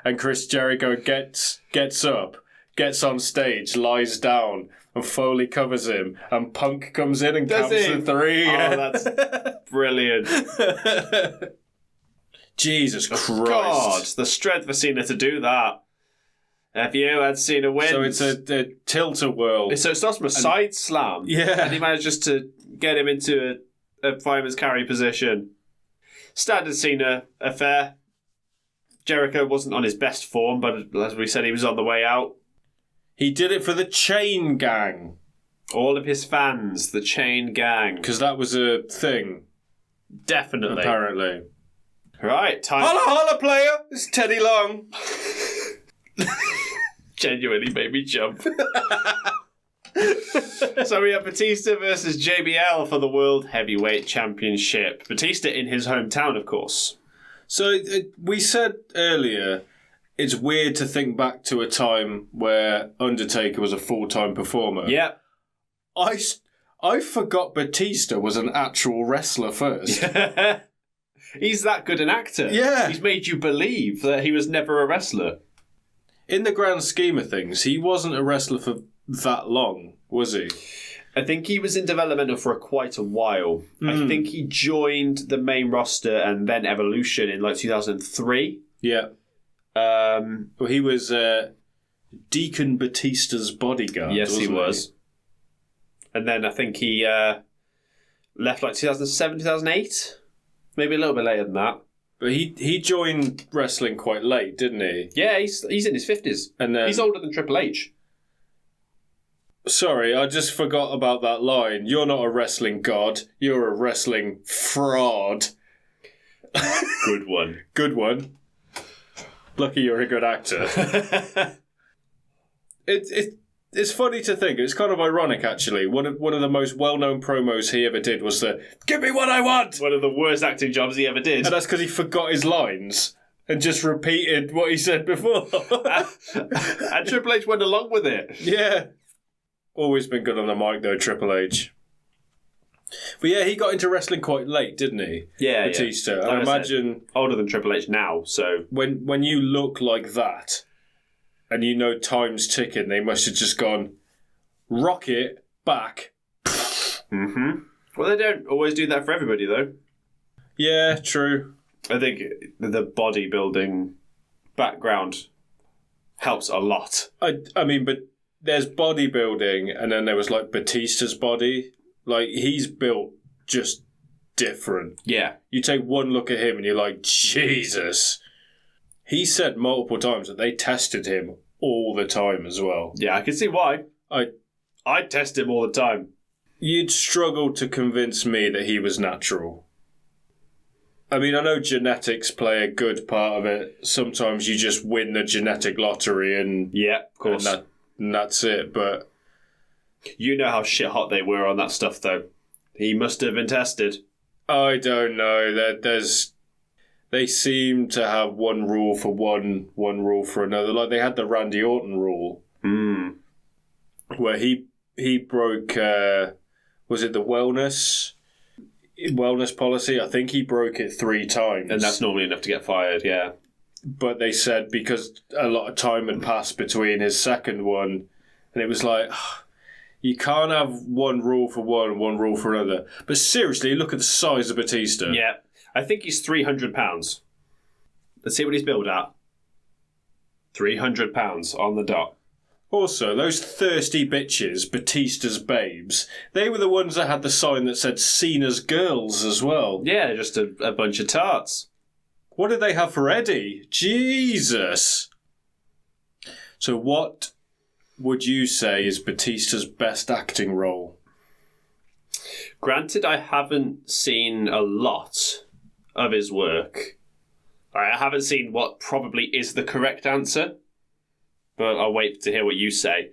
And Chris Jericho gets up, gets on stage, lies down, and Foley covers him, and Punk comes in and counts the 3. Oh, that's brilliant. Jesus Christ. God, the strength for Cena to do that. Have you had Cena win? So it's a tilt-a-whirl. So it starts from a side slam. Yeah. And he manages to get him into a fireman's carry position. Standard Cena affair. Jericho wasn't on his best form, but as we said, he was on the way out. He did it for the Chain Gang. All of his fans, the Chain Gang. Because that was a thing. Definitely. Apparently. Right, time. Holla, holla, player! It's Teddy Long. Genuinely made me jump. So we have Batista versus JBL for the World Heavyweight Championship. Batista in his hometown, of course. So we said earlier, it's weird to think back to a time where Undertaker was a full-time performer. Yeah. I forgot Batista was an actual wrestler first. He's that good an actor. Yeah. He's made you believe that he was never a wrestler. In the grand scheme of things, he wasn't a wrestler for that long, was he? I think he was in development for quite a while. I think he joined the main roster and then Evolution in like 2003. Yeah. Well, he was Deacon Batista's bodyguard. Yes, he wasn't was. And then I think he left like 2007, 2008. Maybe a little bit later than that. But he joined wrestling quite late, didn't he? Yeah, he's in his 50s. And he's older than Triple H. Sorry, I just forgot about that line. You're not a wrestling god. You're a wrestling fraud. Good one. Good one. Lucky you're a good actor. It's funny to think. It's kind of ironic, actually. One of the most well-known promos he ever did was the "Give me what I want." One of the worst acting jobs he ever did. And that's because he forgot his lines and just repeated what he said before. And Triple H went along with it. Yeah. Always been good on the mic, though, Triple H. But yeah, he got into wrestling quite late, didn't he? Yeah, Batista. Yeah. I imagine older than Triple H now, so when you look like that and you know time's ticking, they must have just gone rocket back. Mm-hmm. Well, they don't always do that for everybody, though. Yeah, true. I think the bodybuilding background helps a lot. I mean, but there's bodybuilding, and then there was like Batista's body. Like, he's built just different. Yeah. You take one look at him and you're like, Jesus. He said multiple times that they tested him all the time as well. Yeah, I can see why. I test him all the time. You'd struggle to convince me that he was natural. I mean, I know genetics play a good part of it. Sometimes you just win the genetic lottery and... Yeah, of course. And that's it, but... You know how shit hot they were on that stuff, though. He must have been tested. I don't know. They seem to have one rule for one rule for another. Like, they had the Randy Orton rule. Where he broke... was it the wellness policy? I think he broke it 3 times. And that's normally enough to get fired, yeah. But they said because a lot of time had passed between his second one, and it was like... You can't have one rule for one rule for another. But seriously, look at the size of Batista. Yeah. I think he's 300 pounds. Let's see what he's billed at. 300 pounds on the dot. Also, those thirsty bitches, Batista's babes, they were the ones that had the sign that said Cena's girls as well. Yeah, just a bunch of tarts. What did they have for Eddie? Jesus. So what would you say is Batista's best acting role? Granted, I haven't seen a lot of his work. I haven't seen what probably is the correct answer, but I'll wait to hear what you say.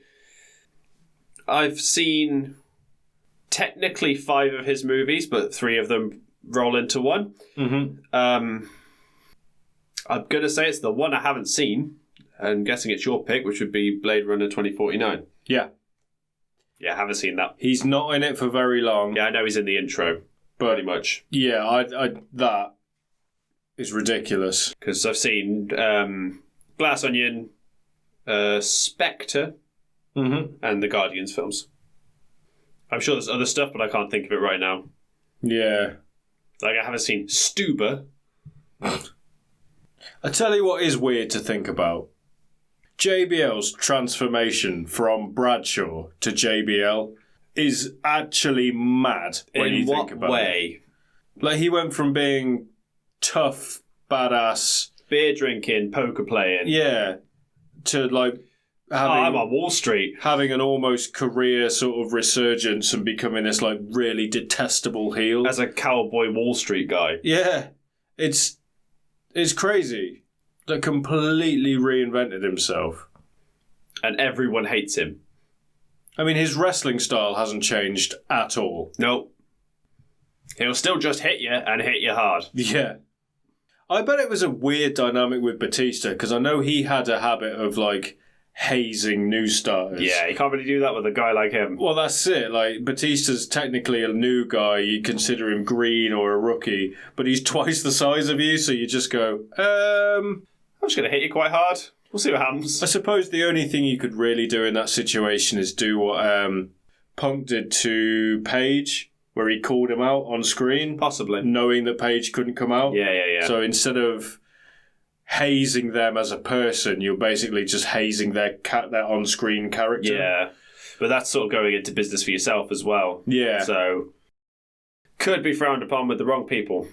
I've seen technically 5 of his movies, but 3 of them roll into one. Mm-hmm. I'm going to say it's the one I haven't seen. I'm guessing it's your pick, which would be Blade Runner 2049. Yeah. Yeah, I haven't seen that. He's not in it for very long. Yeah, I know he's in the intro, but pretty much. Yeah, I that is ridiculous. Because I've seen Glass Onion, Spectre, and the Guardians films. I'm sure there's other stuff, but I can't think of it right now. Yeah. Like, I haven't seen Stuber. I tell you what is weird to think about. JBL's transformation from Bradshaw to JBL is actually mad when you think about it. In what way? Like, he went from being tough, badass... beer drinking, poker playing. Yeah. To, like... I'm on Wall Street. Having an almost career sort of resurgence and becoming this, like, really detestable heel. As a cowboy Wall Street guy. Yeah. It's crazy. That completely reinvented himself. And everyone hates him. I mean, his wrestling style hasn't changed at all. Nope. He'll still just hit you and hit you hard. Yeah. I bet it was a weird dynamic with Batista, because I know he had a habit of, like, hazing new starters. Yeah, you can't really do that with a guy like him. Well, that's it. Like, Batista's technically a new guy. You consider him green or a rookie, but he's twice the size of you, so you just go, I'm just going to hit you quite hard. We'll see what happens. I suppose the only thing you could really do in that situation is do what Punk did to Paige, where he called him out on screen. Possibly. Knowing that Paige couldn't come out. Yeah. So instead of hazing them as a person, you're basically just hazing their on-screen character. Yeah. But that's sort of going into business for yourself as well. Yeah. So, could be frowned upon with the wrong people.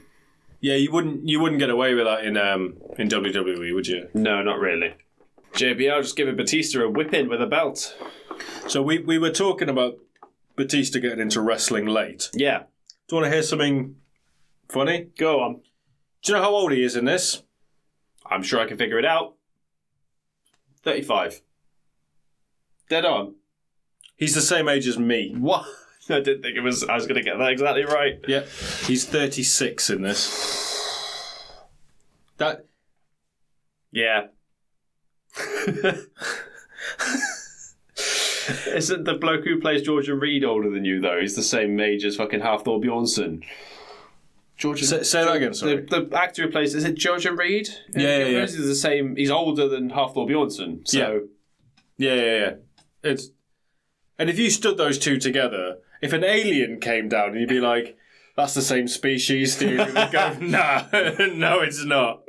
Yeah, you wouldn't get away with that in WWE, would you? No, not really. JBL just giving Batista a whip-in with a belt. So we were talking about Batista getting into wrestling late. Yeah. Do you want to hear something funny? Go on. Do you know how old he is in this? I'm sure I can figure it out. 35. Dead on. He's the same age as me. What? I didn't think I was going to get that exactly right. Yeah. He's 36 in this. That... Yeah. Isn't the bloke who plays Georgian Reed older than you, though? He's the same age as fucking Halfthor Bjornsson. Say that again, sorry. The actor who plays... Is it Georgian Reed? Yeah. He's the same... He's older than Halfthor Bjornsson, so... Yeah. And if you stood those two together, if an alien came down and you'd be like, that's the same species, dude, and you'd go, nah, no, it's not.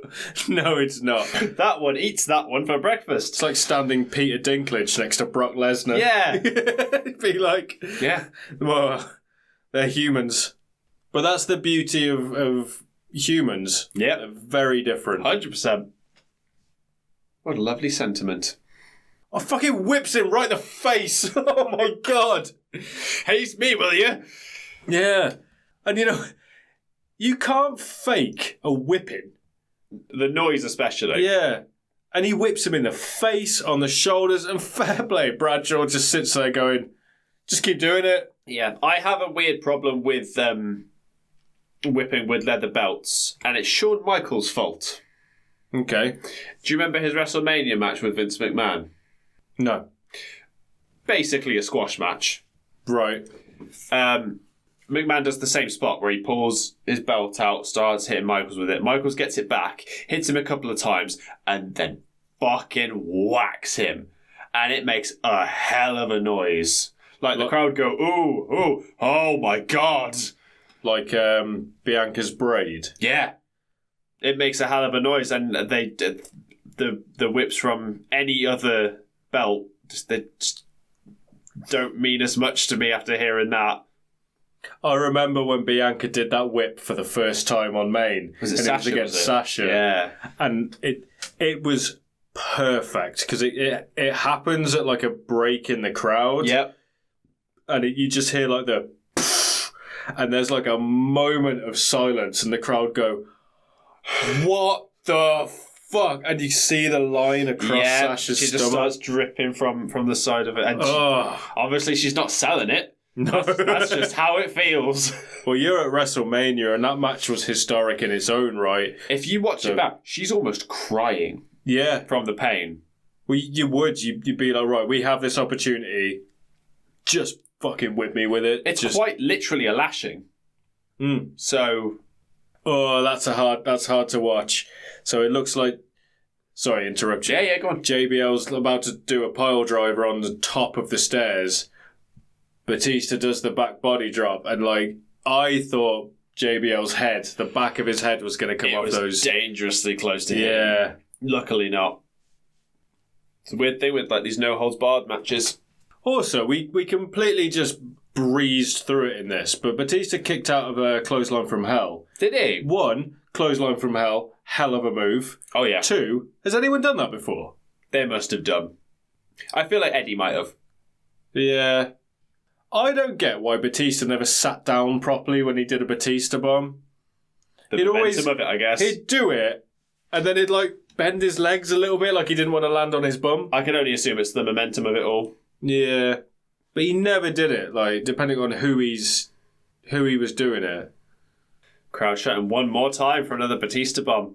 No, it's not. That one eats that one for breakfast. It's like standing Peter Dinklage next to Brock Lesnar. Yeah. It'd be like, yeah, well, they're humans. But that's the beauty of humans. Yeah. They're very different. 100%. What a lovely sentiment. I fucking whips him right in the face. Oh my God. Haze me, will you? Yeah. And you know, you can't fake a whipping. The noise especially. Yeah. And he whips him in the face, on the shoulders, and fair play. Bradshaw just sits there going, just keep doing it. Yeah. I have a weird problem with whipping with leather belts, and it's Shawn Michaels' fault. Okay. Do you remember his WrestleMania match with Vince McMahon? No. Basically a squash match. Right. McMahon does the same spot where he pulls his belt out, starts hitting Michaels with it. Michaels gets it back, hits him a couple of times, and then fucking whacks him. And it makes a hell of a noise. Like the crowd go, ooh, oh my God. Like Bianca's braid. Yeah. It makes a hell of a noise, and the whips from any other belt they just don't mean as much to me after hearing that. I remember when Bianca did that whip for the first time on Main. Was it and Sasha? It was against Sasha. Yeah. And it was perfect because it happens at like a break in the crowd. Yep. And you just hear like the and there's like a moment of silence, and the crowd go, "What the fuck?" And you see the line across Sasha's she stomach. just starts dripping from the side of it. And obviously she's not selling it. No. That's just how it feels. Well, you're at WrestleMania, and that match was historic in its own right. If you watch it back, she's almost crying. Yeah. From the pain. Well, you would. You'd be like, right, we have this opportunity. Just fucking whip me with it. It's just quite literally a lashing. So... Oh, that's hard to watch. So it looks like... Sorry, interrupt you. Yeah, go on. JBL's about to do a pile driver on the top of the stairs. Batista does the back body drop, and like, I thought JBL's head, the back of his head was going to come off those. It was dangerously close to him. Yeah. Luckily not. It's a weird thing with like these no-holds-barred matches. Also, we completely just breezed through it in this, but Batista kicked out of a clothesline from hell. Did he? 1, clothesline from hell, hell of a move. Oh, yeah. 2, has anyone done that before? They must have done. I feel like Eddie might have. Yeah. I don't get why Batista never sat down properly when he did a Batista bomb. The momentum of it, I guess. He'd do it, and then he'd like bend his legs a little bit like he didn't want to land on his bum. I can only assume it's the momentum of it all. Yeah. But he never did it, like, depending on who he was doing it. Crowd shouting one more time for another Batista bomb.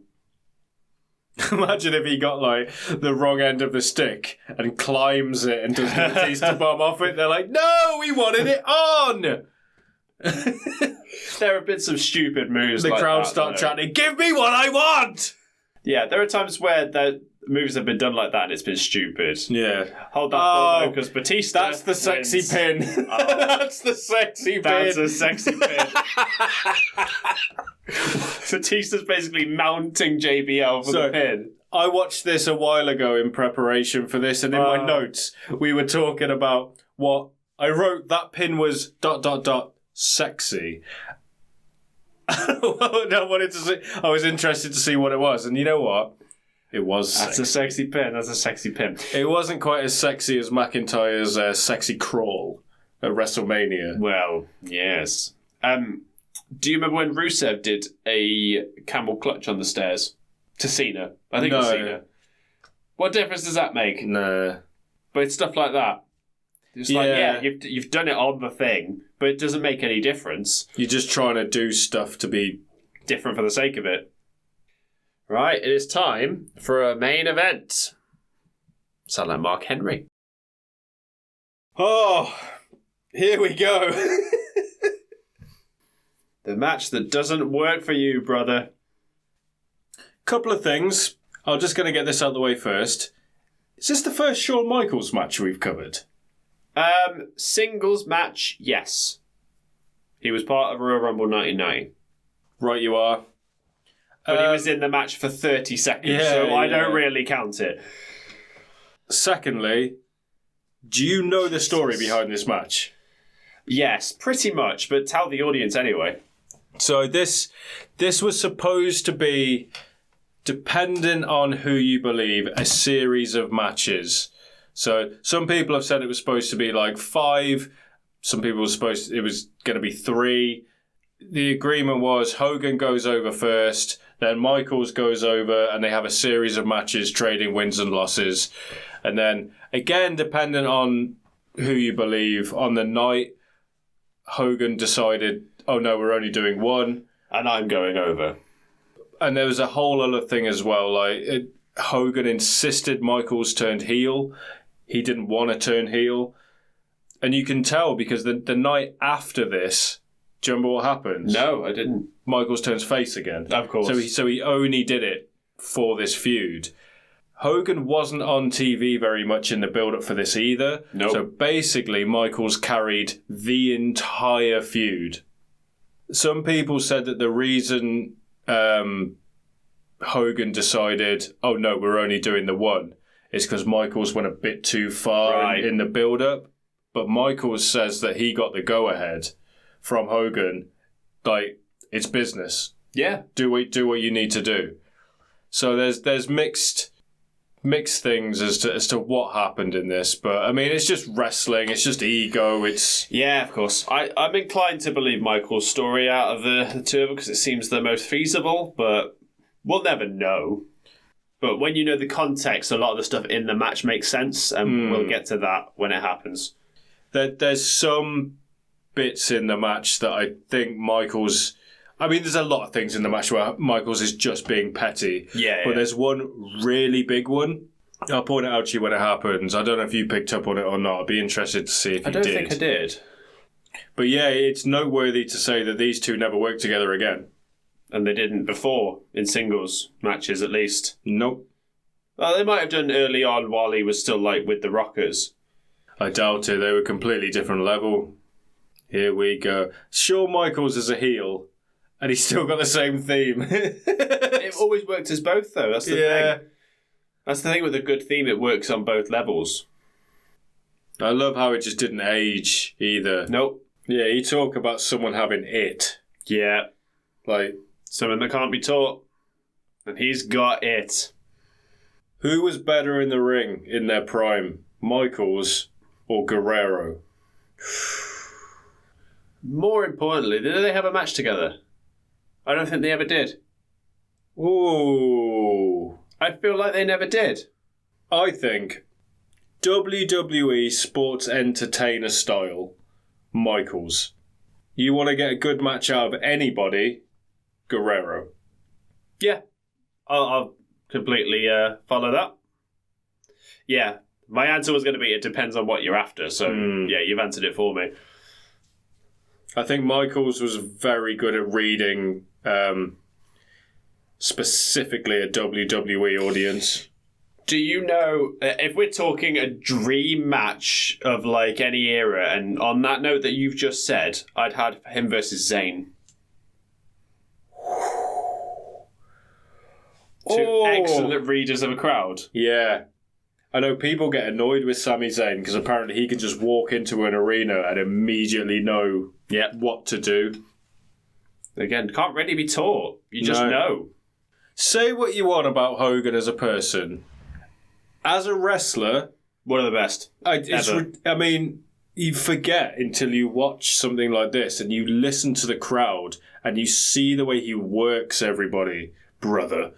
Imagine if he got, like, the wrong end of the stick and climbs it and does the Batista bomb off it. They're like, no, we wanted it on! There are bits of stupid moves the like crowd that, start chanting, give me what I want! Yeah, there are times where the moves have been done like that and it's been stupid. Yeah. Hold that thought, because Batista That's the sexy wins. pin. That's the sexy pin. That's a sexy pin. Batista's basically mounting JBL for the pin. I watched this a while ago in preparation for this, and in my notes, we were talking about what I wrote. That pin was ... sexy. I wanted to see. I was interested to see what it was, and you know what? It was. That's a sexy pin. That's a sexy pin. It wasn't quite as sexy as McIntyre's sexy crawl at WrestleMania. Well, yes. Do you remember when Rusev did a camel clutch on the stairs to Cena? I think it was Cena. What difference does that make? No. But it's stuff like that. It's like, yeah, you've done it on the thing, but it doesn't make any difference. You're just trying to do stuff to be different for the sake of it. Right, it is time for a main event. Sound like Mark Henry. Oh, here we go. The match that doesn't work for you, brother. Couple of things. I'm just going to get this out of the way first. Is this the first Shawn Michaels match we've covered? Singles match, yes. He was part of Royal Rumble 99. Right, you are. But he was in the match for 30 seconds, so I don't really count it. Secondly, do you know the story behind this match? Yes, pretty much, but tell the audience anyway. So this was supposed to be, dependent on who you believe, a series of matches. So some people have said it was supposed to be like 5. Some people it was going to be 3. The agreement was Hogan goes over first, then Michaels goes over, and they have a series of matches trading wins and losses. And then, again, depending on who you believe, on the night, Hogan decided, oh no, we're only doing 1. And I'm going over. And there was a whole other thing as well. Hogan insisted Michaels turned heel. He didn't want to turn heel. And you can tell because the night after this, do you remember what happens? No, I didn't. Michaels turns face again. Of course. So he only did it for this feud. Hogan wasn't on TV very much in the build-up for this either. Nope. So basically, Michaels carried the entire feud. Some people said that the reason Hogan decided, oh no, we're only doing the 1, is because Michaels went a bit too far in the build-up. But Michaels says that he got the go-ahead from Hogan. Like, it's business. Yeah. Do what you need to do. So there's mixed mixed things as to what happened in this, but I mean, it's just wrestling, it's just ego, Yeah, of course. I'm inclined to believe Michael's story out of the two of them because it seems the most feasible, but we'll never know. But when you know the context, a lot of the stuff in the match makes sense, and we'll get to that when it happens. There's some bits in the match that I think Michael's... I mean, there's a lot of things in the match where Michaels is just being petty. Yeah. But there's one really big one. I'll point it out to you when it happens. I don't know if you picked up on it or not. I'd be interested to see if you did. I don't think I did. But yeah, it's noteworthy to say that these two never worked together again. And they didn't before, in singles matches at least. Nope. Well, they might have done early on while he was still with the Rockers. I doubt it. They were completely different level. Here we go. Shawn Michaels is a heel. And he's still got the same theme. It always worked as both, though. That's the thing. That's the thing with a good theme. It works on both levels. I love how it just didn't age either. Nope. Yeah, you talk about someone having it. Yeah. Like, someone that can't be taught. And he's got it. Who was better in the ring in their prime? Michaels or Guerrero? More importantly, did they have a match together? I don't think they ever did. Ooh. I feel like they never did. I think WWE sports entertainer style, Michaels. You want to get a good match out of anybody, Guerrero. Yeah. I'll completely follow that. Yeah. My answer was going to be it depends on what you're after. So, yeah, you've answered it for me. I think Michaels was very good at reading specifically a WWE audience. Do you know, if we're talking a dream match of any era, and on that note that you've just said, I'd had him versus Zayn. Two excellent readers of a crowd. Yeah. I know people get annoyed with Sami Zayn because apparently he can just walk into an arena and immediately know what to do. Again, can't really be taught. You just know. Say what you want about Hogan as a person. As a wrestler... one of the best. I mean, you forget until you watch something like this and you listen to the crowd and you see the way he works everybody, brother.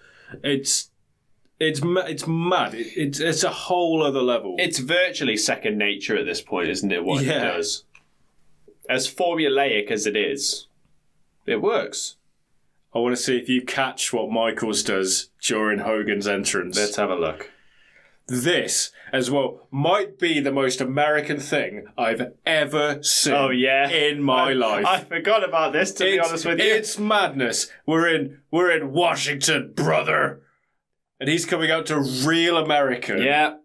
It's mad. It's a whole other level. It's virtually second nature at this point, isn't it, what he does? As formulaic as it is, it works. I want to see if you catch what Michaels does during Hogan's entrance. Let's have a look. This, as well, might be the most American thing I've ever seen in my life. I forgot about this, to be honest with you. It's madness. We're in Washington, brother. And he's coming out to real American. Yeah.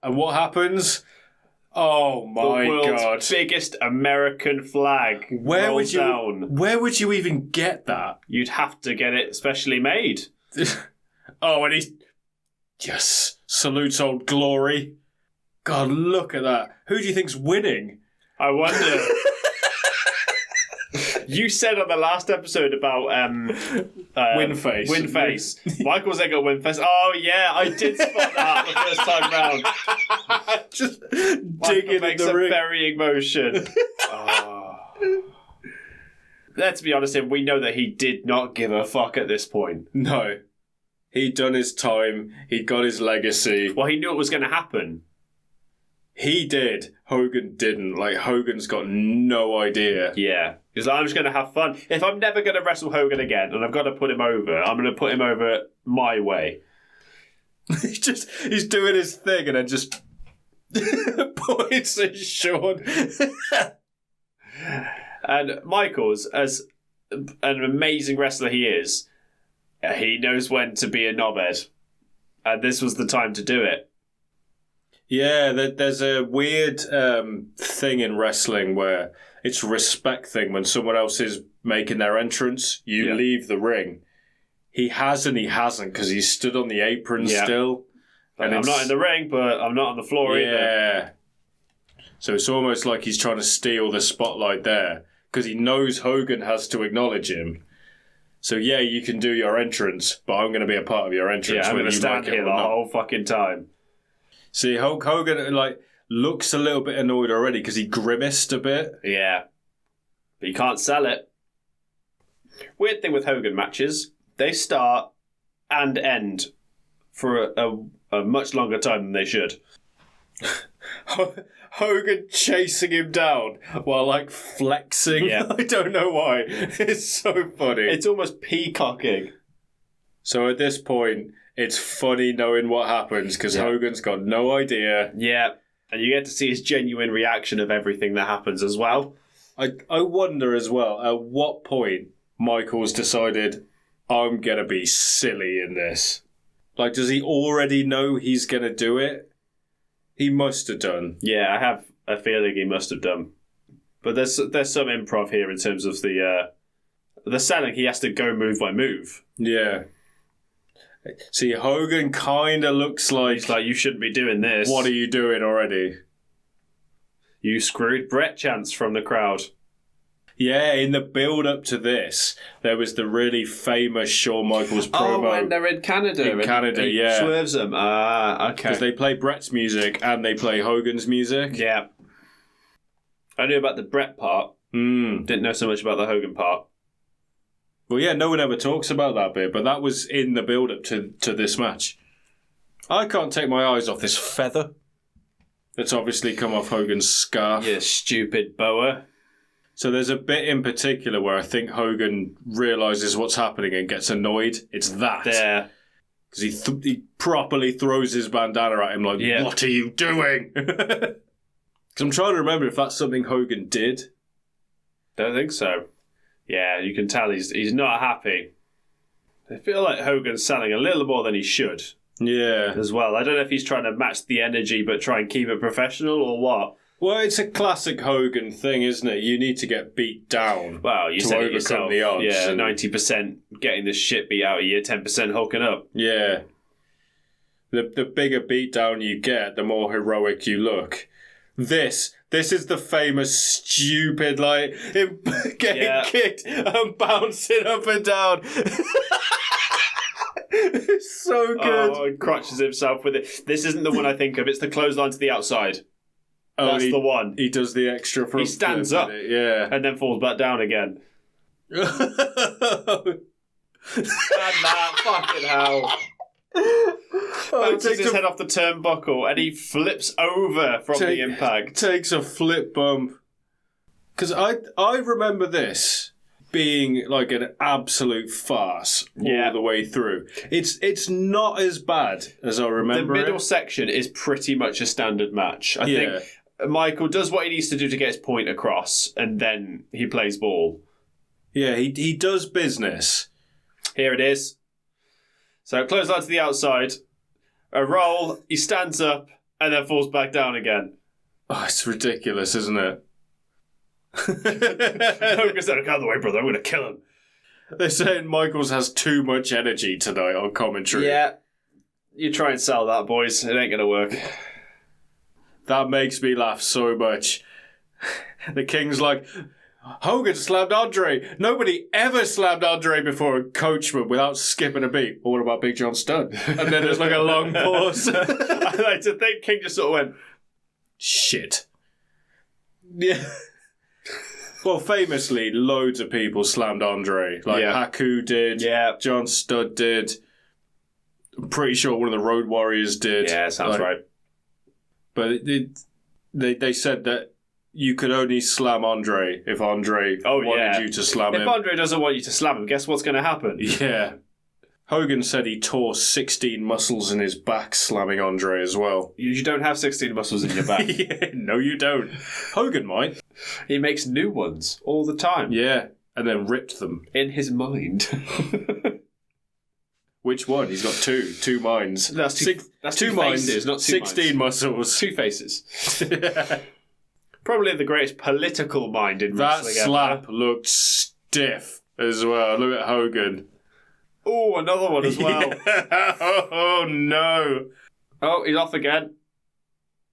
And what happens? Oh my the world's God. biggest American flag. Where would you even get that? You'd have to get it specially made. And he's... Yes. Salutes Old Glory. God, look at that. Who do you think's winning? I wonder. You said on the last episode about Winface. Winface. Michael's got Winface. Oh yeah, I did spot that the first time round. Just Michael digging makes in the a ring. burying motion. Let's be honest, we know that he did not give a fuck at this point. No. He'd done his time. He'd got his legacy. Well, he knew it was going to happen. He did. Hogan didn't. Hogan's got no idea. Yeah. He's like, I'm just going to have fun. If I'm never going to wrestle Hogan again and I've got to put him over, I'm going to put him over my way. He's doing his thing and then just points at Shawn. And Michaels, as an amazing wrestler he is, he knows when to be a knobhead. And this was the time to do it. Yeah, there's a weird thing in wrestling where it's a respect thing. When someone else is making their entrance, you leave the ring. He has and he hasn't because he's stood on the apron still. And I'm not in the ring, but I'm not on the floor either. Yeah. So it's almost like he's trying to steal the spotlight there because he knows Hogan has to acknowledge him. So yeah, you can do your entrance, but I'm going to be a part of your entrance. Yeah, I'm going to stand here the whole fucking time. See, Hulk Hogan looks a little bit annoyed already because he grimaced a bit. Yeah. But you can't sell it. Weird thing with Hogan matches, they start and end for a much longer time than they should. Hogan chasing him down while flexing. Yeah. I don't know why. It's so funny. It's almost peacocking. So at this point, it's funny knowing what happens because Hogan's got no idea. Yeah. And you get to see his genuine reaction of everything that happens as well. I wonder as well, at what point Michaels decided, I'm going to be silly in this. Does he already know he's going to do it? He must have done. Yeah, I have a feeling he must have done. But there's some improv here in terms of the selling. He has to go move by move. Yeah. See, Hogan kind of looks like... He's like, you shouldn't be doing this. What are you doing already? You screwed Brett chants from the crowd. Yeah, in the build-up to this, there was the really famous Shawn Michaels promo. Oh, when they're in Canada. In Canada, he yeah. Swerves them. Okay. Because they play Brett's music and they play Hogan's music. Yeah. I knew about the Brett part. Didn't know so much about the Hogan part. Well, yeah, no one ever talks about that bit, but that was in the build-up to this match. I can't take my eyes off this feather that's obviously come off Hogan's scarf. You stupid boa. So there's a bit in particular where I think Hogan realises what's happening and gets annoyed. It's that. There. Because he properly throws his bandana at him like, What are you doing? Because I'm trying to remember if that's something Hogan did. Don't think so. Yeah, you can tell he's not happy. I feel like Hogan's selling a little more than he should. Yeah. As well. I don't know if he's trying to match the energy but try and keep it professional or what. Well, it's a classic Hogan thing, isn't it? You need to get beat down. Well, you said it yourself. The odds. Yeah, 90% getting the shit beat out of you, 10% hulking up. Yeah. The bigger beat down you get, the more heroic you look. This is the famous stupid, him getting kicked and bouncing up and down. It's so good. Oh, he crutches himself with it. This isn't the one I think of. It's the clothesline to the outside. That's the one. He does the extra front. He stands up, and then falls back down again. And that fucking hell. Bounces his head off the turnbuckle and he flips over from the impact. Takes a flip bump. Because I remember this being like an absolute farce all the way through. It's not as bad as I remember. The middle section is pretty much a standard match. I think Michael does what he needs to do to get his point across, and then he plays ball. Yeah, he does business. Here it is. So clothesline to the outside, a roll, he stands up, and then falls back down again. Oh, it's ridiculous, isn't it? Hogan said, "Get out of the way, brother, I'm going to kill him." They're saying Michaels has too much energy tonight on commentary. Yeah. You try and sell that, boys. It ain't going to work. That makes me laugh so much. The King's like, Hogan slammed Andre. Nobody ever slammed Andre before a coachman without skipping a beat. Or what about Big John Studd? And then there's a long pause. I like to think King just sort of went, shit. Yeah. Well, famously, loads of people slammed Andre. Haku did. Yeah. John Studd did. I'm pretty sure one of the Road Warriors did. Yeah, sounds right. But they said that you could only slam Andre if Andre wanted you to slam him. If Andre doesn't want you to slam him, guess what's going to happen? Yeah. Hogan said he tore 16 muscles in his back slamming Andre as well. You don't have 16 muscles in your back. Yeah, no, you don't. Hogan might. He makes new ones all the time. Yeah, and then ripped them. In his mind. Which one? He's got two minds. That's two minds, faces, not 16 minds. muscles. Two faces. Probably the greatest political mind in wrestling ever. That slap looked stiff as well. Look at Hogan. Oh, another one as well. Yeah. Oh, no. Oh, he's off again.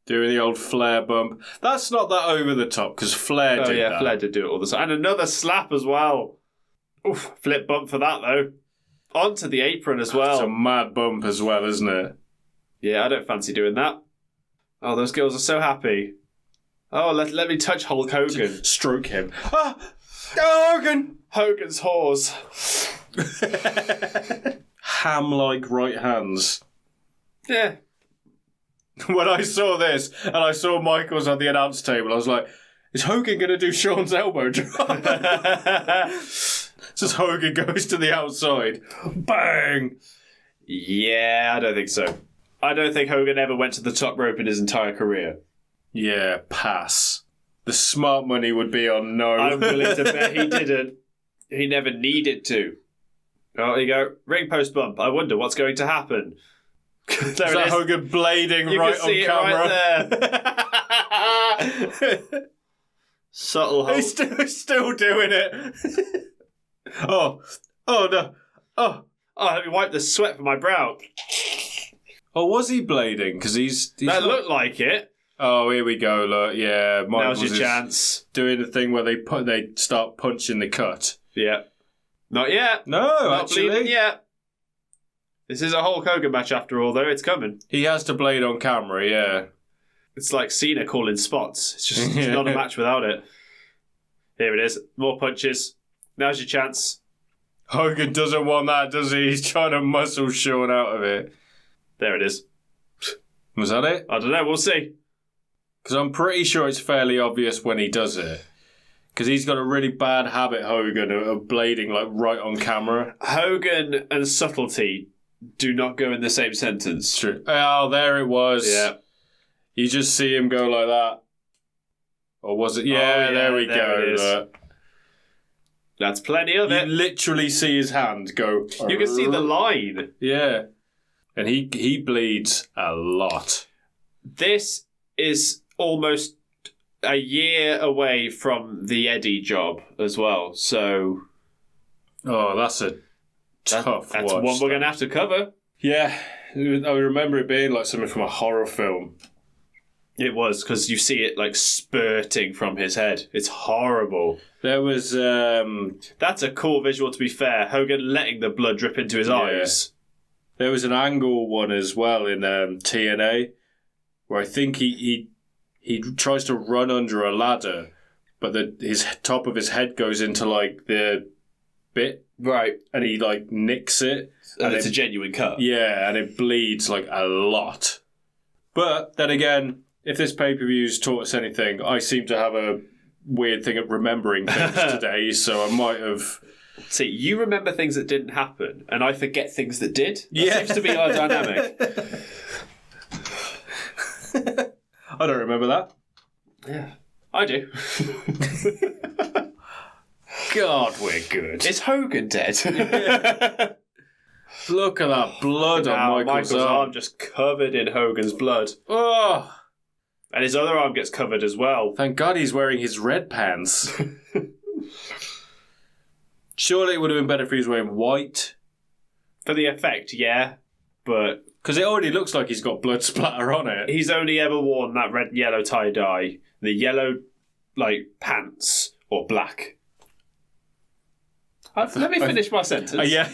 Doing the old Flair bump. That's not that over the top, because Flair did that. Flair did do it all the time. And another slap as well. Oof, flip bump for that, though. Onto the apron as well. It's a mad bump as well, isn't it? Yeah, I don't fancy doing that. Oh, those girls are so happy. Oh, let me touch Hulk Hogan. Stroke him. Ah! Oh, Hogan! Hogan's whores. Ham-like right hands. Yeah. When I saw this, and I saw Michaels on the announce table, I was like, is Hogan going to do Sean's elbow drop? Just Hogan goes to the outside. Bang! Yeah, I don't think so. I don't think Hogan ever went to the top rope in his entire career. Yeah, pass. The smart money would be on no. I'm willing to bet he didn't. He never needed to. Oh, there you go. Ring post bump. I wonder what's going to happen. There Is that Hogan blading you right can see on camera? It right there. Subtle Hulk. He's still doing it. Oh no. Oh, let me wipe the sweat from my brow. Oh, was he blading? Because he's That looked like it. Oh, here we go. Look, yeah. Now's your chance. Doing the thing where they start punching the cut. Yeah. Not yet. No, Not actually, bleeding yet. This is a Hulk Hogan match after all, though. It's coming. he has to blade on camera. Yeah. It's like Cena calling spots. It's just it's not a match without it. Here it is. More punches. Now's your chance. Hogan doesn't want that, does he? He's trying to muscle Sean out of it. There it is. Was that it? I don't know. We'll see. Because I'm pretty sure it's fairly obvious when he does it. Because he's got a really bad habit, Hogan, of blading like right on camera. Hogan and subtlety do not go in the same sentence. True. Oh, there it was. Yeah. You just see him go like that. Or was it? Yeah, there we there go. it is. Look. That's plenty of You it. literally see his hand go. You can see the line. Yeah. And he bleeds a lot. This is almost a year away from the Eddie job as well. So Oh, that's a tough that's watch. one we're going to have to cover. Yeah. I remember it being like something from a horror film. It was, because you see it like spurting from his head. It's horrible. There was... That's a cool visual, to be fair. Hogan letting the blood drip into his eyes. There was an angle one as well in TNA where I think he tries to run under a ladder, but his top of his head goes into like the bit, Right. and he like nicks it, And it's a genuine cut. yeah, and it bleeds like a lot. But then again, if this pay-per-view's taught us anything, I seem to have a weird thing at remembering things today, so I might have... See, you remember things that didn't happen, and I forget things that did. That seems to be our dynamic. I don't remember that. Yeah. I do. God, we're good. Is Hogan dead? Look at that blood Now, on Michael's arm just covered in Hogan's blood. Oh, And his other arm gets covered as well. thank God he's wearing his red pants. Surely it would have been better if he was wearing white. For the effect, yeah. But Because it already looks like he's got blood splatter on it. he's only ever worn that red, yellow tie-dye, the yellow, like, pants, or black. Let me finish my sentence. Yeah.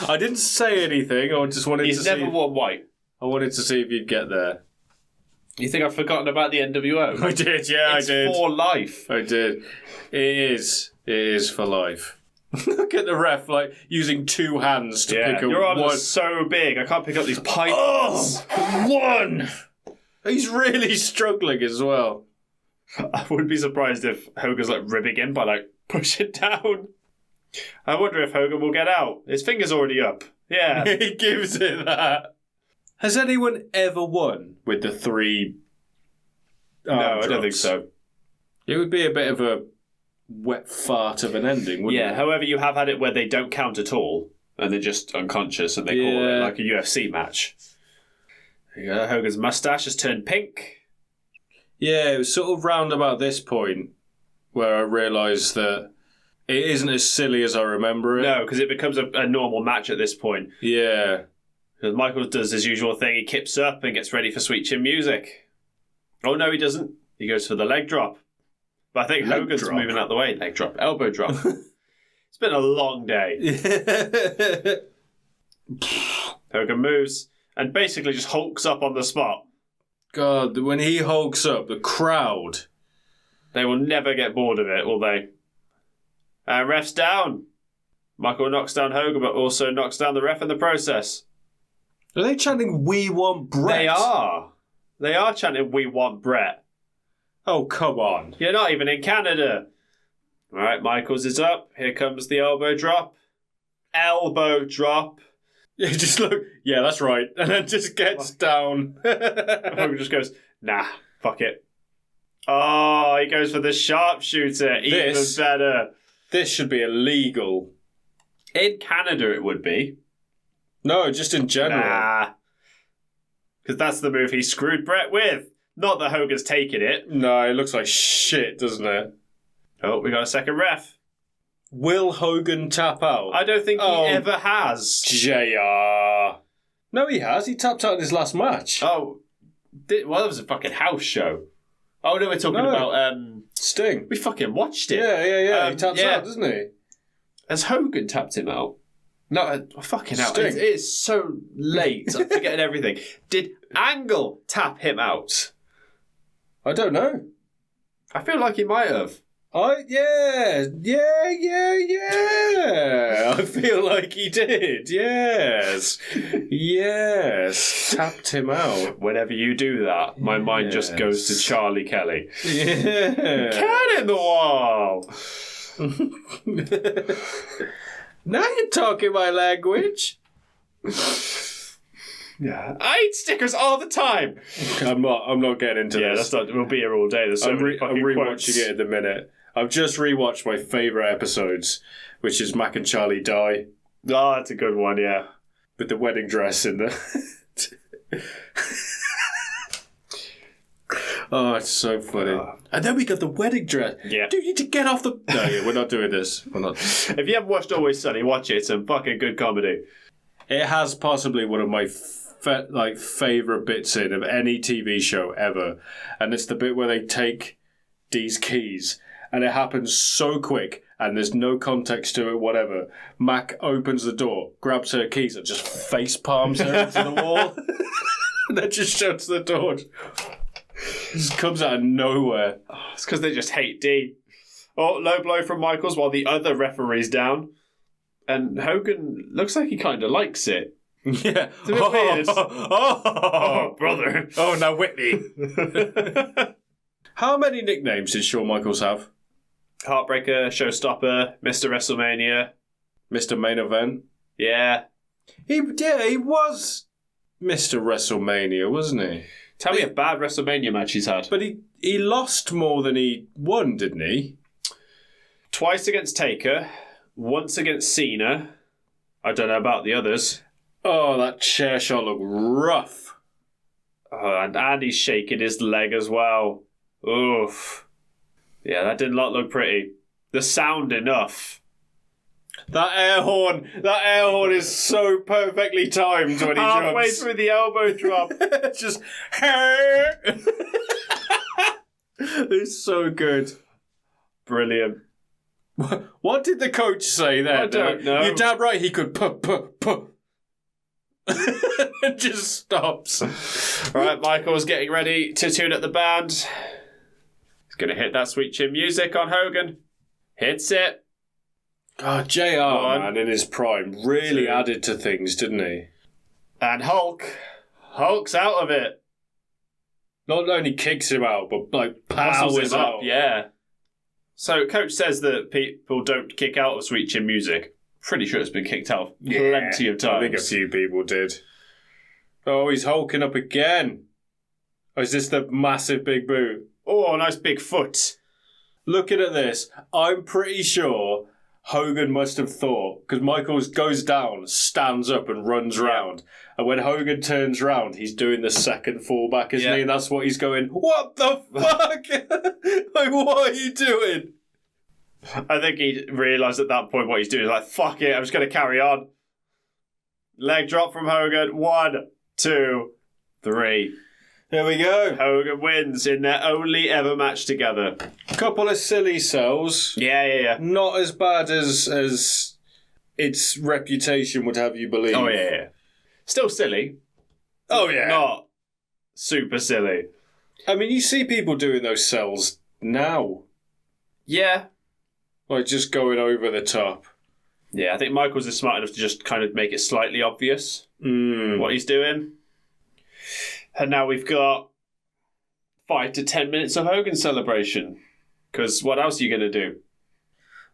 I didn't say anything. I just wanted He's to never see. worn white. I wanted to see if you'd get there. You think I've forgotten about the NWO? I did. Yeah, It's I did. for life. I did. It is. It is for life. Look at the ref, like using two hands to pick up Your arms one. are so big, I can't pick up these pipes. Oh, one. He's really struggling as well. I wouldn't be surprised if Hogan's like ribbing him by like push it down. I wonder if Hogan will get out. His finger's already up. Yeah. He gives it that. Has anyone ever won with the three? No, I don't think so. It would be a bit of a wet fart of an ending, wouldn't Yeah, it? however, you have had it where they don't count at all and they're just unconscious and they call it Yeah. like a UFC match. There you go. Hogan's mustache has turned pink. Yeah, it was sort of round about this point where I realised that it isn't as silly as I remember it. No, because it becomes a normal match at this point. Yeah. Because Michael does his usual thing. He kips up and gets ready for Sweet Chin Music. Oh, no, he doesn't. He goes for the leg drop. But I think Leg Hogan's drop? moving out the way. Leg drop. Elbow drop. It's been a long day. Hogan moves and basically just hulks up on the spot. God, when he hulks up, the crowd... They will never get bored of it, will they? And ref's down. Michael knocks down Hogan, but also knocks down the ref in the process. Are they chanting, "We want Brett"? They are. They are chanting, "We want Brett." Oh, come on. You're not even in Canada. All right, Michaels is up. Here comes the elbow drop. Elbow drop. Yeah, just look. Yeah, that's right. And then just gets down. Hogan just goes, nah, fuck it. Oh, he goes for the sharpshooter. Even better. This should be illegal. In Canada, it would be. No, just in general. Nah. Because that's the move he screwed Brett with. Not that Hogan's taken it. No, it looks like shit, doesn't it? Oh, we got a second ref. Will Hogan tap out? I don't think he ever has. JR. No, he has. He tapped out in his last match. Oh, well, that was a fucking house show. Oh, no, we're talking about... Sting. We fucking watched it. Yeah. He taps out, doesn't he? Has Hogan tapped him out? No, fucking hell. Sting. It's so late. I'm forgetting everything. Did Angle tap him out? I don't know. I feel like he might have. Yeah. I feel like he did. Yes. Tapped him out. Whenever you do that, my mind just goes to Charlie Kelly. Yeah. Cat in the wall. Now you're talking my language. Yeah, I eat stickers all the time. I'm not getting into this. We'll be here all day. There's so many fucking rewatching quotes. it in the minute. I've just rewatched my favourite episodes, which is Mac and Charlie Die. Oh, that's a good one, yeah. With the wedding dress in the... Oh, it's so funny. And then we got the wedding dress. Yeah. Dude, you need to get off the... No, yeah, we're not doing this. We're not. If you haven't watched Always Sunny, watch it. It's some fucking good comedy. It has possibly one of my favourite bits in of any TV show ever. And it's the bit where they take Dee's keys. And it happens so quick. And there's no context to it, whatever. Mac opens the door, grabs her keys, and just face palms her into the wall. And then just shuts the door. Just comes out of nowhere. Oh, it's because they just hate Dee. Oh, low blow from Michaels while the other referee's down. And Hogan looks like he kind of likes it. Yeah. It's a bit weird. Oh, brother. Oh, now Whitney. How many nicknames did Shawn Michaels have? Heartbreaker, Showstopper, Mr. WrestleMania. Mr. Main Event? Yeah. He was Mr. WrestleMania, wasn't he? Tell me a bad WrestleMania match he's had. But he lost more than he won, didn't he? Twice against Taker, once against Cena. I don't know about the others. Oh, that chair shot looked rough. Oh, and he's shaking his leg as well. Oof. Yeah, that did not look pretty. The sound enough. That air horn is so perfectly timed when he jumps. Halfway through the elbow drop. Just it's so good. Brilliant. What did the coach say there? I don't know. You're damn right he could and just stops. Alright, Michael's getting ready to tune up the band. He's going to hit that sweet chin music on Hogan. Hits it. God, JR, man, in his prime, really added to things, didn't he? And Hulk's out of it. Not only kicks him out, but powers him out. up, yeah. So, Coach says that people don't kick out of sweet chin music. Pretty sure it's been kicked out plenty of times. I think a few people did. Oh, he's hulking up again. Oh, is this the massive big boot? Oh, nice big foot. Looking at this, I'm pretty sure Hogan must have thought, because Michaels goes down, stands up and runs round. And when Hogan turns round, he's doing the second fallback, isn't he? And that's what he's going, what the fuck? Like, what are you doing? I think he realised at that point what he's doing. He's like, fuck it, I'm just going to carry on. Leg drop from Hogan. 1, 2, 3. There we go. Hogan wins in their only ever match together. Couple of silly sells. Yeah. Not as bad as its reputation would have you believe. Oh, yeah. Still silly. Oh, yeah. Not super silly. I mean, you see people doing those sells now. Yeah. Like, just going over the top. Yeah, I think Michaels is smart enough to just kind of make it slightly obvious what he's doing. And now we've got 5 to 10 minutes of Hogan's celebration. Because what else are you going to do?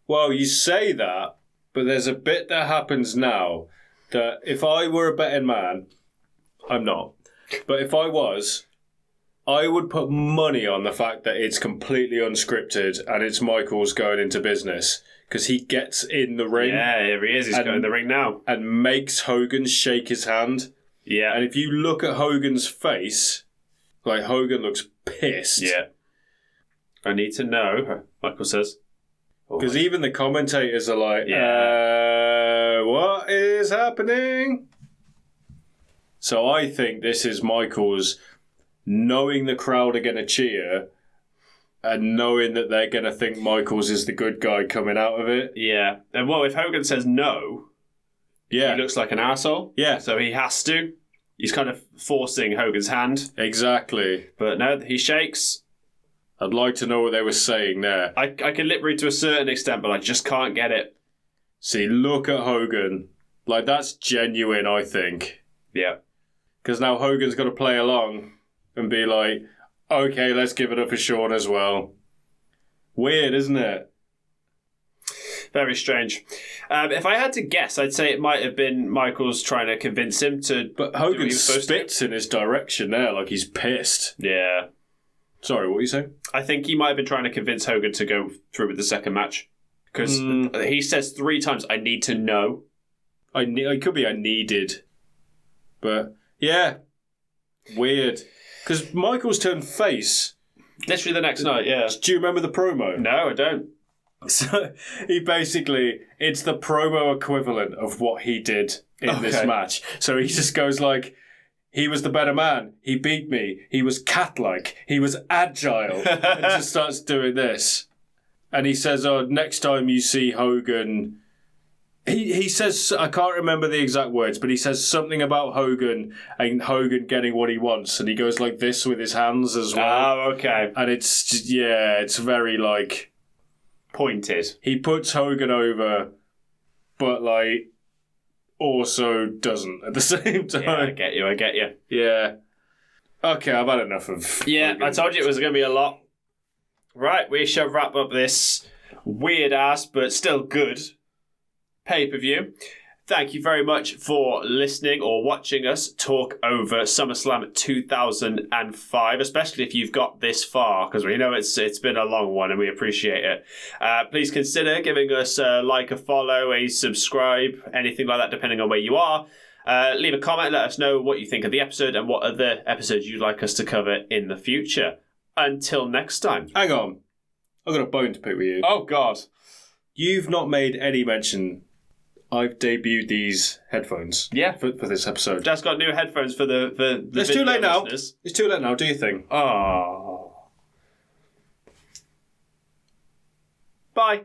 Well, you say that, but there's a bit that happens now that if I were a betting man, I'm not, but if I was, I would put money on the fact that it's completely unscripted and it's Michaels going into business because he gets in the ring. Yeah, here he is. He's going in the ring now. And makes Hogan shake his hand. Yeah. And if you look at Hogan's face, like Hogan looks pissed. Yeah. I need to know, Michael says. Because even the commentators are like, Yeah. What is happening? So I think this is Michaels knowing the crowd are going to cheer and knowing that they're going to think Michaels is the good guy coming out of it. Yeah. And well, if Hogan says no, he looks like an arsehole. Yeah. So he has to. He's kind of forcing Hogan's hand. Exactly. But no, he shakes. I'd like to know what they were saying there. I can lip read to a certain extent, but I just can't get it. See, look at Hogan. Like, that's genuine, I think. Yeah. Because now Hogan's got to play along and be like, okay, let's give it up for Shawn as well. Weird, isn't it? Very strange. If I had to guess, I'd say it might have been Michaels trying to convince him to... But Hogan spits in his direction there like he's pissed. Yeah. Sorry, what were you saying? I think he might have been trying to convince Hogan to go through with the second match. Because he says 3 times, I need to know. It could be I needed. But, yeah. Weird. Because Michaels turned face. Literally the next night, yeah. Do you remember the promo? No, I don't. So, he basically, it's the promo equivalent of what he did in this match. So he just goes like, he was the better man. He beat me. He was cat-like. He was agile. And just starts doing this. And he says, next time you see Hogan... He says, I can't remember the exact words, but he says something about Hogan and Hogan getting what he wants. And he goes like this with his hands as well. Oh, okay. And it's very like... Pointed. He puts Hogan over, but like also doesn't at the same time. Yeah, I get you. Yeah. Okay, I've had enough of... Yeah, Hogan. I told you it was going to be a lot. Right, we shall wrap up this weird-ass, but still good pay-per-view. Thank you very much for listening or watching us talk over SummerSlam 2005, especially if you've got this far, because we know it's been a long one and we appreciate it. Please consider giving us a like, a follow, a subscribe, anything like that, depending on where you are. Leave a comment, let us know what you think of the episode and what other episodes you'd like us to cover in the future. Until next time. Hang on. I've got a bone to pick with you. Oh, God. You've not made any mention... I've debuted these headphones. Yeah. For this episode. Just got new headphones for the It's too late now. listeners. It's too late now. Do your thing. Oh. Bye.